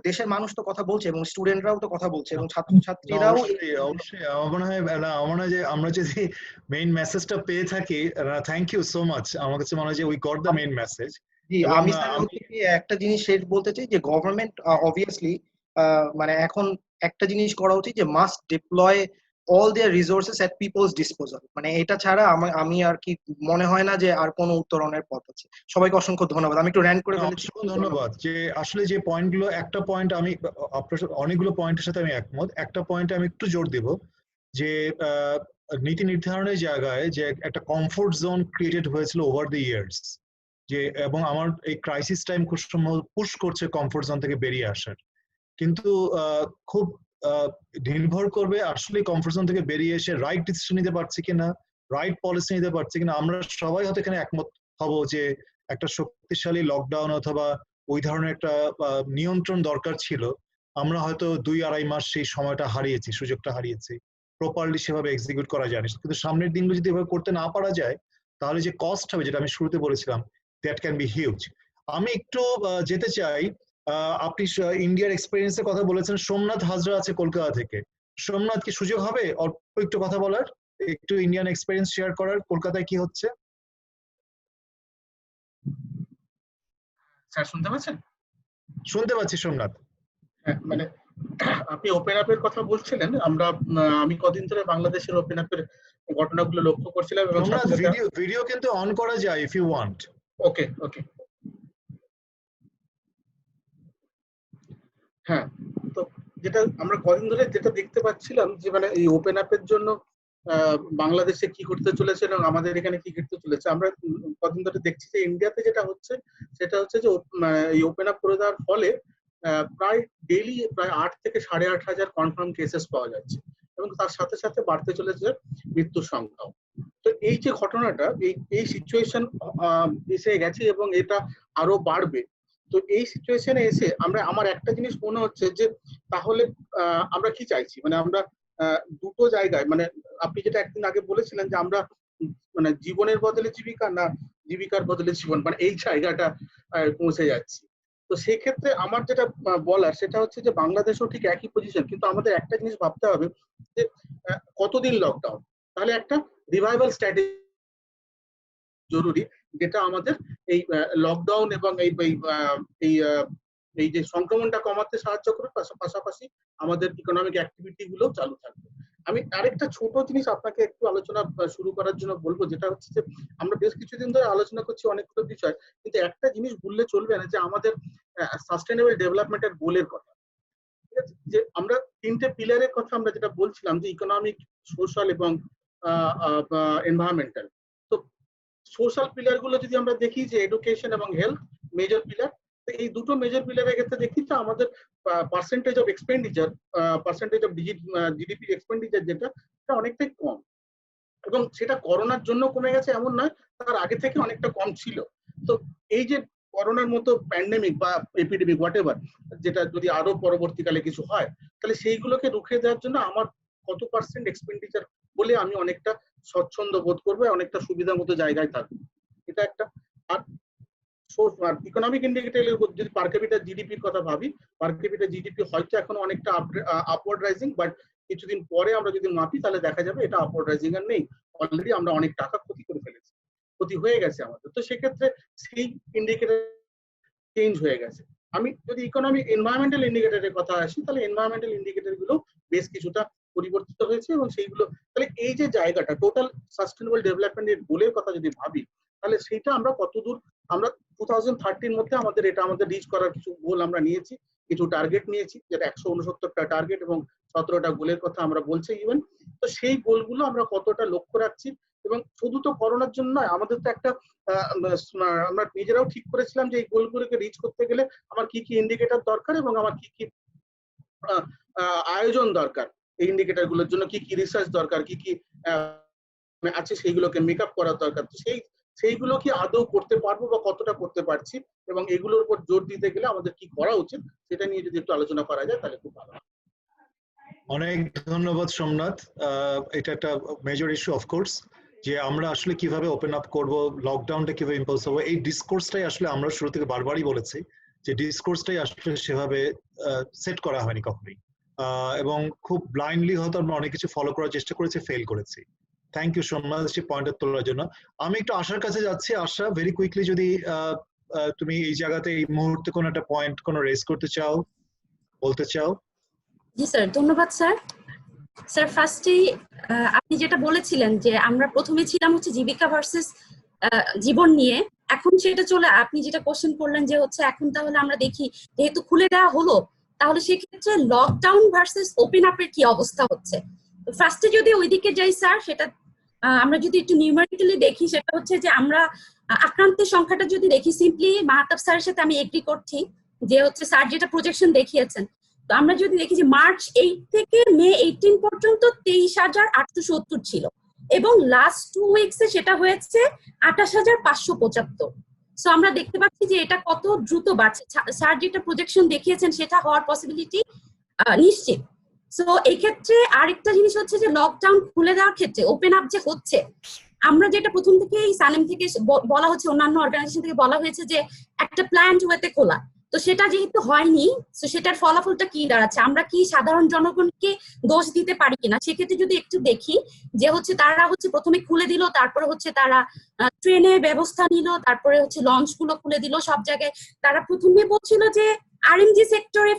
Speaker 8: দেশের মানুষ তো কথা বলছে এবং স্টুডেন্টরাও তো কথা বলছে এবং ছাত্রছাত্রীরাও।
Speaker 1: অবশ্যই অবশ্যই আমার মনে হয় আমার মনে হয় যে আমরা যদি মেইন মেসেজটা পেয়ে থাকি, থ্যাংক ইউ সো মাচ, আমার কাছে মনে হয় যে we got the main message.
Speaker 8: জি, আমি একটা জিনিস শেষ বলতে চাই যে গভর্নমেন্ট অবভিয়াসলি মানে এখন একটা জিনিস করা উচিত যে মাস্ট ডিপ্লয় অল দেয়ার রিসোর্সেস এট পিপলস ডিসপোজাল, মানে এটা ছাড়া আমি আর কি মনে হয় না যে আর কোনো উত্তরণের পথ আছে। সবাইকে অসংখ্য ধন্যবাদ, আমি একটু র্যান্ট করে ফেলেছি।
Speaker 1: ধন্যবাদ। যে আসলে যে পয়েন্টগুলো, একটা পয়েন্ট আমি আপনার অনেকগুলো পয়েন্টের সাথে আমি একমত, একটা পয়েন্টে আমি একটু জোর দেব যে নীতি নির্ধারণের জায়গায় যে একটা কমফোর্ট জোন ক্রিয়েটেড হয়েছিল ওভার দ্য ইয়ার্স, যে এবং আমার এই ক্রাইসিস টাইম খুব পুশ করছে কমফোর্ট জোন থেকে বেরিয়ে আসার, কিন্তু খুব নির্ভর করবে আসলে কমফোর্ট জোন থেকে বেরিয়ে এসে রাইট ডিসিশন নিতে পারছি কিনা, রাইট পলিসি নিতে পারছি কিনা। আমরা সবাই হয়তো এখানে একমত হব যে একটা শক্তিশালী লকডাউন অথবা ওই ধরনের একটা নিয়ন্ত্রণ দরকার ছিল। আমরা হয়তো 2-2.5 মাস সেই সময়টা হারিয়েছি, সুযোগটা হারিয়েছি, প্রপারলি সেভাবে এক্সিকিউট করা যায়নি। কিন্তু সামনের দিনগুলো যদি এভাবে করতে না পারা যায় তাহলে যে কস্ট হবে, যেটা আমি শুরুতে বলেছিলাম, দ্যাট ক্যান বি হিউজ। আমি একটু যেতে চাই, আপনি ইন্ডিয়ার এক্সপেরিয়েন্সের কথা বলেছেন, সোমনাথ হাজরা আছে কলকাতা থেকে। সোমনাথ, কি সুযোগ হবে অল্প একটু কথা বলার, একটু ইন্ডিয়ান এক্সপেরিয়েন্স শেয়ার করার, কলকাতায় কি হচ্ছে?
Speaker 9: স্যার শুনতে পাচ্ছেন?
Speaker 1: শুনতে পাচ্ছি সোমনাথ।
Speaker 9: হ্যাঁ, মানে আপনি ওপেন আপের কথা বলছিলেন, আমি কদিন ধরে বাংলাদেশের ওপেন আপের ঘটনাগুলো লক্ষ্য করছিলাম এবং
Speaker 1: ভিডিও কিন্তু অন করা যায় ইফ ইউ ওয়ান্ট।
Speaker 9: ওকে ওকে, হ্যাঁ। তো যেটা আমরা কদিন ধরে যেটা দেখতে পাচ্ছিলাম যে মানে এই ওপেন আপের জন্য বাংলাদেশে কি করতে চলেছে এবং আমাদের এখানে কি করতে চলেছে, আমরা কদিন ধরে দেখছি যে ইন্ডিয়াতে যেটা হচ্ছে সেটা হচ্ছে যে এই ওপেন আপ করে দেওয়ার ফলে প্রায় ডেইলি প্রায় 8 থেকে 8,500 কনফার্ম কেসেস পাওয়া যাচ্ছে এবং তার সাথে সাথে বাড়তে চলেছে মৃত্যুর সংখ্যাও। তো এই যে ঘটনাটা, এই সিচুয়েশন এসে গেছে এবং এটা আরো বাড়বে। তো এই সিচুয়েশনে এসে আমার একটা জিনিস মনে হচ্ছে যে তাহলে আমরা কি চাইছি, মানে আমরা দুটো জায়গায়, মানে আপনি যেটা একদিন আগে বলেছিলেন যে আমরা মানে জীবনের বদলে জীবিকা না জীবিকার বদলে জীবন, মানে এই জায়গাটা পৌঁছে যাচ্ছি। তো সেই ক্ষেত্রে আমার যেটা বলার সেটা হচ্ছে যে বাংলাদেশও ঠিক একই পজিশন, কিন্তু আমাদের একটা জিনিস ভাবতে হবে যে কতদিন লকডাউন, তাহলে একটা রিভাইভাল স্ট্র্যাটেজি জরুরি, যেটা আমাদের এই লকডাউন এবং এই যে সংক্রমণটা কমাতে সাহায্য করবে, পাশাপাশি আমাদের ইকোনমিক অ্যাক্টিভিটি গুলো চালু থাকবে। আমি আরেকটা ছোট জিনিস আপনাকে একটু আলোচনা শুরু করার জন্য বলবো, যেটা হচ্ছে যে আমরা বেশ কিছুদিন ধরে আলোচনা করছি অনেকগুলো বিষয়, কিন্তু একটা জিনিস ভুললে চলবে না যে আমাদের সাস্টেনেবল ডেভেলপমেন্টের গোলের কথা। ঠিক আছে, যে আমরা 3টে পিলারের কথা আমরা যেটা বলছিলাম যে ইকোনমিক, সোশ্যাল এবং এনভায়রনমেন্টাল। তো সোশ্যাল পিলার গুলো যদি আমরা দেখি যে এডুকেশন এবং হেলথ মেজর পিলার, তো এই দুটো মেজর পিলারের ক্ষেত্রে দেখি যে আমাদের percentage of expenditure, percentage of GDP expenditure যেটা অনেকটাই কম, এবং সেটা করোনার জন্য কমে গেছে এমন নয়, তার আগে থেকে অনেকটা কম ছিল। তো এই যে করোনার মতো প্যান্ডেমিক বা এপিডেমিক হোয়াটএভার, যেটা যদি আরো পরবর্তীকালে কিছু হয়, তাহলে সেইগুলোকে রুখে দেওয়ার জন্য আমার কত পার্সেন্ট এক্সপেন্ডিচার বলে আমি অনেকটা স্বচ্ছন্দ বোধ করবো, অনেকটা সুবিধা মতো জায়গায় থাকবো, এটা একটা। আর ইকোনমিক ইন্ডিকেটরের যদি পার ক্যাপিটাল জিডিপির কথা ভাবি, পার ক্যাপিটাল জিডিপি হয়তো এখন অনেকটা আপওয়ার্ড রাইজিং, বাট কিছুদিন পরে আমরা যদি মাপি তাহলে দেখা যাবে এটা আপওয়ার্ড রাইজিং আর নেই, অলরেডি আমরা অনেক টাকা ক্ষতি করে ফেলেছি, ক্ষতি হয়ে গেছে আমাদের। তো সেক্ষেত্রে সেই ইন্ডিকেটর চেঞ্জ হয়ে গেছে। আমি যদি ইকোনমিক এনভায়রনমেন্টাল ইন্ডিকেটরের কথা আসি, তাহলে এনভায়রনমেন্টাল ইন্ডিকেটর গুলো বেশ কিছুটা পরিবর্তিত হয়েছে, এবং সেইগুলো তাহলে এই যে জায়গাটা টোটাল সাস্টেনেবল ডেভেলপমেন্টের গোলের কথা যদি ভাবি, তাহলে সেইটা আমরা কতদূর, আমরা 2030 মধ্যে আমাদের রিচ করার কিছু গোল আমরা নিয়েছি, কিছু টার্গেট নিয়েছি, যেটা 169টা টার্গেট এবং 17টা গোলের কথা আমরা বলছি ইভেন। তো সেই গোলগুলো আমরা কতটা লক্ষ্য রাখছি, এবং শুধু তো করোনার জন্য নয়, আমাদের তো একটা আমরা নিজেরাও ঠিক করেছিলাম যে এই গোলগুলোকে রিচ করতে গেলে আমার কি কি ইন্ডিকেটর দরকার এবং আমার কি কি আয়োজন দরকার, এই ইন্ডিকেটর গুলোর জন্য কি কি রিসার্চ দরকার, কি কি আছে সেইগুলোকে মেকআপ করার দরকার। তো সেইগুলো কি আদৌ করতে পারবো বা কতটা করতে পারছি, এবং এগুলোর উপর জোর দিতে গেলে আমাদের কি করা উচিত সেটা নিয়ে যদি একটু আলোচনা করা যায় তাহলে খুব ভালো।
Speaker 1: অনেক ধন্যবাদ সোমনাথ। এটা একটা মেজর ইস্যু অফকোর্স, যে আমরা আসলে কিভাবে ওপেন আপ করব, লকডাউনটা কিভাবে ইম্পোজ হবে, এই ডিসকোর্সটাই আসলে আমরা শুরু থেকে বারবারই বলেছি যে ডিসকোর্সটাই আসলে সেভাবে সেট করা হয়নি কখনোই, এবং খুব ব্লাইন্ডলি হয়তো আমরা অনেক কিছু ফলো করার চেষ্টা করেছি, ফেল করেছি। থ্যাংক ইউ সোমনাথ সেই পয়েন্টটা তোলার জন্য। আমি একটু আশার কাছে যাচ্ছি। আশা, ভেরি কুইকলি যদি তুমি এই জায়গাতে এই মুহূর্তে কোনো একটা পয়েন্ট কোনো রেজ করতে চাও, বলতে চাও।
Speaker 10: জি স্যার, ধন্যবাদ স্যার। স্যার ফার্স্টেই আপনি যেটা বলেছিলেন যে আমরা প্রথমে ছিলাম হচ্ছে জীবিকা ভার্সেস জীবন নিয়ে, এখন সেটা চলে আপনি যেটা কোশ্চেন করলেন যে হচ্ছে এখন তাহলে আমরা দেখি যেহেতু খুলে দেওয়া হলো, তাহলে সেক্ষেত্রে লকডাউন ভার্সেস ওপেন আপের কি অবস্থা হচ্ছে। তো ফার্স্টে যদি ওইদিকে যাই স্যার, সেটা আমরা যদি একটু নিউমেরিক্যালি দেখি, সেটা হচ্ছে যে আমরা আক্রান্তের সংখ্যাটা যদি দেখি, সিম্পলি মাহতাব স্যারের সাথে আমি এগ্রি করছি যে হচ্ছে স্যার যেটা প্রজেকশন দেখিয়েছেন। তো আমরা যদি দেখি যে মার্চ 8 থেকে মে 18 পর্যন্ত 23,870 ছিল, এবং লাস্ট 2 উইকসে সেটা হয়েছে 28,575। সো আমরা দেখতে পাচ্ছি যে এটা কত দ্রুত বাড়ছে। স্যার যেটা প্রজেকশন দেখিয়েছেন সেটা হওয়ার পসিবিলিটি নিশ্চিত। সো এই ক্ষেত্রে আরেকটা জিনিস হচ্ছে যে লকডাউন খুলে দেওয়ার ক্ষেত্রে ওপেন আপ যে হচ্ছে, আমরা যেটা প্রথম থেকেই সানেম থেকে বলা হচ্ছে, অন্যান্য অর্গানাইজেশন থেকে বলা হয়েছে যে একটা প্ল্যান্ড ওয়েতে খোলা, তো সেটা যেহেতু হয়নি, তো সেটার ফলাফলটা কি দাঁড়াচ্ছে, আমরা কি সাধারণ জনগণকে দোষ দিতে পারি কিনা। সেক্ষেত্রে যদি একটু দেখি যে হচ্ছে তারা হচ্ছে প্রথমে খুলে দিল, তারপরে হচ্ছে তারা ট্রেনে ব্যবস্থা নিল, তারপরে হচ্ছে লঞ্চ গুলো খুলে দিল সব জায়গায়। তারা প্রথমে বলছিল যে আরএমজি সেক্টরে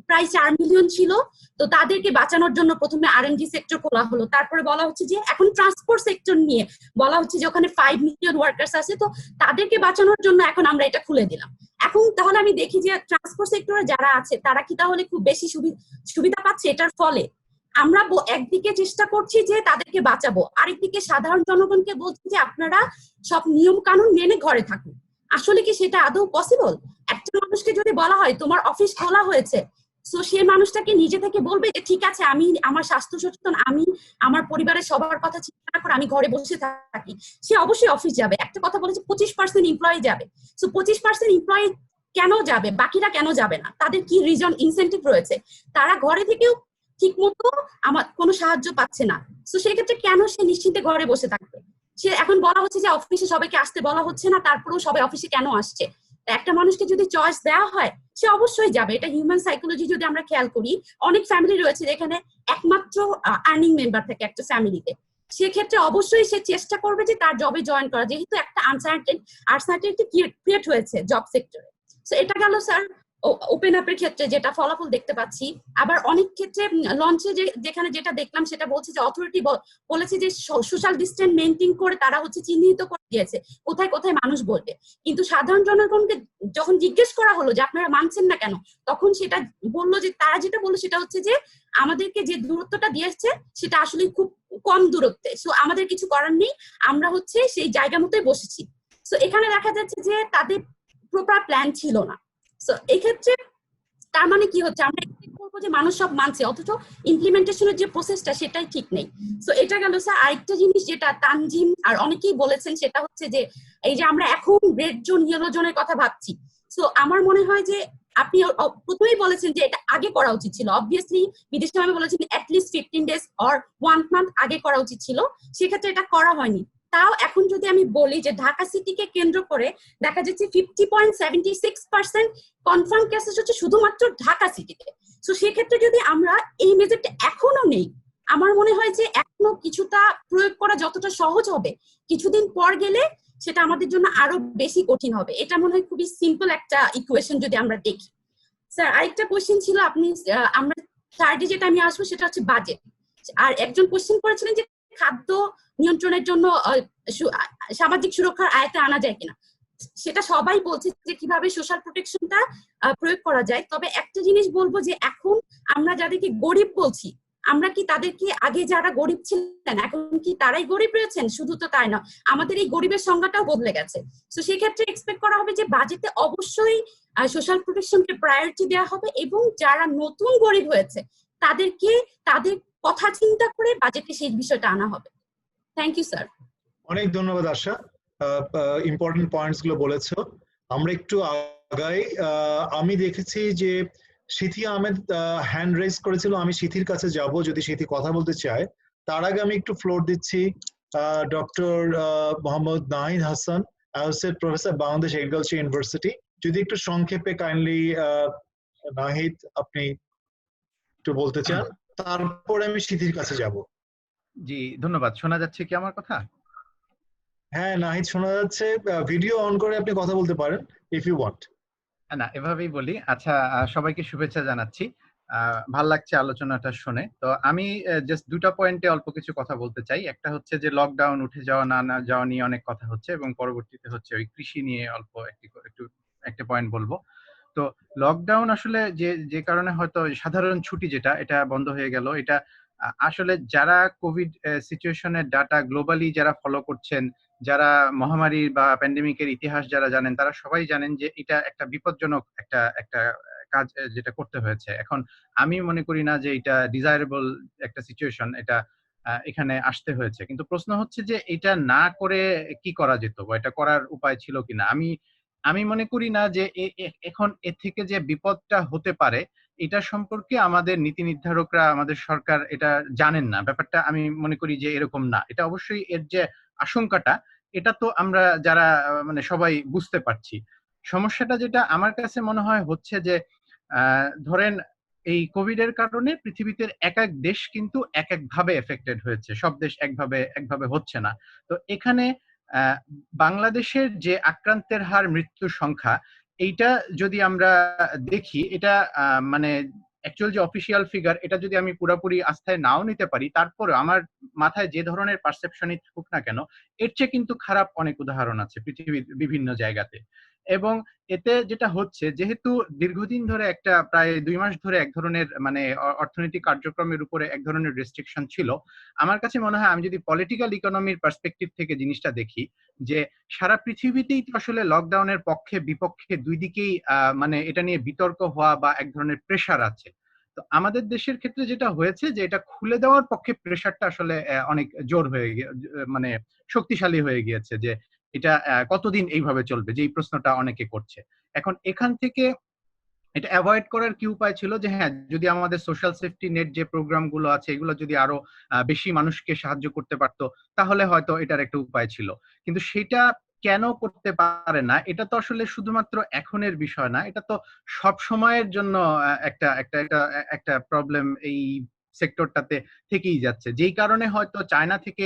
Speaker 10: প্রায় 4 মিলিয়ন ছিল, তো তাদেরকে বাঁচানোর জন্য প্রথমে আরএমজি সেক্টর খোলা হলো। তারপরে বলা হচ্ছে যে এখন ট্রান্সপোর্ট সেক্টর নিয়ে বলা হচ্ছে যে ওখানে 5 মিলিয়ন ওয়ার্কার্স আছে, তো তাদেরকে বাঁচানোর জন্য এখন আমরা এটা খুলে দিলাম। এখন তাহলে আমি দেখি যে ট্রান্সপোর্ট সেক্টরে যারা আছে তারা কি তাহলে খুব বেশি সুবিধা পাচ্ছে এটার ফলে। আমরা একদিকে চেষ্টা করছি যে তাদেরকে বাঁচাবো, আরেকদিকে সাধারণ জনগণকে বলছি যে আপনারা সব নিয়ম কানুন মেনে ঘরে থাকুন। আসলে কি সেটা আদৌ পসিবল? একটা মানুষকে যদি বলা হয় তোমার অফিস খোলা হয়েছে, সো সেই মানুষটাকে নিজে থেকে বলবে যে ঠিক আছে আমি আমার স্বাস্থ্য সচেতন, আমি আমার পরিবারের সবার কথা চিন্তা করে আমি ঘরে বসে থাকি, সে অবশ্যই অফিস যাবে। একটা কথা বলেছে 25% এমপ্লয়ি যাবে, সো 25% এমপ্লয়ি কেন যাবে, বাকিরা কেন যাবে না? তাদের কি রিজন, ইনসেন্টিভ রয়েছে? তারা ঘরে থেকেও ঠিক মতো আমার কোনো সাহায্য পাচ্ছে না, সো সেক্ষেত্রে কেন সে নিশ্চিন্তে ঘরে বসে থাকবে? সে এখন বলা হচ্ছে যে অফিসে সবাইকে আসতে বলা হচ্ছে না, তারপরেও সবাই অফিসে কেন আসছে? একটা মানুষকে যদি চয়েস দেওয়া হয় সে অবশ্যই যাবে। এটা হিউম্যান সাইকোলজি যদি আমরা খেয়াল করি, অনেক ফ্যামিলি রয়েছে যেখানে একমাত্র আর্নিং মেম্বার থাকে একটা ফ্যামিলিতে, সেক্ষেত্রে অবশ্যই সে চেষ্টা করবে যে তার জবে জয়েন করা, যেহেতু একটা আনসার্টেনিটি ক্রিয়েট হয়েছে জব সেক্টরে। সো এটা গেল স্যার ওপেন আপের ক্ষেত্রে যেটা ফলাফল দেখতে পাচ্ছি। আবার অনেক ক্ষেত্রে লঞ্চে যেখানে যেটা দেখলাম সেটা বলছে যে অথরিটি বলেছে যে সোশ্যাল ডিস্টেন্স মেনটেন করে তারা হচ্ছে চিহ্নিত করে দিয়েছে কোথায় কোথায় মানুষ বলবে, কিন্তু সাধারণ জনগণকে যখন জিজ্ঞেস করা হলো যে আপনারা মানছেন না কেন, তখন সেটা বললো যে তারা যেটা বললো সেটা হচ্ছে যে আমাদেরকে যে দূরত্বটা দিয়েছে সেটা আসলে খুব কম দূরত্বে, সো আমাদের কিছু করার নেই, আমরা হচ্ছে সেই জায়গা মতোই বসেছি। সো এখানে দেখা যাচ্ছে যে তাদের প্রপার প্ল্যান ছিল না। সো এই ক্ষেত্রে তার মানে কি হচ্ছে, আমরা এক্সপেক্ট করবো যে মানুষ সব মানছে, অথচ ইমপ্লিমেন্টেশনের যে প্রসেসটা সেটাই ঠিক নেই। সো এটা গেল স্যার। আরেকটা জিনিস যেটা তানজিম আর অনেকেই বলেছেন সেটা হচ্ছে যে এই যে আমরা এখন রেড জোন ইয়েলো জোনের কথা ভাবছি, সো আমার মনে হয় যে আপনি প্রথমেই বলেছেন যে এটা আগে করা উচিত ছিল। অবভিয়াসলি বিদেশি আমি বলেছেন অ্যাটলিস্ট 15 days অর 1 month আগে করা উচিত ছিল, সেক্ষেত্রে এটা করা হয়নি। তাও এখন যদি আমি বলি যে ঢাকা সিটিকে কেন্দ্র করে দেখা যাচ্ছে 50.76% কনফার্ম কেসেস হচ্ছে শুধুমাত্র ঢাকা সিটিতে। সো সেক্ষেত্রে যদি আমরা এই মেজারটা এখনো নেই, আমার মনে হয় যে এখনো কিছুটা প্রয়োগ করা যতটা সহজ হবে, কিছুদিন পর গেলে সেটা আমাদের জন্য আরো বেশি কঠিন হবে। এটা মনে হয় খুবই সিম্পল একটা ইকুয়েশন যদি আমরা দেখি। স্যার আরেকটা কোয়েশ্চেন ছিল, আপনি আমরা থার্ডে যেটা আমি আসবো সেটা হচ্ছে বাজেট। আর একজন কোয়েশ্চেন করেছিলেন যে খাদ্য নিয়ন্ত্রণের জন্য সামাজিক সুরক্ষার আয়তে আনা যায় কিনা। সেটা সবাই বলছে যে কিভাবে সোশ্যাল প্রোটেকশনটা প্রয়োগ করা যায়। তবে একটা জিনিস বলবো যে এখন আমরা যাদেরকে গরিব বলছি, আমরা কি তাদেরকে আগে যারা গরিব ছিলেন এখন কি তারাই গরিব রয়েছেন? শুধু তো তাই না, আমাদের এই গরিবের সংজ্ঞাটাও বদলে গেছে। তো সেই ক্ষেত্রে এক্সপেক্ট করা হবে যে বাজেটে অবশ্যই সোশ্যাল প্রোটেকশনকে প্রায়োরিটি দেওয়া হবে এবং যারা নতুন গরিব হয়েছে তাদেরকে তাদের কথা চিন্তা করে বাজেটে সেই বিষয়টা আনা হবে। Thank you sir.
Speaker 1: অনেক ধন্যবাদ আশা, ইম্পর্টেন্ট পয়েন্টস গুলো বলেছো। আমরা একটু আগাই। আমি দেখেছি যে সিথি আহমেদ হ্যান্ড রেজ করেছিল, আমি সিথির কাছে যাব যদি সিথি কথা বলতে চায়। তার আগে আমি একটু ফ্লোর দিচ্ছি doctor Mohammad Nahid Hasan, associate professor, Bangladesh agriculture university. যদি একটু সংক্ষেপে কাইন্ডলি নাহিদ আপনি একটু বলতে চান, তারপরে আমি সিথির কাছে যাব।
Speaker 11: জি ধন্যবাদ। শোনা যাচ্ছে কি আমার কথা?
Speaker 1: হ্যাঁ নাহিদ শোনা যাচ্ছে, ভিডিও অন করে আপনি কথা বলতে পারেন ইফ ইউ ওয়ান্ট।
Speaker 11: না এভাবেই বলি। আচ্ছা, সবাইকে শুভেচ্ছা জানাচ্ছি। ভাল লাগছে আলোচনাটা শুনে। তো আমি জাস্ট দুটো পয়েন্টে অল্প কিছু কথা বলতে চাই। একটা হচ্ছে যে লকডাউন উঠে যাওয়া না যাওয়া নিয়ে অনেক কথা হচ্ছে, এবং পরবর্তীতে হচ্ছে ওই কৃষি নিয়ে অল্প একটা পয়েন্ট বলবো। তো লকডাউন আসলে যে কারণে হয়তো সাধারণ ছুটি যেটা এটা বন্ধ হয়ে গেল, এটা আসলে যারা কোভিড সিচুয়েশনের ডাটা গ্লোবালি যারা ফলো করছেন, যারা মহামারী বা প্যান্ডেমিকের ইতিহাস যারা জানেন, তারা সবাই জানেন যে এটা একটা বিপজ্জনক একটা কাজ যেটা করতে হয়েছে। এখন আমি মনে করি না যে এটা ডিজায়ারেবল একটা সিচুয়েশন, এটা এখানে আসতে হয়েছে। কিন্তু প্রশ্ন হচ্ছে যে এটা না করে কি করা যেত বা এটা করার উপায় ছিল কিনা। আমি মনে করি না যে এখন এর থেকে যে বিপদটা হতে পারে এটা সম্পর্কে আমাদের নীতি নির্ধারকরা, আমাদের সরকার এটা জানেন না। ব্যাপারটা আমি মনে করি যে এরকম না। এটা অবশ্যই এর যে আশঙ্কাটা, এটা তো আমরা যারা মানে সবাই বুঝতে পারছি। সমস্যাটা যেটা আমার কাছে মনে হয় হচ্ছে যে ধরেন এই কোভিড এর কারণে পৃথিবীতে এক এক দেশ কিন্তু এক এক ভাবে এফেক্টেড হয়েছে, সব দেশ একভাবে হচ্ছে না। তো এখানে বাংলাদেশের যে আক্রান্তের হার, মৃত্যুর সংখ্যা, এইটা যদি আমরা দেখি, এটা মানে অ্যাকচুয়াল যে অফিসিয়াল ফিগার, এটা যদি আমি পুরোপুরি আস্থায় নাও নিতে পারি, তারপরে আমার মাথায় যে ধরনের পারসেপশনই থাকুক না কেন, এর চেয়ে কিন্তু খারাপ অনেক উদাহরণ আছে পৃথিবীর বিভিন্ন জায়গাতে। এবং এতে যেটা হচ্ছে, যেহেতু দীর্ঘদিন ধরে একটা প্রায় 2 মাস ধরে এক ধরনের মানে অর্থনৈতিক কার্যক্রমের উপরে এক ধরনের রেস্ট্রিকশন ছিল, আমার কাছে মনে হয় আমি যদি পলিটিক্যাল ইকোনমির পার্সপেক্টিভ থেকে জিনিসটা দেখি, যে সারা পৃথিবীতেই তো আসলে লকডাউনের পক্ষে বিপক্ষে দুই দিকেই মানে এটা নিয়ে বিতর্ক হওয়া বা এক ধরনের প্রেশার আছে। তো আমাদের দেশের ক্ষেত্রে যেটা হয়েছে যে এটা খুলে দেওয়ার পক্ষে প্রেশারটা আসলে অনেক জোর হয়ে মানে শক্তিশালী হয়ে গিয়েছে, যে এটা কতদিন এইভাবে চলবে, যে এই প্রশ্নটা অনেকে করছে। এখন এখান থেকে এটা অ্যাভয়েড করার কি উপায় ছিল, যে হ্যাঁ যদি আমাদের সোশ্যাল সেফটি নেট যে প্রোগ্রাম গুলো আছে এগুলো যদি আরো বেশি মানুষকে সাহায্য করতে পারতো, তাহলে হয়তো এটার একটা উপায় ছিল। কিন্তু সেটা কেন করতে পারে না, এটা তো আসলে শুধুমাত্র এখনের বিষয় না, এটা তো সব সময়ের জন্য একটা একটা একটা একটা প্রবলেম এই সেক্টরটাতে থেকেই যাচ্ছে। যেই কারণে হয়তো চায়না থেকে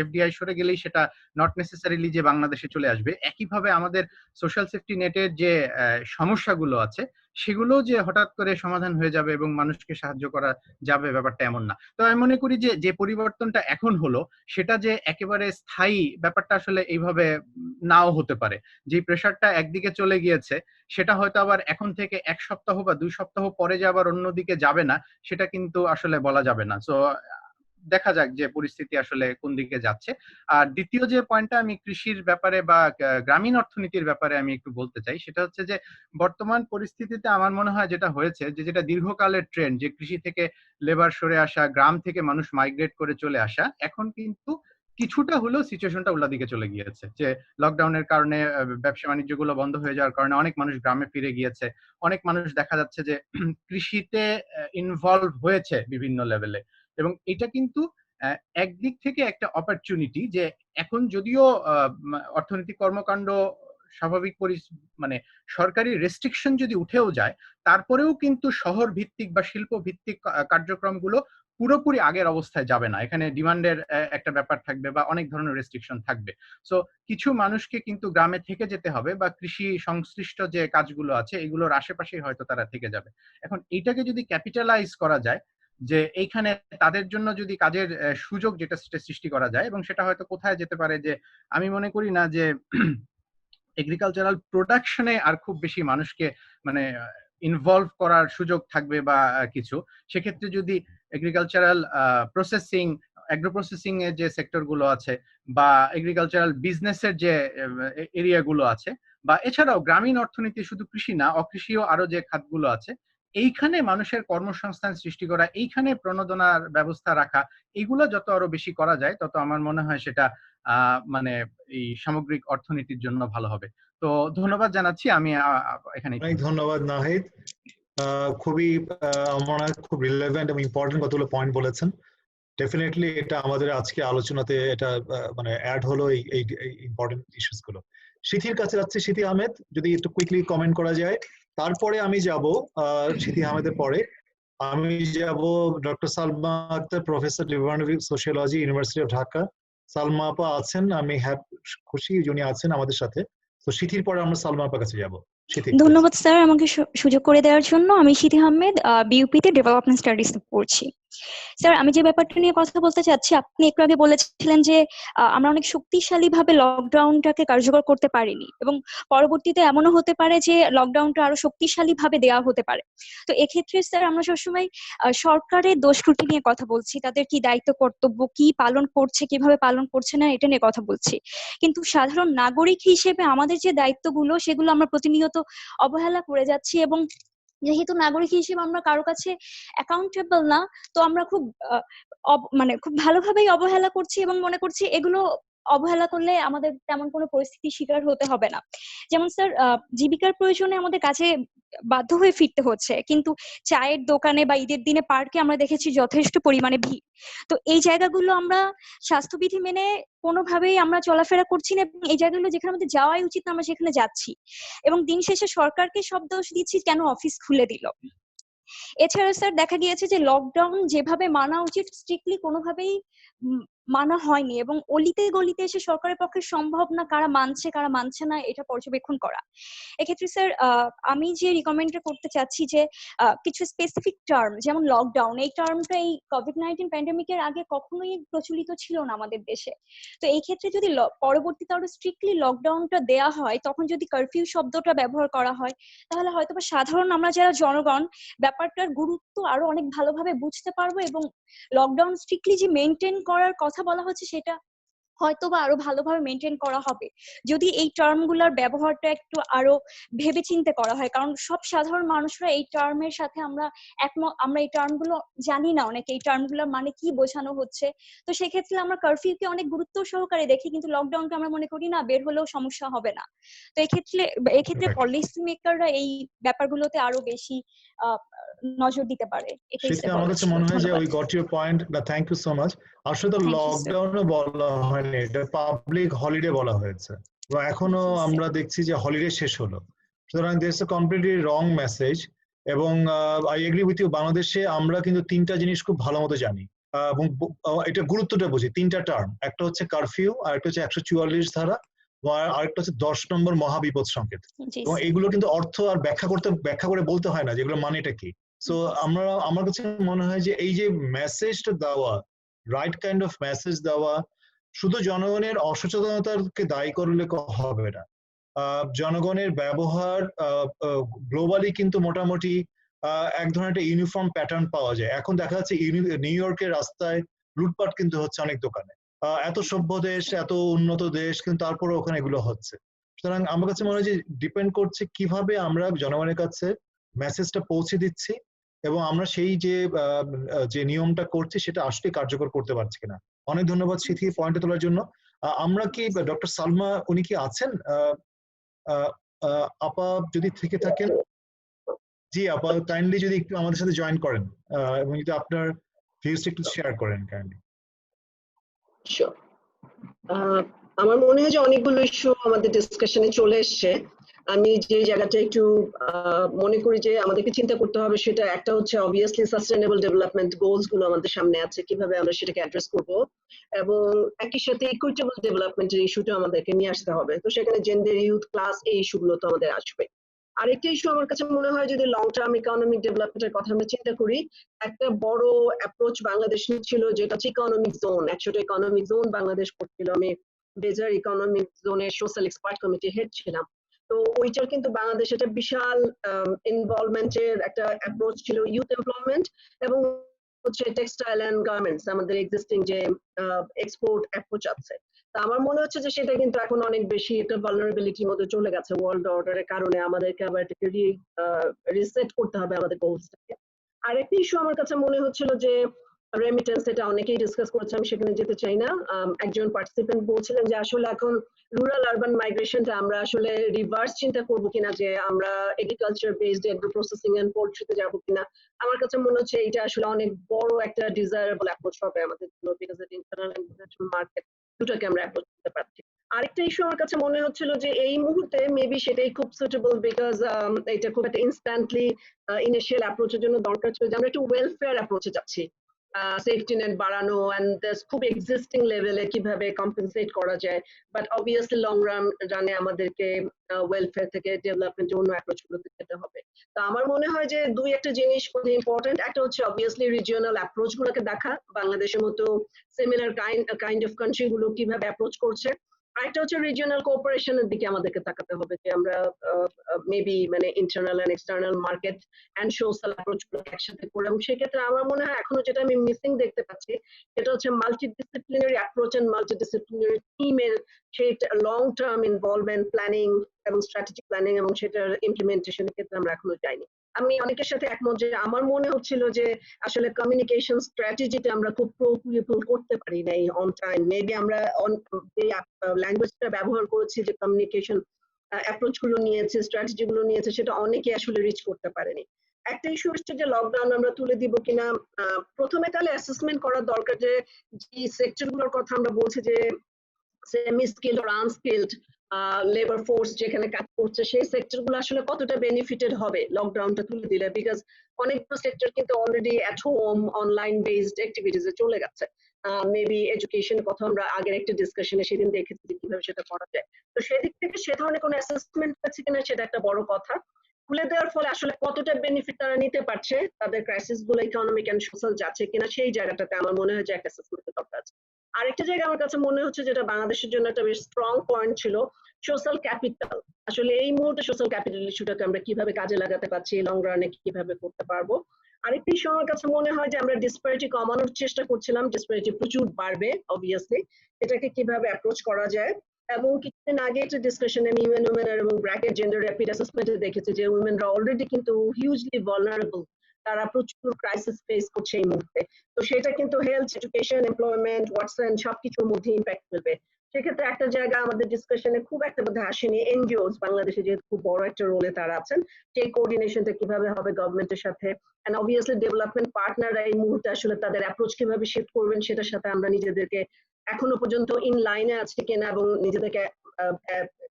Speaker 11: এফডিআই সরে গেলেই সেটা নট নেসেসারিলি যে বাংলাদেশে চলে আসবে। একইভাবে আমাদের সোশ্যাল সেফটি নেটের যে সমস্যাগুলো আছে সেগুলো যে হঠাৎ করে সমাধান হয়ে যাবে এবং মানুষকে সাহায্য করা যাবে, ব্যাপারটা এমন না। তো আমি মনে করি যে পরিবর্তনটা এখন হলো সেটা যে একেবারে স্থায়ী, ব্যাপারটা আসলে এইভাবে নাও হতে পারে। যে প্রেশারটা একদিকে চলে গিয়েছে সেটা হয়তো আবার এখন থেকে 1 সপ্তাহ বা 2 সপ্তাহ পরে যে আবার অন্যদিকে যাবে না, সেটা কিন্তু আসলে বলা যাবে না। সো দেখা যাক যে পরিস্থিতি আসলে কোন দিকে যাচ্ছে। আর দ্বিতীয় যে পয়েন্টটা আমি কৃষির ব্যাপারে বা গ্রামীণ অর্থনীতির ব্যাপারে আমি একটু বলতে চাই, সেটা হচ্ছে যে বর্তমান পরিস্থিতিতে আমার মনে হয় যেটা হয়েছে, যে যেটা দীর্ঘকালের ট্রেন্ড, যে কৃষি থেকে লেবার সরে আসা, গ্রাম থেকে মানুষ মাইগ্রেট করে চলে আসা, এখন কিন্তু কিছুটা হলেও সিচুয়েশনটা উল্টা দিকে চলে গিয়েছে। যে লকডাউনের কারণে ব্যবসা বাণিজ্য গুলো বন্ধ হয়ে যাওয়ার কারণে অনেক মানুষ গ্রামে ফিরে গিয়েছে। অনেক মানুষ দেখা যাচ্ছে যে কৃষিতে ইনভলভ হয়েছে বিভিন্ন লেভেলে, এবং এটা কিন্তু একদিক থেকে একটা অপরচুনিটি, যে এখন যদিও অর্থনৈতিক কর্মকাণ্ড স্বাভাবিক মানে সরকারি রেস্ট্রিকশন যদি উঠেও যায়, তারপরেও কিন্তু শহর ভিত্তিক বা শিল্প ভিত্তিক কার্যক্রমগুলো পুরোপুরি আগের অবস্থায় যাবে না। এখানে ডিমান্ডের একটা ব্যাপার থাকবে বা অনেক ধরনের রেস্ট্রিকশন থাকবে। সো কিছু মানুষকে কিন্তু গ্রামে থেকে যেতে হবে, বা কৃষি সংশ্লিষ্ট যে কাজগুলো আছে এগুলোর আশেপাশেই হয়তো তারা থেকে যাবে। এখন এইটাকে যদি ক্যাপিটালাইজ করা যায়, যে এইখানে তাদের জন্য যদি কাজের সুযোগ যেটা সৃষ্টি করা যায়, এবং সেটা হয়তো কোথায় যেতে পারে, যে আমি মনে করি না যে এগ্রিকালচারাল প্রোডাকশনে আর খুব বেশি মানুষকে মানে ইনভলভ করার সুযোগ থাকবে বা কিছু, সেক্ষেত্রে যদি এগ্রিকালচারাল প্রসেসিং, অ্যাগ্রো প্রসেসিং এর যে সেক্টর গুলো আছে বা এগ্রিকালচারাল বিজনেসের যে এরিয়া গুলো আছে, বা এছাড়াও গ্রামীণ অর্থনীতি শুধু কৃষি না, অকৃষিও আরো যে খাতগুলো আছে, এইখানে মানুষের কর্মসংস্থান সৃষ্টি করা, এইখানে প্রণোদনার ব্যবস্থা রাখা, এগুলো যত আরো বেশি করা যায় তত আমার মনে হয় সেটা মানে এই সামগ্রিক অর্থনীতির জন্য ভালো হবে। তো ধন্যবাদ জানাচ্ছি, আমি এখানে
Speaker 1: অনেক ধন্যবাদ নাহিদ, খুবই আমার খুব রিলেভেন্ট এবং ইম্পর্টেন্ট কতগুলো পয়েন্ট বলেছেন। ডেফিনেটলি এটা আমাদের আজকে আলোচনাতে এটা মানে অ্যাড হলো এই ইম্পর্টেন্ট ইস্যুস গুলো। সিথির কাছে যাচ্ছে, সিথি আহমেদ, যদি একটু কুইকলি কমেন্ট করা যায়। তারপরে আমি যাব সিথি আহমেদের পরে আমি যাব doctor Salma Akter, professor department of sociology, university of Dhaka. Salma আপা আছেন, আমি খুশি উনি আছেন আমাদের সাথে। তো সিথির পরে আমরা সালমা আপার কাছে যাব।
Speaker 12: ধন্যবাদ স্যার আমাকে সুযোগ করে দেওয়ার জন্য। আমি সিথি আহমেদ, বিইউপিতে ডেভেলপমেন্ট স্টাডিজ পড়ছি। স্যার, আমি যে ব্যাপারটা নিয়ে কথা বলতে চাচ্ছি, আপনি একটু আগে বলেছিলেন যে আমরা অনেক শক্তিশালী ভাবে লকডাউনটাকে কার্যকর করতে পারিনি এবং পরবর্তীতে এমনও হতে পারে যে লকডাউনটা আরো শক্তিশালী ভাবে দেওয়া হতে পারে। তো এক্ষেত্রে স্যার আমরা সবসময় সরকারের দোষ ত্রুটি নিয়ে কথা বলছি, তাদের কি দায়িত্ব কর্তব্য, কি পালন করছে, কিভাবে পালন করছে না, এটা নিয়ে কথা বলছি। কিন্তু সাধারণ নাগরিক হিসেবে আমাদের যে দায়িত্বগুলো সেগুলো আমরা প্রতিনিয়ত অবহেলা করে যাচ্ছি, এবং যেহেতু নাগরিক হিসেবে আমরা কারো কাছে অ্যাকাউন্টেবল না, তো আমরা খুব মানে খুব ভালোভাবেই অবহেলা করছি এবং মনে করছি এগুলো অবহেলা করলে আমাদের তেমন কোনো পরিস্থিতির শিকার হতে হবে না। যেমন স্যার, জীবিকার প্রয়োজনে আমাদের কাছে বাধ্য হয়ে ফিরতে হচ্ছে, কিন্তু চায়ের দোকানে বা ঈদের দিনে পার্কে আমরা দেখেছি যথেষ্ট পরিমাণে ভিড়। তো এই জায়গাগুলো আমরা স্বাস্থ্যবিধি মেনে কোনোভাবেই আমরা চলাফেরা করছি না, এবং এই জায়গাগুলো যেখানে আমাদের যাওয়াই উচিত আমরা সেখানে যাচ্ছি, এবং দিন শেষে সরকারকে সব দোষ দিচ্ছি কেন অফিস খুলে দিল। এছাড়া স্যার দেখা গিয়েছে যে লকডাউন যেভাবে মানা উচিত স্ট্রিক্টলি কোনোভাবেই মানা হয়নি, এবং অলিতে গলিতে এসে সরকারের পক্ষে সম্ভব না কারা মানছে কারা মানছে না এটা পর্যবেক্ষণ করা। এক্ষেত্রে স্যার আমি যে রিকমেন্ডটা করতে চাচ্ছি যে কিছু স্পেসিফিক টার্ম, যেমন লকডাউন, এই টার্মটা এই কোভিড-19 প্যান্ডেমিকের আগে কখনোই প্রচলিত ছিল না আমাদের দেশে। তো এই ক্ষেত্রে যদি পরবর্তীতে আরো স্ট্রিক্টলি লকডাউনটা দেয়া হয়, তখন যদি কারফিউ শব্দটা ব্যবহার করা হয়, তাহলে হয়তোবা সাধারণ আমরা যারা জনগণ ব্যাপারটার গুরুত্ব আরো অনেক ভালোভাবে বুঝতে পারবো, এবং লকডাউন স্ট্রিক্টলি যে মেনটেন করার কথা বলা হচ্ছে সেটা হয়তোবা আরো ভালোভাবে মেনটেন করা হবে যদি এই টার্মগুলোর ব্যবহারটা একটু আরো ভেবেচিন্তে করা হয়। কারণ সব সাধারণ মানুষরা এই টার্মের সাথে আমরা এই টার্মগুলো জানি না, অনেকে এই টার্মগুলোর মানে কি বোঝানো হচ্ছে। তো সেক্ষেত্রে আমরা কারফিউকে অনেক গুরুত্ব সহকারে দেখি, কিন্তু লকডাউনকে আমরা মনে করি না, বের হলেও সমস্যা হবে না। তো এক্ষেত্রে পলিসি মেকাররা এই ব্যাপারগুলোতে আরো বেশি নজর দিতে পারে।
Speaker 1: সেটা আমার কাছে মনে হয় যে ওই got your point, thank you so much. আসলে লকডাউনও বলা হয়নি, এটা পাবলিক হলিডে বলা হয়েছে, এবং এখনো আমরা দেখছি যে হলিডে শেষ হলো। সুতরাং this is a completely wrong message. এবং আই এগ্রি উইথ ইউ, বাংলাদেশে আমরা কিন্তু তিনটা জিনিস খুব ভালো মতো জানি এবং এটা গুরুত্বটা বুঝি। তিনটা টার্ম, একটা হচ্ছে কারফিউ, আরেকটা হচ্ছে 144 ধারা, আরেকটা হচ্ছে 10 নম্বর মহাবিপদ সংকেত। এবং এগুলো কিন্তু অর্থ আর ব্যাখ্যা করে বলতে হয় না যেগুলো মানেটা কি। সো আমার কাছে মনে হয় যে এই যে মেসেজটা দেওয়া, রাইট কাইন্ড অফ মেসেজ দেওয়া, শুধু জনগণের অসচেতনতাকে দায়ী করলে হবে না। জনগণের ব্যবহার গ্লোবালি কিন্তু মোটামুটি এক ধরনের একটা ইউনিফর্ম প্যাটার্ন পাওয়া যায়। এখন দেখা যাচ্ছে নিউ ইয়র্কের রাস্তায় লুটপাট কিন্তু হচ্ছে অনেক দোকানে। এত সভ্য দেশ, এত উন্নত দেশ, কিন্তু তারপরে ওখানে এগুলো হচ্ছে। সুতরাং আমার কাছে মনে হয় যে ডিপেন্ড করছে কিভাবে আমরা জনগণের কাছে মেসেজটা পৌঁছে দিচ্ছি, এবং আমরা সেই যে নিয়মটা করছি সেটা আসলে কার্যকর করতে পারছি কিনা। অনেক ধন্যবাদ সিথি পয়েন্টে তোলার জন্য। আমরা কি ডক্টর সালমা, উনি কি আছেন? আপা যদি থেকে থাকেন, জি আপা, কাইন্ডলি যদি একটু আমাদের সাথে জয়েন করেন এবং যদি আপনার ভিউজটা একটু শেয়ার করেন কাইন্ডলি।
Speaker 13: আমার মনে হয় যে অনেকগুলো ইস্যু আমাদের ডিসকাশনে চলে এসছে। আমি যে জায়গাটা একটু মনে করি যে আমাদেরকে চিন্তা করতে হবে, সেটা একটা হচ্ছে অবভিয়াসলি সাস্টেইনেবল ডেভেলপমেন্ট গোলস গুলো আমাদের সামনে আছে, কিভাবে আমরা সেটাকে অ্যাড্রেস করব, এবং একই সাথে ইকুইটেবল ডেভেলপমেন্টের ইস্যুটা আমাদেরকে নিয়ে আসতে হবে। তো সেখানে জেন্ডার, ইউথ, ক্লাস, এই ইস্যুগুলো তো আমাদের আসবে। আরেকটা ইস্যু আমার কাছে মনে হয়, যদি লং টার্ম ইকোনমিক ডেভেলপমেন্টের কথা আমরা চিন্তা করি, একটা বড় অ্যাপ্রোচ বাংলাদেশ ছিল যেটা হচ্ছে ইকোনমিক জোন। 100টা ইকোনমিক জোন বাংলাদেশ করছিল। আমি বেজার ইকোনমিক জোনের সোশ্যাল এক্সপার্ট কমিটি হেড ছিলাম। তো ওইটার কিন্তু বাংলাদেশে একটা বিশাল ইনভলভমেন্টের একটা অ্যাপ্রোচ ছিল, ইউথ এমপ্লয়মেন্ট এবং হচ্ছে টেক্সটাইল এন্ড গার্মেন্টস, আমাদের এক্সিস্টিং যে এক্সপোর্ট অ্যাপ্রোচ আছে। তা আমার মনে হচ্ছে যে সেটা কিন্তু এখন অনেক বেশি একটা ভালনারেবিলিটির মধ্যে চলে গেছে ওয়ার্ল্ড অর্ডারের কারণে। আমাদেরকে আবার এটাকে রিসেট করতে হবে আমাদের গোলসটাকে। আরেকটা ইস্যু আমার কাছে মনে হচ্ছিল যে রেমিটেন্স, এটা অনেকেই ডিসকাস করেছে, আমি সেখানে যেতে চাই না। একজন পার্টিসিপেন্ট বলছিলেন যে আসলে এখন রুরাল আরবান মাইগ্রেশনটা আমরা আসলে রিভার্স চিন্তা করবো কিনা, যে আমরা agriculture based agro processing and পোল্ট্রিতে যাবো কিনা। আমার কাছে মনে হচ্ছে এটা আসলে অনেক বড় একটা ডিজায়ারেবল অ্যাপ্রোচ হবে আমাদের জন্য, because internal and international market দুটোকে আমরা অ্যাপ্রোচ করতে পারছি। আরেকটা ইস্যু আমার কাছে মনে হচ্ছিল যে এই মুহূর্তে মেবি সেটাই খুব সুটেবল, বিকজ এটা খুব একটা ইনস্ট্যান্টলি ইনিশিয়াল অ্যাপ্রোচের জন্য দরকার ছিল যে আমরা একটু ওয়েলফেয়ার অ্যাপ্রোচে যাচ্ছি, সেফটি নেট বাড়ানো এন্ড খুব এক্সিস্টিং লেভেলে কিভাবে কম্পেনসেট করা যায়। বাট অবভিয়াসলি লং রানে আমাদেরকে ওয়েলফেয়ার থেকে ডেভেলপমেন্টের অন্য অ্যাপ্রোচ গুলোতে যেতে হবে। তো আমার মনে হয় যে দুই একটা জিনিস খুব ইম্পর্টেন্ট। একটা হচ্ছে অবভিয়াসলি রিজিওনাল অ্যাপ্রোচ গুলোকে দেখা, বাংলাদেশের মতো সিমিলার কাইন্ড অফ কান্ট্রি গুলো কিভাবে অ্যাপ্রোচ করছে। আরেকটা হচ্ছে রিজিওনাল কোঅপারেশনের দিকে আমাদেরকে তাকাতে হবে, যে আমরা মেবি মানে internal and external market and social approach গুলো একসাথে করে। এবং সেক্ষেত্রে আমার মনে হয় এখনো যেটা আমি মিসিং দেখতে পাচ্ছি সেটা হচ্ছে মাল্টিডিসিপ্লিনারি অ্যাপ্রোচ এন্ড মাল্টিডিসিপ্লিনারি টিমের সেই লং টার্ম ইনভলভমেন্ট, প্ল্যানিং এবং স্ট্র্যাটেজিক প্ল্যানিং এবং সেটার ইমপ্লিমেন্টেশনের ক্ষেত্রে আমরা এখনো যাইনি। আমি অনেকের সাথে একমত যে আমার মনে হচ্ছিল যে আসলে কমিউনিকেশন স্ট্র্যাটেজিতে আমরা খুব প্রোপিউবল করতে পারি নাই অন টাইম। মেবি আমরা যে ল্যাঙ্গুয়েজটা ব্যবহার করেছি, যে কমিউনিকেশন অ্যাপ্রোচ গুলো নিয়েছে, স্ট্র্যাটেজি গুলো নিয়েছে, সেটা অনেকে আসলে রিচ করতে পারেনি। একটা ইস্যু হচ্ছে যে লকডাউন আমরা তুলে দিব কিনা। প্রথমে তাহলে অ্যাসেসমেন্ট করা দরকার যে সেক্টর গুলোর কথা আমরা বলছি, যে semi skilled or unskilled labour force যেখানে কাজ করছে, সেই সেক্টর গুলো আসলে কতটা বেনিফিটেড হবে লকডাউনটা তুলে দিলে। বিকজ অনেকগুলো সেক্টর কিন্তু already at home online based অ্যাক্টিভিটিসে চলে গেছে। মেবি এডুকেশনের কথা আমরা আগের একটা ডিসকাশনে সেদিন দেখেছি কিভাবে সেটা করা যায়। তো সেদিক থেকে সে ধরনের কোনো অ্যাসেসমেন্ট আছে কিনা সেটা একটা বড় কথা। খুলে দেওয়ার ফলে আসলে কতটা বেনিফিট তারা নিতে পারছে, তাদের ক্রাইসিস গুলো ইকোনমিক এন্ড সোশ্যাল যাচ্ছে কিনা, সেই জায়গাটাতে আমার মনে হয় যে একটা অ্যাসেসমেন্টের দরকার আছে। আরেকটা জায়গা আমার কাছে মনে হচ্ছে যেটা বাংলাদেশের জন্য একটা বেশ স্ট্রং পয়েন্ট ছিল, সোশ্যাল ক্যাপিটাল। আসলে এই মুহূর্তে সোশ্যাল ক্যাপিটাল ইস্যুটাকে আমরা কিভাবে কাজে লাগাতে পারছি, লং রানে কিভাবে করতে পারবো। আরেকটি ইস্যু আমার কাছে মনে হয় যে আমরা ডিসপ্যারিটি কমানোর চেষ্টা করছিলাম, ডিসপ্যারিটি প্রচুর বাড়বে অবভিয়াসলি, এটাকে কিভাবে অ্যাপ্রোচ করা যায়। এবং কিছুদিন আগে একটা ডিসকাশনে আমি উইমেন এবং ব্র্যাকেট জেন্ডার র্যাপিড অ্যাসেসমেন্টে দেখেছি যে উইমেনরা অলরেডি কিন্তু হিউজলি ভালনারেবল, তারা প্রচুর ক্রাইসিস ফেস করছে এই মুহূর্তে। তো সেটা কিন্তু হেলথ, এডুকেশন, এমপ্লয়মেন্ট, ওয়াটসন সবকিছুর মধ্যে ইম্প্যাক্ট ফেলবে। সেক্ষেত্রে একটা জায়গা আমাদের ডিসকাশনে খুব একটা বোধহয় আসেনি, এনজিওস বাংলাদেশে যেহেতু খুব বড় একটা রোলে তারা আছেন, সেই কোঅর্ডিনেশনটা কিভাবে হবে গভর্নমেন্টের সাথে, এন্ড অবভিয়াসলি ডেভেলপমেন্ট পার্টনাররা এই মুহূর্তে আসলে তাদের অ্যাপ্রোচ কিভাবে শিফট করবেন সেটার সাথে আমরা নিজেদেরকে এখনো পর্যন্ত ইন লাইনে আছে কিনা এবং নিজেদেরকে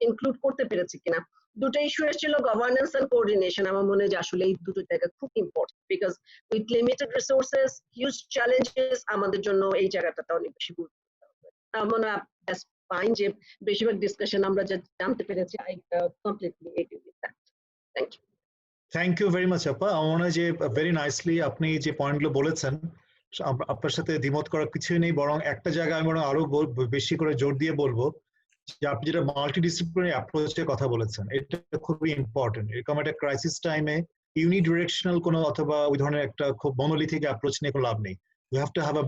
Speaker 13: ইনক্লুড করতে পেরেছি কিনা। দুটো ইস্যু এসেছিল, গভর্নেন্স এন্ড কোঅর্ডিনেশন। আমার মনে হয় যে আসলে এই দুটো জায়গা খুব important, because with limited resources, huge challenges, আমাদের জন্য এই জায়গাটাতে অনেক বেশি গুরুত্ব হবে। আমার মনে হয় ফাইন যে বেশিরভাগ ডিসকাশন আমরা যা জানতে পেরেছি, I completely agree with that. Thank you.
Speaker 1: Thank you very much আপা। আমার মনে হয় যে ভেরি নাইসলি আপনি যে পয়েন্টগুলো বলেছেন, আপনার সাথে দ্বিমত করার কিছুই নেই, বরং একটা জায়গায় আমি বরং আরো বেশি করে জোর দিয়ে বলবো যে আপনি যেটা মাল্টিডিসিপ্লিনারি অ্যাপ্রোচের কথা বলেছেন, এটা খুবই ইম্পর্টেন্ট। এরকম একটা ক্রাইসিস টাইমে ইউনিডিরেকশনাল কোনো অথবা ওই ধরনের একটা খুব মনোলিথিক অ্যাপ্রোচ নিয়ে কোনো লাভ নেই। You have to have a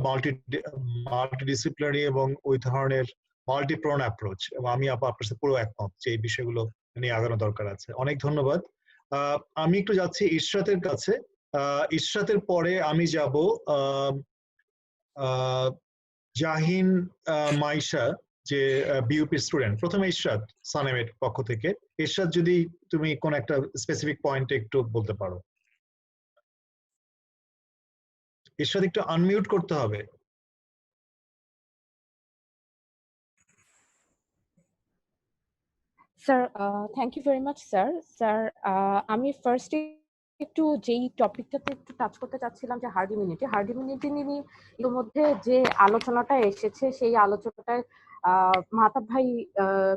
Speaker 1: multidisciplinary এবং ওই ধরনের মাল্টিপ্রন অ্যাপ্রোচ। এবং আমি আপনার সাথে পুরো একমত যে এই বিষয়গুলো নিয়ে আগানো দরকার আছে। অনেক ধন্যবাদ। আমি একটু যাচ্ছি ইশরাতের কাছে। ইশরাতের পরে আমি যাব জাহিন মাইশা, যে বিউপি স্টুডেন্ট। প্রথমে ইশরাত সানেমের পক্ষ থেকে। ইশরাত, যদি তুমি কোন একটা স্পেসিফিক পয়েন্টে একটু বলতে পারো। ইশরাত, একটু আনমিউট করতে হবে।
Speaker 14: Sir thank you very much sir. Sir আমি ফার্স্টে একটু যেই টপিকটাতে একটু টাচ করতে চাচ্ছিলাম, যে হার্ড ইমিউনিটি নিয়ে ইতিমধ্যে যে আলোচনাটা এসেছে, সেই আলোচনাটায় মাহতাব ভাই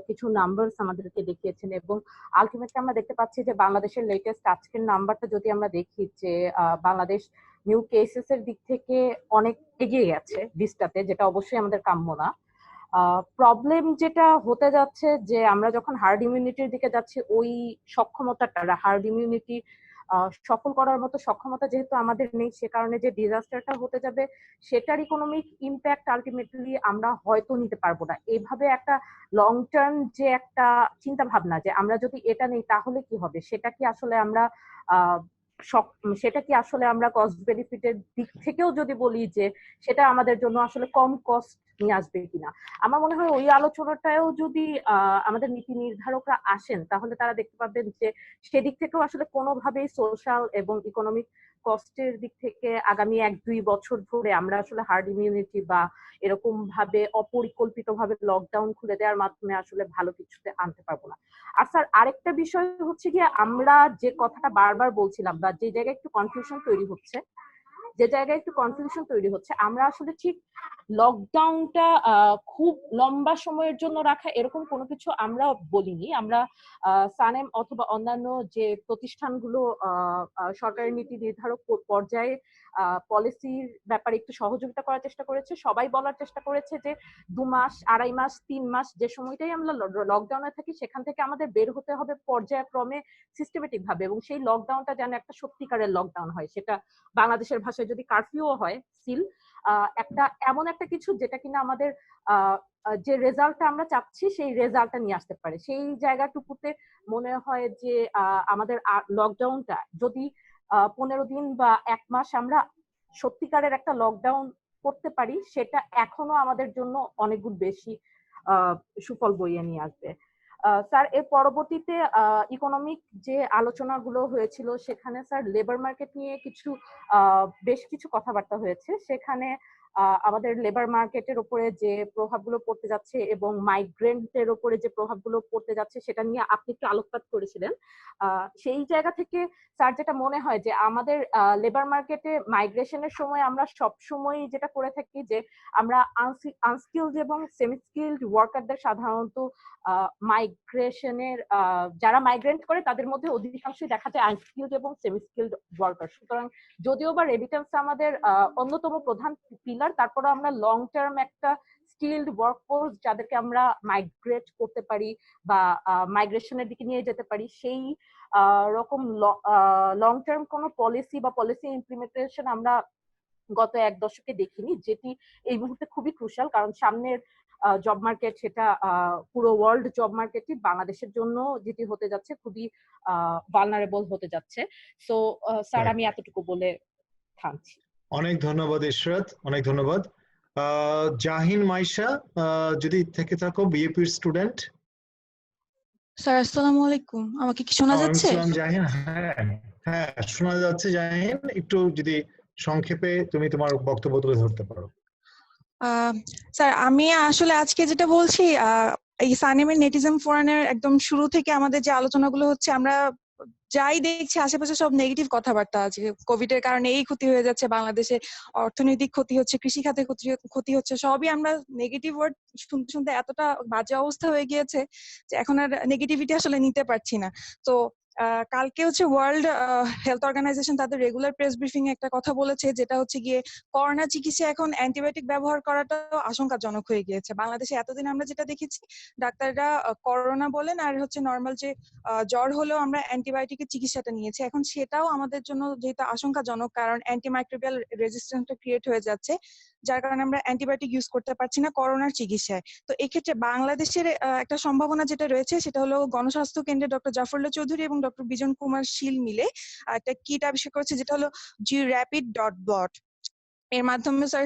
Speaker 14: কিছু নাম্বারস আমাদেরকে দেখিয়েছেন, এবং আলটিমেটলি আমরা দেখতে পাচ্ছি যে বাংলাদেশের লেটেস্ট আজকের নাম্বারটা যদি আমরা দেখি, যে বাংলাদেশ নিউ কেসেস এর দিক থেকে অনেক এগিয়ে গেছে লিস্টটাতে, যেটা অবশ্যই আমাদের কাম্য না। প্রবলেম যেটা হতে যাচ্ছে যে আমরা যখন হার্ড ইমিউনিটির দিকে যাচ্ছি, ওই সক্ষমতাটা হার্ড ইমিউনিটি সফল করার মতো সক্ষমতা যেহেতু আমাদের নেই, সে কারণে যে ডিজাস্টারটা হতে যাবে সেটার ইকোনমিক ইম্প্যাক্ট আলটিমেটলি আমরা হয়তো নিতে পারবো না। এইভাবে একটা লং টার্ম যে একটা চিন্তা ভাবনা যে আমরা যদি এটা নেই তাহলে কি হবে, সেটা কি আসলে আমরা কস্ট বেনিফিটের দিক থেকেও যদি বলি যে সেটা আমাদের জন্য আসলে কম কস্ট নিয়ে আসবে কিনা, আমার মনে হয় ওই আলোচনাটাও যদি আমাদের নীতি নির্ধারকরা আসেন তাহলে তারা দেখতে পাবেন যে সেদিক থেকেও আসলে কোনোভাবেই সোশ্যাল এবং ইকোনমিক কস্টের দিক থেকে আগামী 1-2 বছর ধরে আমরা আসলে হার্ড ইমিউনিটি বা এরকম ভাবে অপরিকল্পিত ভাবে লকডাউন খুলে দেওয়ার মাধ্যমে আসলে ভালো কিছুতে আনতে পারবো না। আর স্যার আরেকটা বিষয় হচ্ছে গিয়ে আমরা যে কথাটা বারবার বলছিলাম বা যে জায়গায় একটু কনফিউশন তৈরি হচ্ছে আমরা আসলে ঠিক লকডাউনটা খুব লম্বা সময়ের জন্য রাখা এরকম কোনো কিছু আমরা বলিনি। আমরা সানেম অথবা অন্যান্য যে প্রতিষ্ঠানগুলো সরকারি নীতি নির্ধারক পর্যায়ে পলিসির ব্যাপারে একটু সহযোগিতা করার চেষ্টা করেছে। সবাই বলার চেষ্টা করেছে যে 2 মাস, 2.5 মাস, 3 মাস যে সময়টাই আমরা লকডাউনে থাকি সেখান থেকে আমাদের বের হতে হবে পর্যায়ক্রমে সিস্টেমেটিক ভাবে, এবং সেই লকডাউনটা যেন একটা সত্যিকারের লকডাউন হয়। সেটা বাংলাদেশের ভাষায় যদি কারফিউও হয়, স্টিল একটা এমন একটা কিছু যেটা কিনা আমাদের যে রেজাল্টটা আমরা চাচ্ছি সেই রেজাল্টটা নিয়ে আসতে পারে। সেই জায়গাটুকুতে মনে হয় যে আমাদের লকডাউনটা যদি 15 দিন বা 1 মাস আমরা সত্যিকারের একটা লকডাউন করতে পারি, সেটা এখনো আমাদের জন্য অনেক গুণ বেশি সুফল বইয়ে নিয়ে আসবে। স্যার এর পরবর্তীতে ইকোনমিক যে আলোচনাগুলো হয়েছিল সেখানে স্যার লেবার মার্কেট নিয়ে বেশ কিছু কথাবার্তা হয়েছে। সেখানে আমাদের লেবার মার্কেটের উপরে যে প্রভাবগুলো পড়তে যাচ্ছে এবং মাইগ্রেন্টের উপরে যে প্রভাবগুলো পড়তে যাচ্ছে সেটা নিয়ে আপনি একটু আলোকপাত করেছিলেন। সেই জায়গা থেকে স্যার যেটা মনে হয় যে আমাদের লেবার মার্কেটে মাইগ্রেশনের সময় আমরা সব সময় যেটা করে থাকি যে আমরা আনস্কিলড এবং সেমি স্কিলড ওয়ার্কারদের সাধারণত মাইগ্রেশনের যারা মাইগ্রেন্ট করে তাদের মধ্যে অধিকাংশই দেখা যায় আনস্কিলড এবং সেমি স্কিলড ওয়ার্কার। সুতরাং যদিও বা রেমিটেন্স আমাদের অন্যতম প্রধান পিলার, তারপরে আমরা লং টার্ম একটা স্কিলড ওয়ার্কফোর্স যাদেরকে আমরা মাইগ্রেট করতে পারি বা মাইগ্রেশনের দিকে নিয়ে যেতে পারি, সেই রকম লং টার্ম কোনো পলিসি বা পলিসি ইমপ্লিমেন্টেশন আমরা গত 1 দশকে দেখিনি, যেটি এই মুহূর্তে খুবই ক্রুশাল। কারণ সামনের জব মার্কেট সেটা পুরো ওয়ার্ল্ড জব মার্কেটই বাংলাদেশের জন্য যেটি হতে যাচ্ছে খুবই ভালনারেবল হতে যাচ্ছে। সো স্যার আমি এতটুকু বলে থামছি।
Speaker 1: অনেক ধন্যবাদ ইশরাত, অনেক ধন্যবাদ। জাহিন মাইশা যদি থেকে থাকো, বিএপির স্টুডেন্ট।
Speaker 15: স্যার আসসালামু আলাইকুম, আমাকে কি শোনা যাচ্ছে?
Speaker 1: জাহিন, হ্যাঁ শোনা যাচ্ছে। জাহিন একটু যদি সংক্ষেপে তুমি তোমার বক্তব্য তুলে ধরতে পারো।
Speaker 15: স্যার আমি আসলে আজকে যেটা বলছি, এই সানেমের নেটিজম ফোরামের একদম শুরু থেকে আমাদের যে আলোচনাগুলো হচ্ছে, আমরা যাই দেখছি আশেপাশে সব নেগেটিভ কথাবার্তা আছে। কোভিড এর কারণে এই ক্ষতি হয়ে যাচ্ছে, বাংলাদেশে অর্থনৈতিক ক্ষতি হচ্ছে, কৃষি খাতে ক্ষতি হচ্ছে, সবই আমরা নেগেটিভ ওয়ার্ড শুনতে শুনতে এতটা বাজে অবস্থা হয়ে গিয়েছে যে এখন আর নেগেটিভিটি আসলে নিতে পারছি না। তো কালকে হচ্ছে ওয়ার্ল্ড হেলথ অর্গানাইজেশন তাদের রেগুলার প্রেস ব্রিফিং এ একটা কথা বলেছে, যেটা হচ্ছে গিয়ে করোনা চিকিৎসা এখন অ্যান্টিবায়োটিক ব্যবহার করাটা আশঙ্কাজনক হয়ে গিয়েছে। বাংলাদেশে এতদিন আমরা যেটা দেখেছি, ডাক্তাররা করোনা বলেন আর হচ্ছে নর্মাল যে জ্বর হলেও আমরা অ্যান্টিবায়োটিকের চিকিৎসাটা নিয়েছি, এখন সেটাও আমাদের জন্য যেহেতু আশঙ্কাজনক, কারণ অ্যান্টিমাইক্রোবিয়াল রেজিস্ট্যান্সটা ক্রিয়েট হয়ে যাচ্ছে, যার কারণে আমরা অ্যান্টিবায়োটিক ইউজ করতে পারছি না করোনার চিকিৎসায়। তো এক্ষেত্রে বাংলাদেশের একটা সম্ভাবনা যেটা রয়েছে সেটা হলো গণস্বাস্থ্য কেন্দ্রে ডক্টর জাফরুল্লাহ চৌধুরী এবং ডক্টর বিজন কুমার শীল মিলে একটা কিট আবিষ্কার করেছে, যেটা হলো GRapid.Blot। এর মাধ্যমে স্যার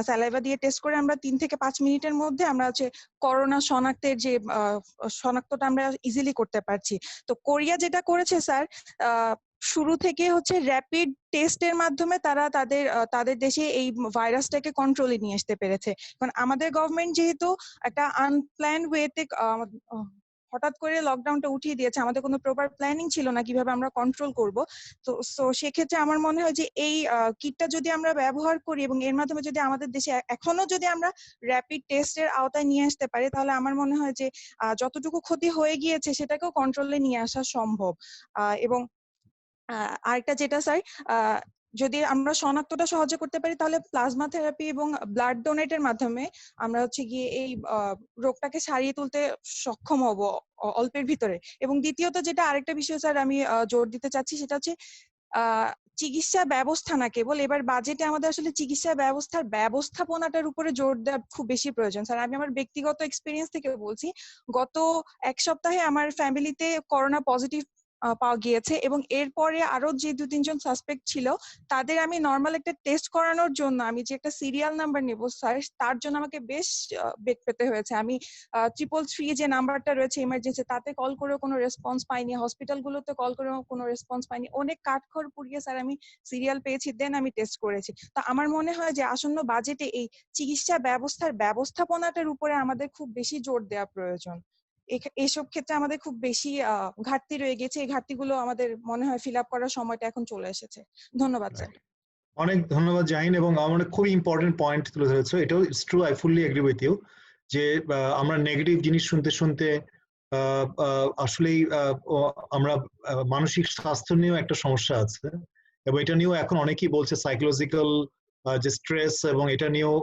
Speaker 15: স্যালাইভা দিয়ে টেস্ট করে আমরা 3 থেকে 5 মিনিটের মধ্যে আমরা হচ্ছে করোনা শনাক্তের যে শনাক্তটা আমরা ইজিলি করতে পারছি। তো কোরিয়া যেটা করেছে স্যার, শুরু থেকে হচ্ছে র্যাপিড টেস্টের মাধ্যমে তারা তাদের দেশে এই ভাইরাসটাকে কন্ট্রোলে নিয়ে আসতে পেরেছে। কারণ আমাদের গভর্নমেন্ট যেহেতু একটা আনপ্ল্যান ওয়েতে হঠাৎ করে লকডাউনটা উঠিয়ে দিয়েছে, আমাদের কোনো প্রপার প্ল্যানিং ছিল না কিভাবে আমরা কন্ট্রোল করব। তো সেক্ষেত্রে আমার মনে হয় যে এই কিটটা যদি আমরা ব্যবহার করি এবং এর মাধ্যমে যদি আমাদের দেশে এখনো যদি আমরা র্যাপিড টেস্টের আওতায় নিয়ে আসতে পারি, তাহলে আমার মনে হয় যে যতটুকু ক্ষতি হয়ে গিয়েছে সেটাকেও কন্ট্রোলে নিয়ে আসা সম্ভব। এবং আরেকটা যেটা স্যার, যদি আমরা শনাক্তটা সহজে করতে পারি তাহলে প্লাজমা থেরাপি এবং ব্লাড ডোনেটের মাধ্যমে আমরা হচ্ছে গিয়ে এই রোগটাকে সারিয়ে তুলতে সক্ষম হব অল্পের ভিতরে। এবং দ্বিতীয়ত যেটা আরেকটা বিষয় স্যার আমি জোর দিতে চাচ্ছি সেটা হচ্ছে চিকিৎসা ব্যবস্থা না কেবল, এবার বাজেটে আমাদের আসলে চিকিৎসা ব্যবস্থার ব্যবস্থাপনাটার উপরে জোর দেওয়া খুব বেশি প্রয়োজন। স্যার আমি আমার ব্যক্তিগত এক্সপিরিয়েন্স থেকে বলছি, গত এক সপ্তাহে আমার ফ্যামিলিতে করোনা পজিটিভ পাওয়া গিয়েছে এবং এরপরে আরো যে 2-3 জন সাসপেক্ট ছিল তাদের আমি নর্মাল একটা টেস্ট করানোর জন্য আমি যে একটা সিরিয়াল নাম্বার নেব স্যার, তার জন্য আমাকে বেশ বেগ পেতে হয়েছে। আমি 333 যে নাম্বারটা রয়েছে ইমার্জেন্সি, তাতে কল করেও কোনো রেসপন্স পাইনি, হসপিটালগুলোতে কল করেও কোনো রেসপন্স পাইনি, অনেক কাঠখড় পুড়িয়ে স্যার আমি সিরিয়াল পেয়েছি, দেন আমি টেস্ট করেছি। তো আমার মনে হয় যে আসন্ন বাজেটে এই চিকিৎসা ব্যবস্থার ব্যবস্থাপনাটার উপরে আমাদের খুব বেশি জোর দেওয়া প্রয়োজন। এইসব ক্ষেত্রে আমাদের খুব বেশি ঘাটতি রয়ে গেছে, এই ঘাটতিগুলো আমাদের মনে হয় ফিল আপ করার সময়টা এখন চলে এসেছে। ধন্যবাদ স্যার।
Speaker 1: অনেক ধন্যবাদ জাহিন, এবং আমার খুবই ইম্পর্টেন্ট পয়েন্ট তুলে ধরেছো। এটাও it's true, I fully agree with you যে আমরা নেগেটিভ জিনিস শুনতে শুনতে আসলেই আমরা মানসিক স্বাস্থ্য নিয়েও একটা সমস্যা আছে, এবং এটা নিয়েও এখন অনেকেই বলছে সাইকোলজিক্যাল যে স্ট্রেস, এবং এটা নিয়েও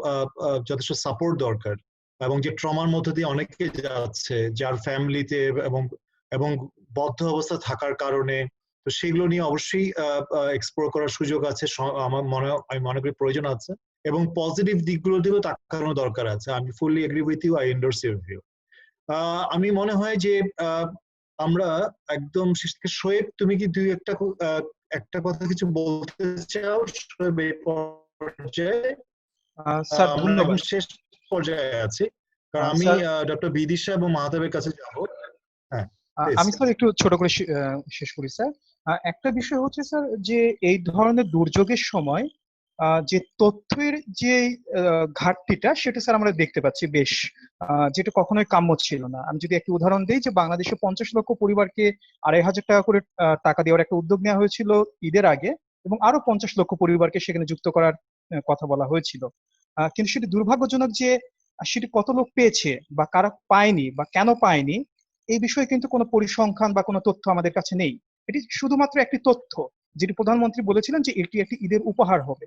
Speaker 1: যথেষ্ট সাপোর্ট দরকার, এবং যে ট্রমার মধ্যে দিয়ে অনেকে যাচ্ছে যার ফ্যামিলিতে এবং বদ্ধ অবস্থা থাকার কারণে, তো সেগুলো নিয়ে অবশ্যই এক্সপ্লোর করার সুযোগ আছে, আমি মনে করি প্রয়োজন আছে, এবং পজিটিভ দিকগুলো দিকেও তাকানো দরকার আছে। আমি fully agree with you, I endorse your view. আমি মনে হয় যে আমরা একদম শেষ থেকে, শোয়েব তুমি কি একটা কথা কিছু বলতে চাও? শোয়েব এই পর্যায়ে আমরা একদম শেষ পর্যায়ে আছি, কারণ আমি ডক্টর বিদিশা এবং মাহতাবের কাছে যাব। হ্যাঁ,
Speaker 16: আমি স্যার একটু ছোট করে শেষ করি স্যার। একটা বিষয় হচ্ছে স্যার যে এই ধরনের দুর্যোগের সময় যে তথ্যের যে ঘাটতিটা সেটা স্যার আমরা দেখতে পাচ্ছি বেশ, যেটা কখনোই কাম্য ছিল না। আমি যদি একটি উদাহরণ দিই, যে বাংলাদেশে 50 লক্ষ পরিবারকে 2,500 টাকা করে টাকা দেওয়ার একটা উদ্যোগ নেওয়া হয়েছিল ঈদের আগে, এবং আরো 50 লক্ষ পরিবারকে সেখানে যুক্ত করার কথা বলা হয়েছিল। কিন্তু সেটি দুর্ভাগ্যজনক যে সেটি কত লোক পেয়েছে বা কারা পায়নি বা কেন পায়নি, এই বিষয়ে কিন্তু কোনো পরিসংখ্যান বা কোনো তথ্য আমাদের কাছে নেই। এটি শুধুমাত্র একটি তথ্য, যেটি প্রধানমন্ত্রী বলেছিলেন যে এটি একটি ঈদের উপহার হবে।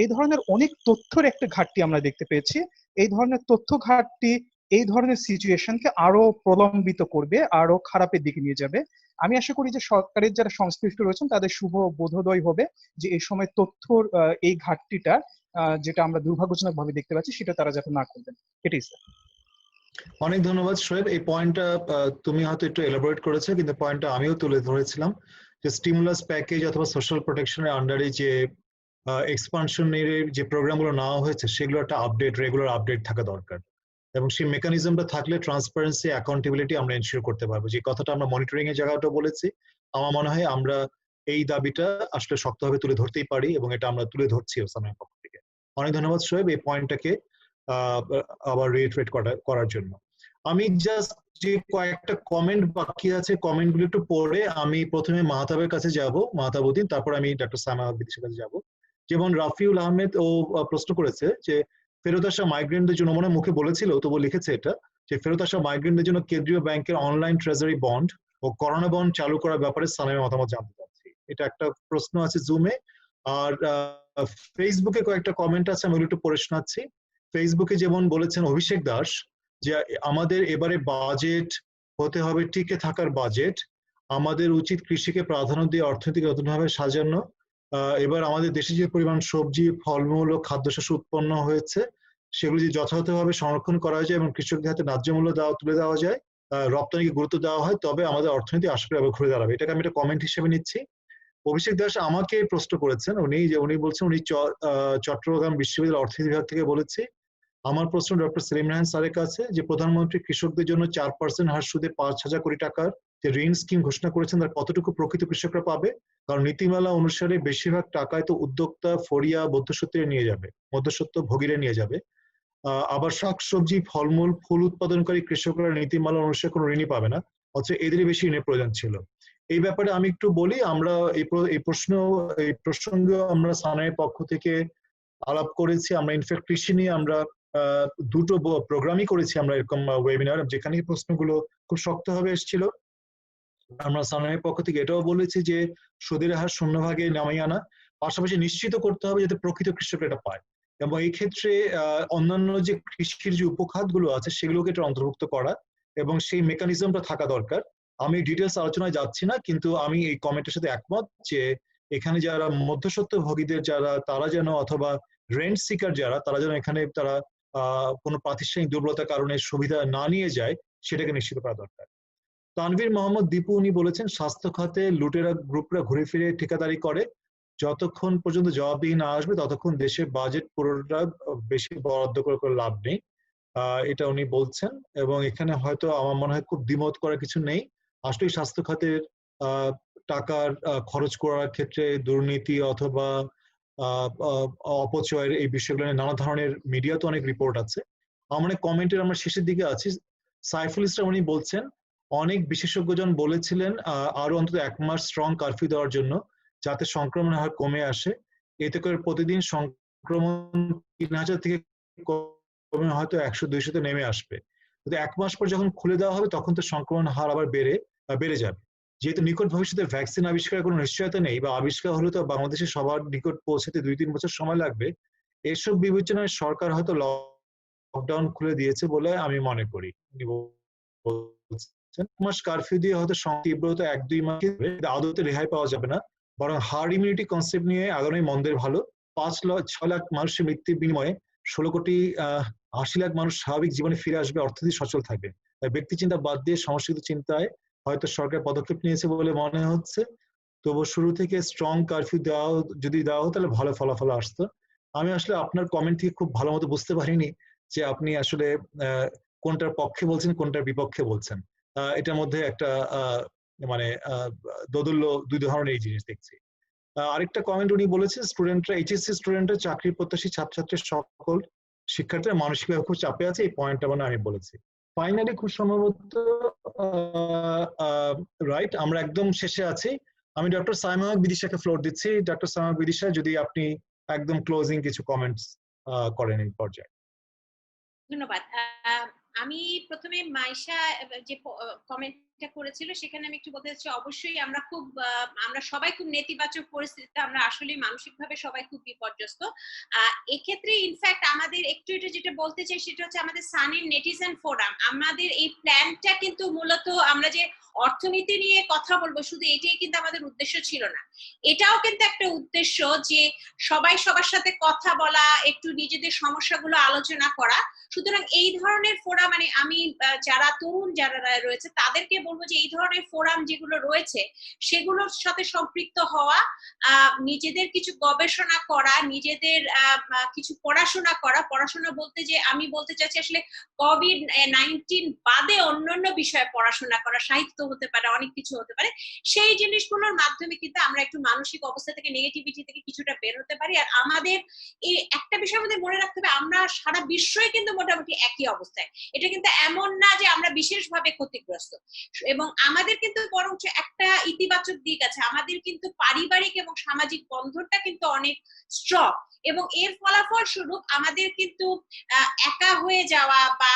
Speaker 16: এই ধরনের অনেক তথ্যের একটা ঘাটতি আমরা দেখতে পেয়েছি। এই ধরনের তথ্য ঘাটতি এই ধরনের সিচুয়েশনকে আরো প্রলম্বিত করবে, আরো খারাপের দিকে নিয়ে যাবে। আমি আশা করি যে সরকারের যারা সংশ্লিষ্ট রয়েছেন তাদের শুভ বোধোদয় হবে যে এই সময় তথ্যর এই ঘাটতিটা যেটা আমরা দুর্ভাগ্যজনক ভাবে দেখতে পাচ্ছি সেটা তারা যাতে না করবেন। এটাই স্যার।
Speaker 1: অনেক ধন্যবাদ শোয়েব। এই পয়েন্টটা তুমি হয়তো একটু এলাবোরেট করেছো, কিন্তু পয়েন্টটা আমিও তুলে ধরেছিলাম যে স্টিমুলাস প্যাকেজ অথবা সোশ্যাল প্রোটেকশনের আন্ডারে যে এক্সপানশনের যে প্রোগ্রামগুলো নেওয়া হয়েছে সেগুলো একটা রেগুলার আপডেট থাকা দরকার, এবং সেই মেকানিজমটা থাকলে ট্রান্সপারেন্সি, অ্যাকাউন্টেবিলিটি আমরা এনশিওর করতে পারবো। যে কথাটা আমরা মনিটরিং এর জায়গাটা বলেছি, আমার মনে হয় আমরা এই দাবিটা আসলে শক্তভাবে তুলে ধরতেই পারি, এবং এটা আমরা তুলে ধরছি ওসামের পক্ষ থেকে। অনেক ধন্যবাদ শোয়েব এই পয়েন্টটাকে আবার রিইটারেট করার জন্য। আমি জাস্ট যে কয়েকটা কমেন্ট বাকি আছে, কমেন্টগুলো একটু পড়ে আমি প্রথমে মাহতাবের কাছে যাব, মাহতাবুদ্দিন, তারপর আমি ডক্টর সানা বিদিশার কাছে যাব। যেমন রাফিউল আহমেদ ও প্রশ্ন করেছে যে ফেরত আসা মাইগ্রেন্টদের জন্য, মনে মুখে বলেছিল তবু লিখেছে এটা, যে ফেরত আসা মাইগ্রেন্টদের জন্য কেন্দ্রীয় ব্যাংকের অনলাইন ট্রেজারি বন্ড ও করোনা বন্ড চালু করার ব্যাপারে সানামের মতামত জানতে চাচ্ছি। এটা একটা প্রশ্ন আছে জুমে। আর ফেসবুকে কয়েকটা কমেন্ট আছে, আমি একটু পড়ে শোনাচ্ছি। ফেসবুকে যেমন বলেছেন অভিষেক দাস যে আমাদের এবারে বাজেট হতে হবে টিকে থাকার বাজেট, আমাদের উচিত কৃষিকে প্রাধান্য দিয়ে অর্থনৈতিক নতুনভাবে সাজানো। এবার আমাদের দেশে যে পরিমাণ সবজি, ফলমূল ও খাদ্যশস্য উৎপন্ন হয়েছে সেগুলি যদি যথাযথভাবে সংরক্ষণ করা যায় এবং কৃষকদের হাতে ন্যায্য মূল্য তুলে দেওয়া যায়, রপ্তানিকে গুরুত্ব দেওয়া হয়, তবে আমাদের অর্থনীতি আশা করি আবার ঘুরে দাঁড়াবে। এটাকে আমি একটা কমেন্ট হিসেবে নিচ্ছি। অভিষেক দাস আমাকে প্রশ্ন করেছেন, উনি বলছেন উনি চট্টগ্রাম বিশ্ববিদ্যালয়ের অর্থনীতি বিভাগ থেকে বলেছে। আমার প্রশ্ন ডক্টর সেলিম রায়হান স্যারের কাছে যে প্রধানমন্ত্রী কৃষকদের জন্য 4% হার সুদে 5,000 কোটি টাকার যে ঋণ স্কিম ঘোষণা করেছেন তার কতটুকু প্রকৃত কৃষকরা পাবে? কারণ নীতিমালা অনুসারে বেশিরভাগ টাকায় তো উদ্যোক্তা, ফরিয়া, মধ্যস্বত্ব ভোগীরা নিয়ে যাবে। আবার শাকসবজি, ফলমূল, ফুল উৎপাদনকারী কৃষকরা নীতিমালা অনুসারে কোনো ঋণই পাবে না, অথচ এদেরই বেশি ঋণের প্রয়োজন ছিল। এই ব্যাপারে আমি একটু বলি, আমরা এই প্রসঙ্গে আমরা সানাইয়ের পক্ষ থেকে আলাপ করেছি। আমরা ইনফ্যাক্ট কৃষি নিয়ে আমরা দুটো প্রোগ্রামই করেছি আমরা এরকম ওয়েবিনার, যেখানে প্রশ্নগুলো খুব শক্তভাবে এসেছিল। আমরা সানাইয়ের পক্ষ থেকে এটাও বলেছি যে সুদের হার 0 ভাগে নামিয়ে আনা। পাশাপাশি নিশ্চিত করতে হবে যাতে প্রকৃত কৃষকরা এটা পায়, এবং এই ক্ষেত্রে অন্যান্য যে কৃষির যে উপখাতগুলো আছে সেগুলোকে এটা অন্তর্ভুক্ত করা এবং সেই মেকানিজমটা থাকা দরকার। আমি ডিটেলস আলোচনায় যাচ্ছি না, কিন্তু আমি এই কমেন্টের সাথে একমত যে এখানে যারা মধ্যস্বত্বভোগীদের যারা তারা যেন, অথবা রেন্ট সিকার যারা, তারা যেন এখানে তারা কোনো প্রাতিষ্ঠানিক দুর্বলতার কারণে সুবিধা না নিয়ে যায় সেটাকে নিশ্চিত করা দরকার। তানভীর মোহাম্মদ দীপু উনি বলেছেন স্বাস্থ্য খাতে লুটেরা গ্রুপরা ঘুরে ফিরে ঠিকাদারি করে, যতক্ষণ পর্যন্ত জবাবদিহি না আসবে ততক্ষণ দেশের বাজেট পুরোটা বেশি বরাদ্দ করে লাভ নেই, এটা উনি বলছেন। এবং এখানে হয়তো আমার মনে হয় খুব দ্বিমত করার কিছু নেই। আসলে স্বাস্থ্য খাতের টাকার খরচ করার ক্ষেত্রে দুর্নীতি অথবা অপচয়ের এই বিষয়গুলো নিয়ে নানা ধরনের মিডিয়াতে অনেক রিপোর্ট আছে। আমার কমেন্টের আমরা শেষের দিকে আছি। সাইফুল ইসলাম উনি বলছেন অনেক বিশেষজ্ঞজন বলেছিলেন আরো অন্তত 1 মাস স্ট্রং কারফিউ দেওয়ার জন্য যাতে সংক্রমণের হার কমে আসে, এতে করে প্রতিদিন সংক্রমণ 3000 থেকে কমে হয়তো 100-200-তে নেমে আসবে। কিন্তু 1 মাস পর যখন খুলে দেওয়া হবে তখন তো সংক্রমণ হার আবার বেড়ে যাবে। যেহেতু নিকট ভবিষ্যতে ভ্যাকসিন আবিষ্কারের কোনো নিশ্চয়তা নেই, বা আবিষ্কার হলে তো বাংলাদেশে সবার নিকট পৌঁছাতে 2-3 বছর সময় লাগবে, এসব বিবেচনায় সরকার হয়তো লকডাউন খুলে দিয়েছে বলে আমি মনে করি। 1 মাস কারফিউ দিয়ে হয়তো তীব্রতা 1-2 মাস আদতে রেহাই পাওয়া যাবে না, বরং হার্ড ইমিউনিটি কনসেপ্ট নিয়ে আগামী মন্দের ভালো। 5-6 লাখ মানুষের মৃত্যুর বিনিময়ে 16,80 লাখ মানুষ স্বাভাবিক জীবনে ফিরে আসবে, অর্থনীতি সচল থাকবে। তাই ব্যক্তি চিন্তা বাদ দিয়ে সমষ্টিগত চিন্তায় হয়তো সরকার পদক্ষেপ নিয়েছে বলে মনে হচ্ছে। তবু শুরু থেকে স্ট্রং কারফিউ যদি দেওয়া হতো তাহলে ভালো ফলাফল আসতো। আমি আসলে আপনার কমেন্ট থেকে খুব ভালো মতো বুঝতে পারিনি যে আপনি আসলে কোনটার পক্ষে বলছেন কোনটার বিপক্ষে বলছেন। এটার মধ্যে একটা মানে দোদুল্য দুই ধরনের এই জিনিস দেখছি। আরেকটা কমেন্ট উনি বলেছেন স্টুডেন্টরা, এইচএসসি স্টুডেন্টরা, চাকরি প্রত্যাশী ছাত্রছাত্রীর সকল শিক্ষার্থীরা মানসিকভাবে খুব চাপে আছে, এই পয়েন্টটা মানে আমি বলেছি। ফাইনালি খুব সম্ভবত রাইট, আমরা একদম শেষে আছি। আমি ডক্টর সাইমা বিদিশাকে ফ্লোর দিচ্ছি। ডক্টর সাইমা বিদিশা, যদি আপনি একদম ক্লোজিং কিছু কমেন্টস করেন এই পর্যায়ে।
Speaker 3: ধন্যবাদ। আমি প্রথমে মাইশা যে কমেন্টটা করেছিল সেখানে আমি একটু বলতে চাচ্ছি, অবশ্যই আমরা সবাই খুব নেতিবাচক পরিস্থিতিতে, আমরা আসলে মানসিকভাবে সবাই খুব বিপর্যস্ত। এক্ষেত্রে ইনফ্যাক্ট আমাদের একটু এটা যেটা বলতে চাই সেটা হচ্ছে আমাদের সানের নেটিজেন ফোরাম, আমাদের এই প্ল্যানটা কিন্তু মূলত আমরা যে অর্থনীতি নিয়ে কথা বলবো শুধু এটাই কিন্তু আমাদের উদ্দেশ্য ছিল না, এটাও কিন্তু একটা উদ্দেশ্য যে সবাই সবার সাথে কথা বলা, একটু নিজেদের সমস্যাগুলো আলোচনা করা। সুতরাং এই ধরনের ফোরাম, মানে আমি যারা তরুণ যারা রয়েছে তাদেরকে বলবো যে এই ধরনের ফোরাম যেগুলো রয়েছে সেগুলোর সাথে সম্পৃক্ত হওয়া, নিজেদের কিছু গবেষণা করা, নিজেদের কিছু পড়াশোনা বলতে যে আমি বলতে চাচ্ছি আসলে COVID-19 বাদে অন্যান্য বিষয়ে পড়াশোনা করা, সাহিত্য হতে পারে, অনেক কিছু হতে পারে, সেই জিনিসগুলোর মাধ্যমে কিন্তু আমরা একটু মানসিক অবস্থা থেকে, নেগেটিভিটি থেকে কিছুটা বের হতে পারি। আর আমাদের এই একটা বিষয় আমাদের মনে রাখতে হবে, আমরা সারা বিশ্বই কিন্তু মোটামুটি একই অবস্থায়, এটা কিন্তু এমন না যে আমরা বিশেষভাবে ক্ষতিগ্রস্ত। এবং আমাদের কিন্তু বরং একটা ইতিবাচক দিক আছে, আমাদের কিন্তু পারিবারিক এবং সামাজিক বন্ধনটা কিন্তু অনেক স্ট্রং, এবং এর ফলাফল স্বরূপ আমাদের কিন্তু একা হয়ে যাওয়া বা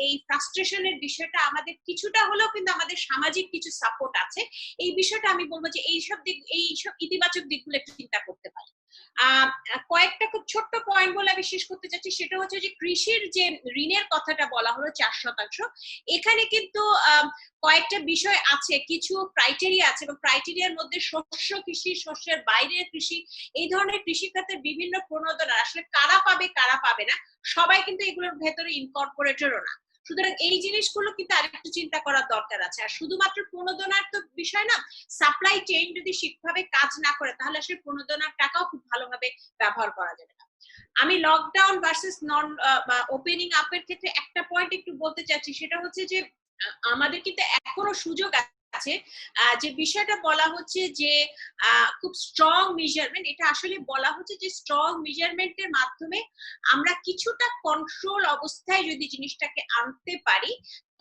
Speaker 3: এই ফ্রাস্ট্রেশনের বিষয়টা আমাদের কিছুটা হলেও কিন্তু আমাদের সামাজিক কিছু সাপোর্ট আছে। এই বিষয়টা আমি বলবো যে এইসব ইতিবাচক দিকগুলো একটু চিন্তা করতে পারি। কয়েকটা খুব ছোট্ট পয়েন্ট বলে আমি শেষ করতে চাচ্ছি, সেটা হচ্ছে যে কৃষির যে ঋণের কথাটা বলা হলো 4%, এখানে কিন্তু কয়েকটা বিষয় আছে, কিছু ক্রাইটেরিয়া আছে, এবং ক্রাইটেরিয়ার মধ্যে শস্য কৃষি, শস্যের বাইরের কৃষি, এই ধরনের কৃষি খাতের বিভিন্ন প্রণোদনা আসলে কারা পাবে কারা পাবে না, সবাই কিন্তু এগুলোর ভেতরে ইনকর্পোরেটেডও না। সুতরাং এই জিনিসগুলো কিন্তু আরেকটু চিন্তা করার দরকার আছে। আর শুধুমাত্র প্রণোদনার তো বিষয় না, সাপ্লাই চেইন যদি ঠিকভাবে কাজ না করে তাহলে আসলে প্রণোদনার টাকাও খুব ভালোভাবে ব্যবহার করা যাবে না। আমি লকডাউন ভার্সেস নন ওপেনিং আপের ক্ষেত্রে একটা পয়েন্ট একটু বলতে চাচ্ছি, সেটা হচ্ছে যে আমাদের কিন্তু এখনো সুযোগ আছে। যে বিষয়টা বলা হচ্ছে যে খুব স্ট্রং মেজারমেন্ট, এটা আসলে বলা হচ্ছে যে স্ট্রং মেজারমেন্টের মাধ্যমে আমরা কিছুটা কন্ট্রোল অবস্থায় যদি জিনিসটাকে আনতে পারি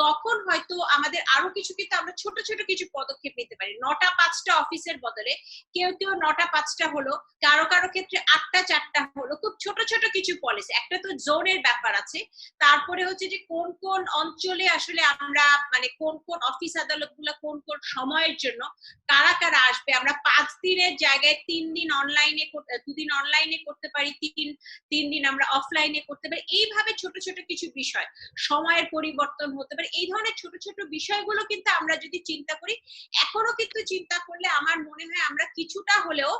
Speaker 3: তখন হয়তো আমাদের আরো কিছু কিন্তু আমরা ছোট ছোট কিছু পদক্ষেপ নিতে পারি। 9টা 5টা অফিসের বদলে কেউ 9টা 5টা হলো, কারো কারো ক্ষেত্রে 8টা 4টা হলো, খুব ছোট ছোট কিছু পলিসি। একটা তো জোনের ব্যাপার আছে, তারপরে হচ্ছে যে কোন কোন অঞ্চলে আসলে আমরা মানে কোন কোন অফিস আদালত গুলা কোন কোন সময়ের জন্য কারা কারা আসবে, আমরা 5 দিনের জায়গায় 3 দিন অনলাইনে 2 দিন অনলাইনে করতে পারি, 3 দিন আমরা অফলাইনে করতে পারি। এইভাবে ছোট ছোট কিছু বিষয়, সময়ের পরিবর্তন হতে পারে, এই ধরনের ছোট ছোট বিষয়গুলো কিন্তু আমরা যদি চিন্তা করি, এখনো কিন্তু চিন্তা করলে আমার মনে হয় আমরা কিছুটা হলেও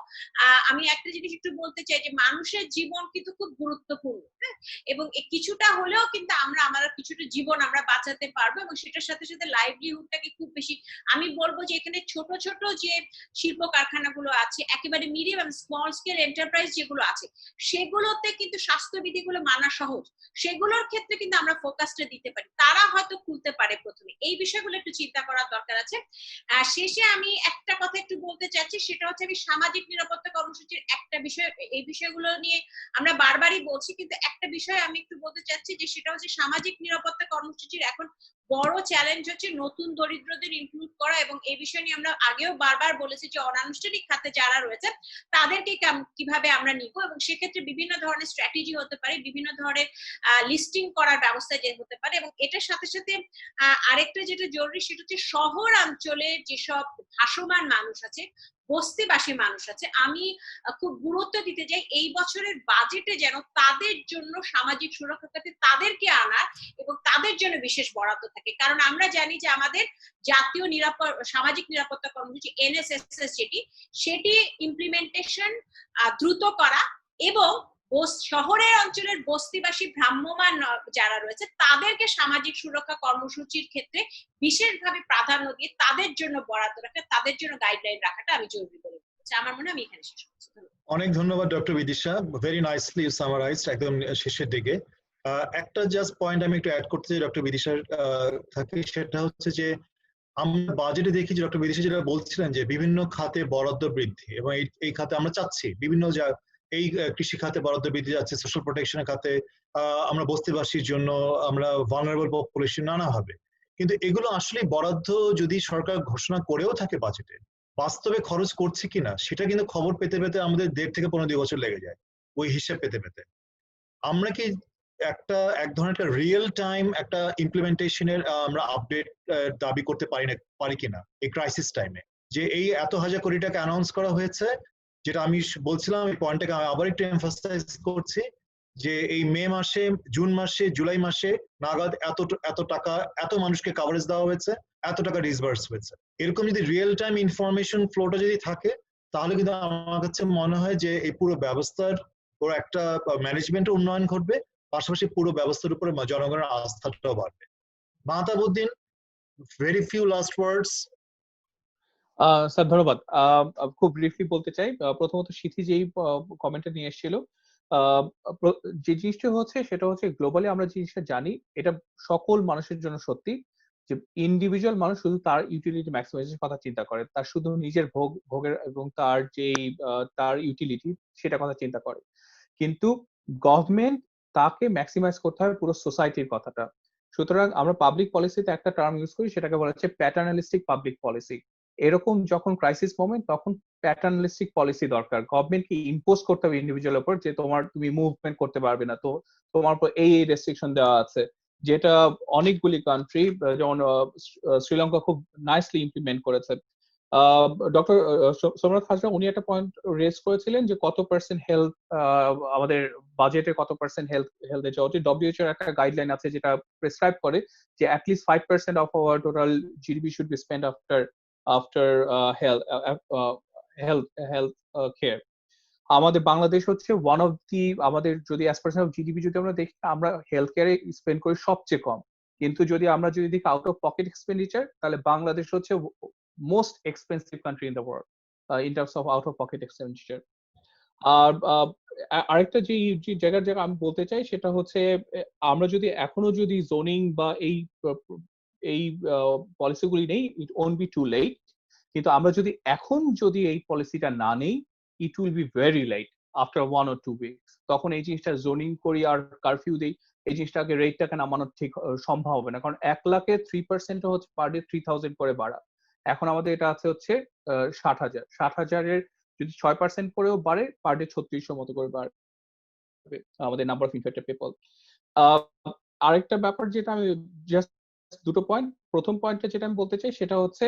Speaker 3: আমি একটা জিনিস একটু বলতে চাই যে মানুষের জীবন কিন্তু খুব গুরুত্বপূর্ণ, হ্যাঁ, এবং কিছুটা হলেও কিন্তু আমরা আমাদের কিছুটা জীবন আমরা বাঁচাতে পারবো, এবং সেটার সাথে সাথে লাইভলিহুডটাকে খুব বেশি আমি বলবো যে এখানে ছোট ছোট যে শিল্প কারখানাগুলো আছে, একেবারে মিডিয়াম এবং স্মল স্কেল এন্টারপ্রাইজ যেগুলো আছে, সেগুলোতে কিন্তু স্বাস্থ্যবিধিগুলো মানা সহজ, সেগুলোর ক্ষেত্রে কিন্তু আমরা ফোকাসটা দিতে পারি, তারা হয়তো খুলতে পারে প্রথমে। এই বিষয়গুলো একটু চিন্তা করার দরকার আছে। শেষে আমি একটা কথা একটু বলতে চাচ্ছি, সেটা হচ্ছে আমি সামাজিক নিরাপত্তা কর্মসূচির একটা বিষয়, এই বিষয়গুলো নিয়ে আমরা বারবারই বলছি, কিন্তু একটা বিষয় আমি একটু বলতে চাচ্ছি যে সেটা হচ্ছে সামাজিক নিরাপত্তা কর্মসূচির এখন বড় চ্যালেঞ্জ হচ্ছে নতুন দরিদ্রদের ইনক্লুড করা, এবং এই বিষয় নিয়ে আমরা আগেও বারবার বলেছি যে অনানুষ্ঠানিক খাতে যারা রয়েছে তাদেরকে কিভাবে আমরা নিব, এবং সেক্ষেত্রে বিভিন্ন ধরনের স্ট্র্যাটেজি হতে পারে, বিভিন্ন ধরনের লিস্টিং করার ব্যবস্থা যে হতে পারে। এবং এটার সাথে সাথে আরেকটা যেটা জরুরি সেটা হচ্ছে শহর অঞ্চলে যেসব ভাসমান মানুষ আছে, বস্তিবাসী মানুষ আছে, আমি খুব গুরুত্ব দিতে চাই এই বছরের বাজেটে যেন তাদের জন্য সামাজিক সুরক্ষা খাতে তাদেরকে আনার এবং তাদের জন্য বিশেষ বরাদ্দ থাকে। কারণ আমরা জানি যে আমাদের জাতীয় সামাজিক নিরাপত্তা কর্মসূচি NSSS সেটি ইমপ্লিমেন্টেশন দ্রুত করা এবং শহরের অঞ্চলের বস্তিবাসী ভ্রাম্যমান যারা রয়েছে তাদেরকে সামাজিক সুরক্ষা কর্মসূচির ক্ষেত্রে বিশেষভাবে প্রাধান্য দিয়ে তাদের জন্য বরাদ্দ রাখা, তাদের জন্য গাইডলাইন রাখাটা আমি জরুরি বলে মনে আমার মনে আমি এখানে শেষ করছি।
Speaker 1: অনেক ধন্যবাদ doctor Bidisha, very nicely summarized একদম শেষের দিকে। একটা জাস্ট পয়েন্ট আমি একটু অ্যাড করতে চাই ডক্টর বিদিশার থাকে, সেটা হচ্ছে যে আমরা বাজেটে দেখি যে ডক্টর বিদিশা যেটা বলছিলেন যে বিভিন্ন খাতে বরাদ্দ বৃদ্ধি, এবং এই খাতে আমরা চাচ্ছি বিভিন্ন এই কৃষি খাতে বরাদ্দ বৃদ্ধি যাচ্ছে, সোশ্যাল প্রোটেকশনের খাতে আমরা বস্তিবাসীর জন্য, আমরা ভালনারেবল পপুলেশন নানাভাবে, কিন্তু এগুলো আসলে বরাদ্দ যদি সরকার ঘোষণা করেও থাকে বাজেটে, বাস্তবে খরচ করছে কিনা সেটা কিন্তু খবর পেতে পেতে আমাদের 1.5 থেকে 15 বছর লেগে যায় ওই হিসেব পেতে পেতে। আমরা কি এক ধরনের একটা রিয়েল টাইম একটা ইমপ্লিমেন্টেশনের আমরা আপডেট দাবি করতে পারি কিনা এই ক্রাইসিস টাইমে, যে এই এত হাজার কোটি টাকা অ্যানাউন্স করা হয়েছে, যেটা আমি বলছিলাম এই পয়েন্টটাকে আমি আবার একটু এমফাসাইজ করছি, যে এই মে মাসে, জুন মাসে, জুলাই মাসে নাগাদ এত টাকা এত মানুষকে কভারেজ দেওয়া হয়েছে, এত টাকা ডিসবার্স হয়েছে। এরকম যদি রিয়েল টাইম ইনফরমেশন ফ্লোটা যদি থাকে, তাহলে কিন্তু আমার কাছে মনে হয় যে এই পুরো ব্যবস্থার পুরো একটা ম্যানেজমেন্টের উন্নয়ন ঘটবে, পাশাপাশি পুরো ব্যবস্থার উপরে জনগণের আস্থাটাও বাড়বে। মাহতাবউদ্দিন, ভেরি ফিউ লাস্ট ওয়ার্ডস।
Speaker 5: স্যার ধন্যবাদ। খুব ব্রিফলি বলতে চাই, প্রথমত সিথি যেই কমেন্টটা নিয়ে এসেছিল, যে জিনিসটা হচ্ছে সেটা হচ্ছে গ্লোবালি আমরা জিনিসটা জানি, এটা সকল মানুষের জন্য সত্যি যে ইন্ডিভিজুয়াল মানুষ শুধু তার ইউটিলিটি ম্যাক্সিমাইজেশনের কথা চিন্তা করে, তার শুধু নিজের ভোগের এবং তার যেই তার ইউটিলিটি সেটা কথা চিন্তা করে, কিন্তু গভর্নমেন্ট তাকে ম্যাক্সিমাইজ করতে হবে পুরো সোসাইটির কথাটা। সুতরাং আমরা পাবলিক পলিসিতে একটা টার্ম ইউজ করি, সেটাকে বলা হচ্ছে প্যাটার্নালিস্টিক পাবলিক পলিসি। এরকম যখন ক্রাইসিস মোমেন্ট তখন প্যাটার্নালিস্টিক পলিসি দরকার, গভর্নমেন্টকে ইম্পোজ করতে হবে ইন্ডিভিজুয়াল উপর যে তুমি মুভমেন্ট করতে পারবে না, তো তোমার উপর এই রেস্ট্রিকশন দেওয়া আছে, যেটা অনেকগুলি কান্ট্রি যেমন শ্রীলঙ্কা খুব নাইসলি ইমপ্লিমেন্ট করেছে। ডক্টর সোমনাথ হাজরা উনি একটা পয়েন্ট রেজ করেছিলেন যে কত পার্সেন্ট হেলথ আমাদের বাজেটে কত পার্সেন্ট হেলথে যাওয়া উচিত। WHO এর একটা গাইডলাইন আছে যেটা প্রেসক্রাইব করে যে at least 5% of our total GDP should be spend after health care. আমাদের বাংলাদেশ হচ্ছে ওয়ান অফ দি, আমাদের যদি অ্যাজ পার্সেন্ট অফ GDP যদি আমরা দেখি, আমরা হেলথ কেয়ারে স্পেন্ড করি সবচেয়ে কম, কিন্তু যদি আমরা যদি দেখি আউট অফ পকেট এক্সপেন্ডিচার, তাহলে বাংলাদেশ হচ্ছে most expensive country in the world in terms of out of pocket expenditure. আর আরেকটা যে জায়গা আমি বলতে চাই সেটা হচ্ছে আমরা যদি এখনো যদি জোনিং বা এই পলিসিগুলি নেই, it won't be too late, কিন্তু আমরা যদি এখন যদি এই পলিসিটা না নেই, it will be very late after 1 or 2 weeks। তখন এই জিনিসটা জোনিং করি আর কারফিউ দেই, এই জিনিসটাকে রেটটাকে নামানো ঠিক সম্ভব হবে না, কারণ 1 লাখে 3% হচ্ছে পার ডে 3000 করে বাড়া। এখন আমাদের এটা আছে হচ্ছে 60,000, 60,000-এর যদি 6% করেও বাড়ে পার ডে 3600 মতো করে বাড়বে আমাদের নাম্বার অফ ইনফেক্টেড পিপল। আরেকটা ব্যাপার যেটা আমি জাস্ট দুটো পয়েন্ট, প্রথম পয়েন্টটা যেটা আমি বলতে চাই সেটা হচ্ছে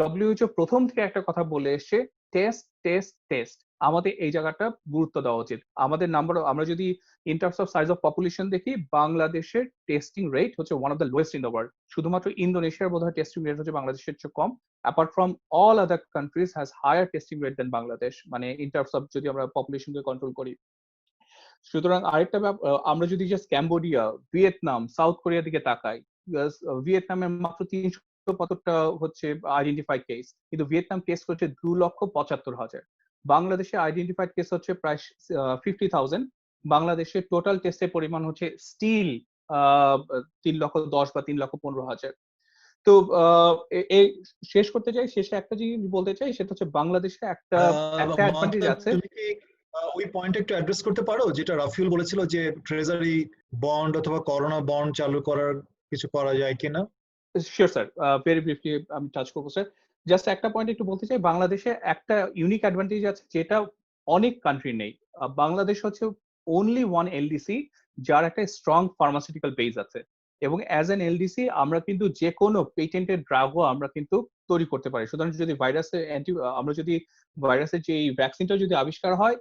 Speaker 5: WHO প্রথম থেকে একটা কথা বলে এসছে, টেস্ট টেস্ট টেস্ট। আমাদের এই জায়গাটা গুরুত্ব দেওয়া উচিত। আমাদের নাম্বার, আমরা যদি in terms of size of population দেখি, বাংলাদেশের টেস্টিং রেট হচ্ছে one of the lowest in the world. শুধুমাত্র ইন্দোনেশিয়ার বোধহয় টেস্টিং রেট হচ্ছে বাংলাদেশের চেয়ে কম। Apart from all other countries has higher testing rate than Bangladesh, মানে ইন টার্মস অফ যদি আমরা পপুলেশনকে কন্ট্রোল করি। সুতরাং আরেকটা আমরা যদি জাস্ট ক্যাম্বোডিয়া, ভিয়েতনাম, সাউথ কোরিয়ার দিকে তাকাই, ভিয়েতনামের মাত্র 375টা হচ্ছে আইডেন্টিফাইড কেস, কিন্তু ভিয়েতনাম কেস হচ্ছে 2,75,000। বাংলাদেশে আইডেন্টিফাইড কেস হচ্ছে প্রায় 50,000। বাংলাদেশের টোটাল টেস্টের পরিমাণ হচ্ছে স্টিল 3,10,000 বা 3,15,000। তো শেষ করতে চাই, শেষে একটা জিনিস বলতে চাই, সেটা হচ্ছে বাংলাদেশে একটা অ্যাডভান্টেজ আছে।
Speaker 1: ওই পয়েন্ট একটু অ্যাড্রেস করতে পারো যেটা রাফিউল বলেছিল যে ট্রেজারি বন্ড অথবা করোনা বন্ড চালু করার কিছু করা যায় কিনা?
Speaker 5: শিওর স্যার, ভেরি ব্রিফলি আমি টাচ করবো স্যার। জাস্ট একটা পয়েন্ট একটু বলতে চাই, বাংলাদেশে একটা ইউনিক অ্যাডভান্টেজ আছে যেটা অনেক কান্ট্রি নেই। বাংলাদেশ হচ্ছে অনলি ওয়ান এলডিসি যার একটা স্ট্রং ফার্মাসিউটিক্যাল বেস আছে, এবং অ্যাজ এন এলডিসি আমরা কিন্তু যে কোনো পেটেন্টেড ড্রাগও আমরা কিন্তু তৈরি করতে পারি। সুতরাং যদি আমরা যদি ভাইরাসের যে ভ্যাকসিনটা যদি আবিষ্কার হয়,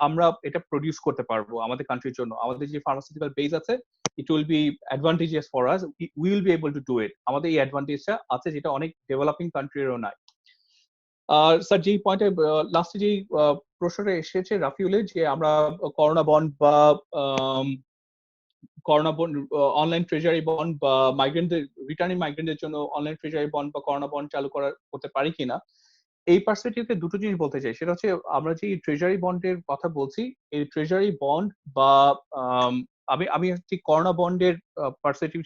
Speaker 5: আমরা এটা প্রডিউস করতে পারবো আমাদের কান্ট্রির জন্য। আমাদের যে ফার্মাসিউটিক্যাল বেস আছে, ইট will B advantageous for us, we will be able to do it. আমাদের এই অ্যাডভান্টেজটা আছে যেটা অনেক ডেভেলপিং কান্ট্রিরও নাই। স্যার যেই পয়েন্টে লাস্টে যেই প্রশ্নটা এসেছে রাফিউলের, যে আমরা করোনা বন্ড বা corona bond, online treasury bond বা মাইগ্রেন্টদের, রিটার্নিং মাইগ্রেন্টদের জন্য অনলাইন ট্রেজারি বন্ড বা করোনা বন্ড চালু করতে পারি কিনা, এই পার্সপেক্টিভে দুটো জিনিস বলতে চাই। সেটা হচ্ছে আমরা যে ট্রেজারি বন্ডের কথা বলছি, এই ট্রেজারি বন্ড বা আমি ঠিক করোনা বন্ডের পার্সপেক্টিভ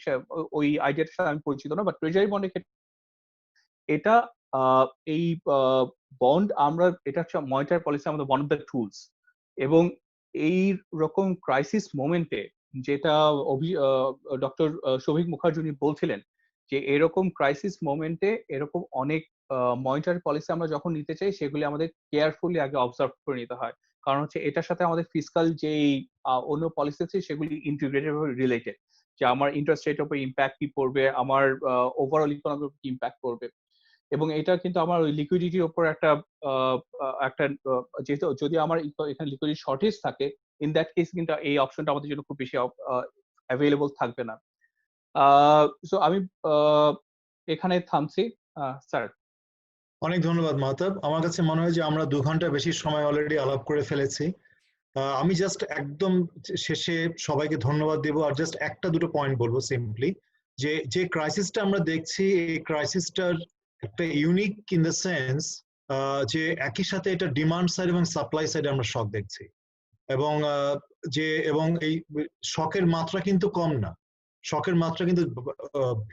Speaker 5: ওই আইডিয়াটার সাথে আমি পরিচিত না, বাট ট্রেজারি বন্ডের ক্ষেত্রে এটা এই বন্ড আমরা, এটা হচ্ছে মনিটারি পলিসি আমাদের ওয়ান অফ দ্য টুলস। এবং এই রকম ক্রাইসিস মোমেন্টে, যেটা ডক্টর শৌভিক মুখার্জি বলছিলেন, যে এরকম ক্রাইসিস মোমেন্টে এরকম অনেক মনিটারি পলিসি আমরা যখন নিতে চাই, সেগুলি আমাদের কেয়ারফুলি আগে অবজার্ভ করে নিতে হয়। কারণ হচ্ছে এটার সাথে আমাদের ফিসকাল যেই অন্য পলিসি আছে সেগুলি ইন্টিগ্রেটেড ভাবে রিলেটেড, যে আমার ইন্টারেস্ট রেটের উপর ইম্প্যাক্ট কি পড়বে, আমার ওভারঅল ইকোনমির উপর ইম্প্যাক্ট পড়বে। এবং এটা কিন্তু আমার ওই লিকুইডিটির উপর একটা যেহেতু যদি আমার এখানে লিকুইডিটি শর্টেজ থাকে, ইন দ্যাট কেস কিন্তু এই অপশনটা আমাদের জন্য খুব বেশি অ্যাভেলেবল থাকবে না। সো আমি এখানে থামছি স্যার।
Speaker 1: অনেক ধন্যবাদ মাহতাব। আমার কাছে মনে হয় যে আমরা 2 ঘন্টা বেশি সময় অলরেডি আলাপ করে ফেলেছি। আমি জাস্ট একদম শেষে সবাইকে ধন্যবাদ দেব, আর জাস্ট একটা দুটো পয়েন্ট বলবো সিম্পলি, যে ক্রাইসিসটা আমরা দেখছি, এই ক্রাইসিসটার একটা ইউনিক ইন দ্য সেন্স যে একই সাথে এটা ডিমান্ড সাইড এবং সাপ্লাই সাইডে আমরা শক দেখছি, এবং এই শকের মাত্রা কিন্তু কম না, শকের মাত্রা কিন্তু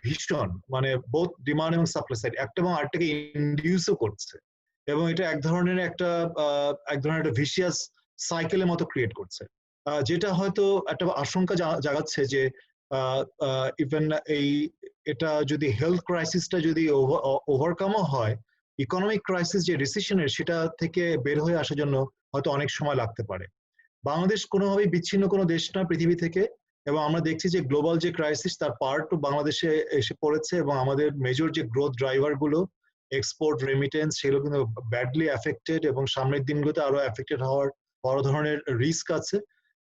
Speaker 1: ভীষণ, মানে বোথ ডিমান্ড এবং সাপ্লাই সাইড একটা এবং আরেকটাকে ইনডিউসও করছে, এবং এটা এক ধরনের একটা ভিশিয়াস সাইকেলের মতো ক্রিয়েট করছে, যেটা হয়তো একটা আশঙ্কা জাগাচ্ছে যে ইভেন এটা যদি হেলথ ক্রাইসিসটা যদি ওভারকামও হয়, ইকোনমিক ক্রাইসিস যে রিসেশনের, সেটা থেকে বের হয়ে আসার জন্য হয়তো অনেক সময় লাগতে পারে। বাংলাদেশ কোনোভাবেই বিচ্ছিন্ন কোনো দেশ না পৃথিবী থেকে, এবং আমরা দেখছি যে গ্লোবাল যে ক্রাইসিস তার পার্টও বাংলাদেশে এসে পড়েছে, এবং আমাদের মেজর যে গ্রোথ ড্রাইভার গুলো, এক্সপোর্ট, রেমিটেন্স, সেগুলো কিন্তু ব্যাডলি অ্যাফেক্টেড, এবং সামনের দিনগুলোতে আরো অ্যাফেক্টেড হওয়ার বড় ধরনের রিস্ক আছে।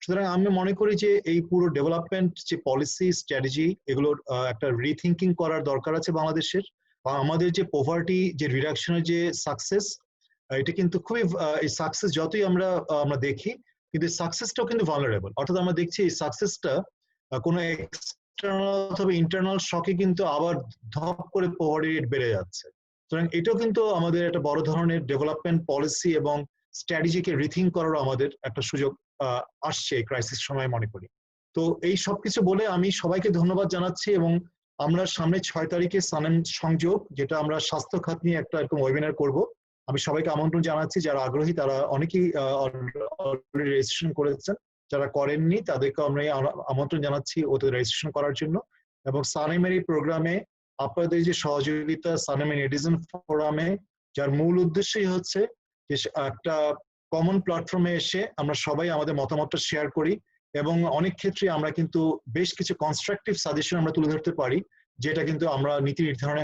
Speaker 1: সুতরাং আমি মনে করি যে এই পুরো ডেভেলপমেন্ট যে পলিসি স্ট্র্যাটেজি, এগুলোর একটা রিথিঙ্কিং করার দরকার আছে বাংলাদেশের। আমাদের যে পভার্টি যে রিডাকশনের যে সাকসেস, এটা কিন্তু খুবই, এই সাকসেস যতই আমরা দেখি, কিন্তু সাকসেসটাও কিন্তু ভালনারেবল। অর্থাৎ আমরা দেখছি এই সাকসেসটা কোনো এক্সটার্নাল অথবা ইন্টারনাল শকে কিন্তু আবার ধপ করে পভার্টি রেট বেড়ে যাচ্ছে। সুতরাং এটাও কিন্তু আমাদের একটা বড় ধরনের ডেভেলপমেন্ট পলিসি এবং স্ট্র্যাটেজিকে রিথিঙ্ক করারও আমাদের একটা সুযোগ আসছে এই ক্রাইসিস সময় মনে করি। তো এই সবকিছু বলে আমি সবাইকে ধন্যবাদ জানাচ্ছি, এবং আমরা সামনে 6 তারিখে সানেম সংযোগ, যেটা আমরা স্বাস্থ্য খাত নিয়ে একটা এরকম ওয়েবিনার করব, আমি সবাইকে আমন্ত্রণ জানাচ্ছি। যারা আগ্রহী তারা অনেকেই অলরেডি রেজিস্ট্রেশন করেছেন, যারা করেননি তাদেরকে আমরা আমন্ত্রণ জানাচ্ছি ওদের রেজিস্ট্রেশন করার জন্য। এবং সানেমের এই প্রোগ্রামে আপনাদের যে সহযোগিতা, সানেমের নেটিজেন ফোরামে, যার মূল উদ্দেশ্যই হচ্ছে যে একটা কমন প্ল্যাটফর্মে এসে আমরা সবাই আমাদের মতামতটা শেয়ার করি এবং অনেক ক্ষেত্রে আমরা কিন্তু বেশ কিছু কনস্ট্রাকটিভ সাজেশন আমরা তুলে ধরতে পারি, যেটা কিন্তু আমরা নীতি নির্ধারণে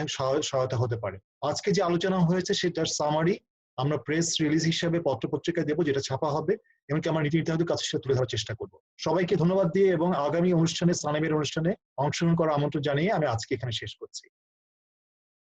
Speaker 1: সহায়তা হতে পারে। আজকে যে আলোচনা হয়েছে সেটার সামারি আমরা প্রেস রিলিজ হিসেবে পত্রপত্রিকায় দেবো, যেটা ছাপা হবে, এমনকি আমরা নীতি নির্ধারকদের কাছে সেটা তুলে ধরার চেষ্টা করব। সবাইকে ধন্যবাদ দিয়ে এবং আগামী অনুষ্ঠানে সানেমের অনুষ্ঠানে অংশগ্রহণ করার আমন্ত্রণ জানিয়ে আমি আজকে এখানে শেষ করছি।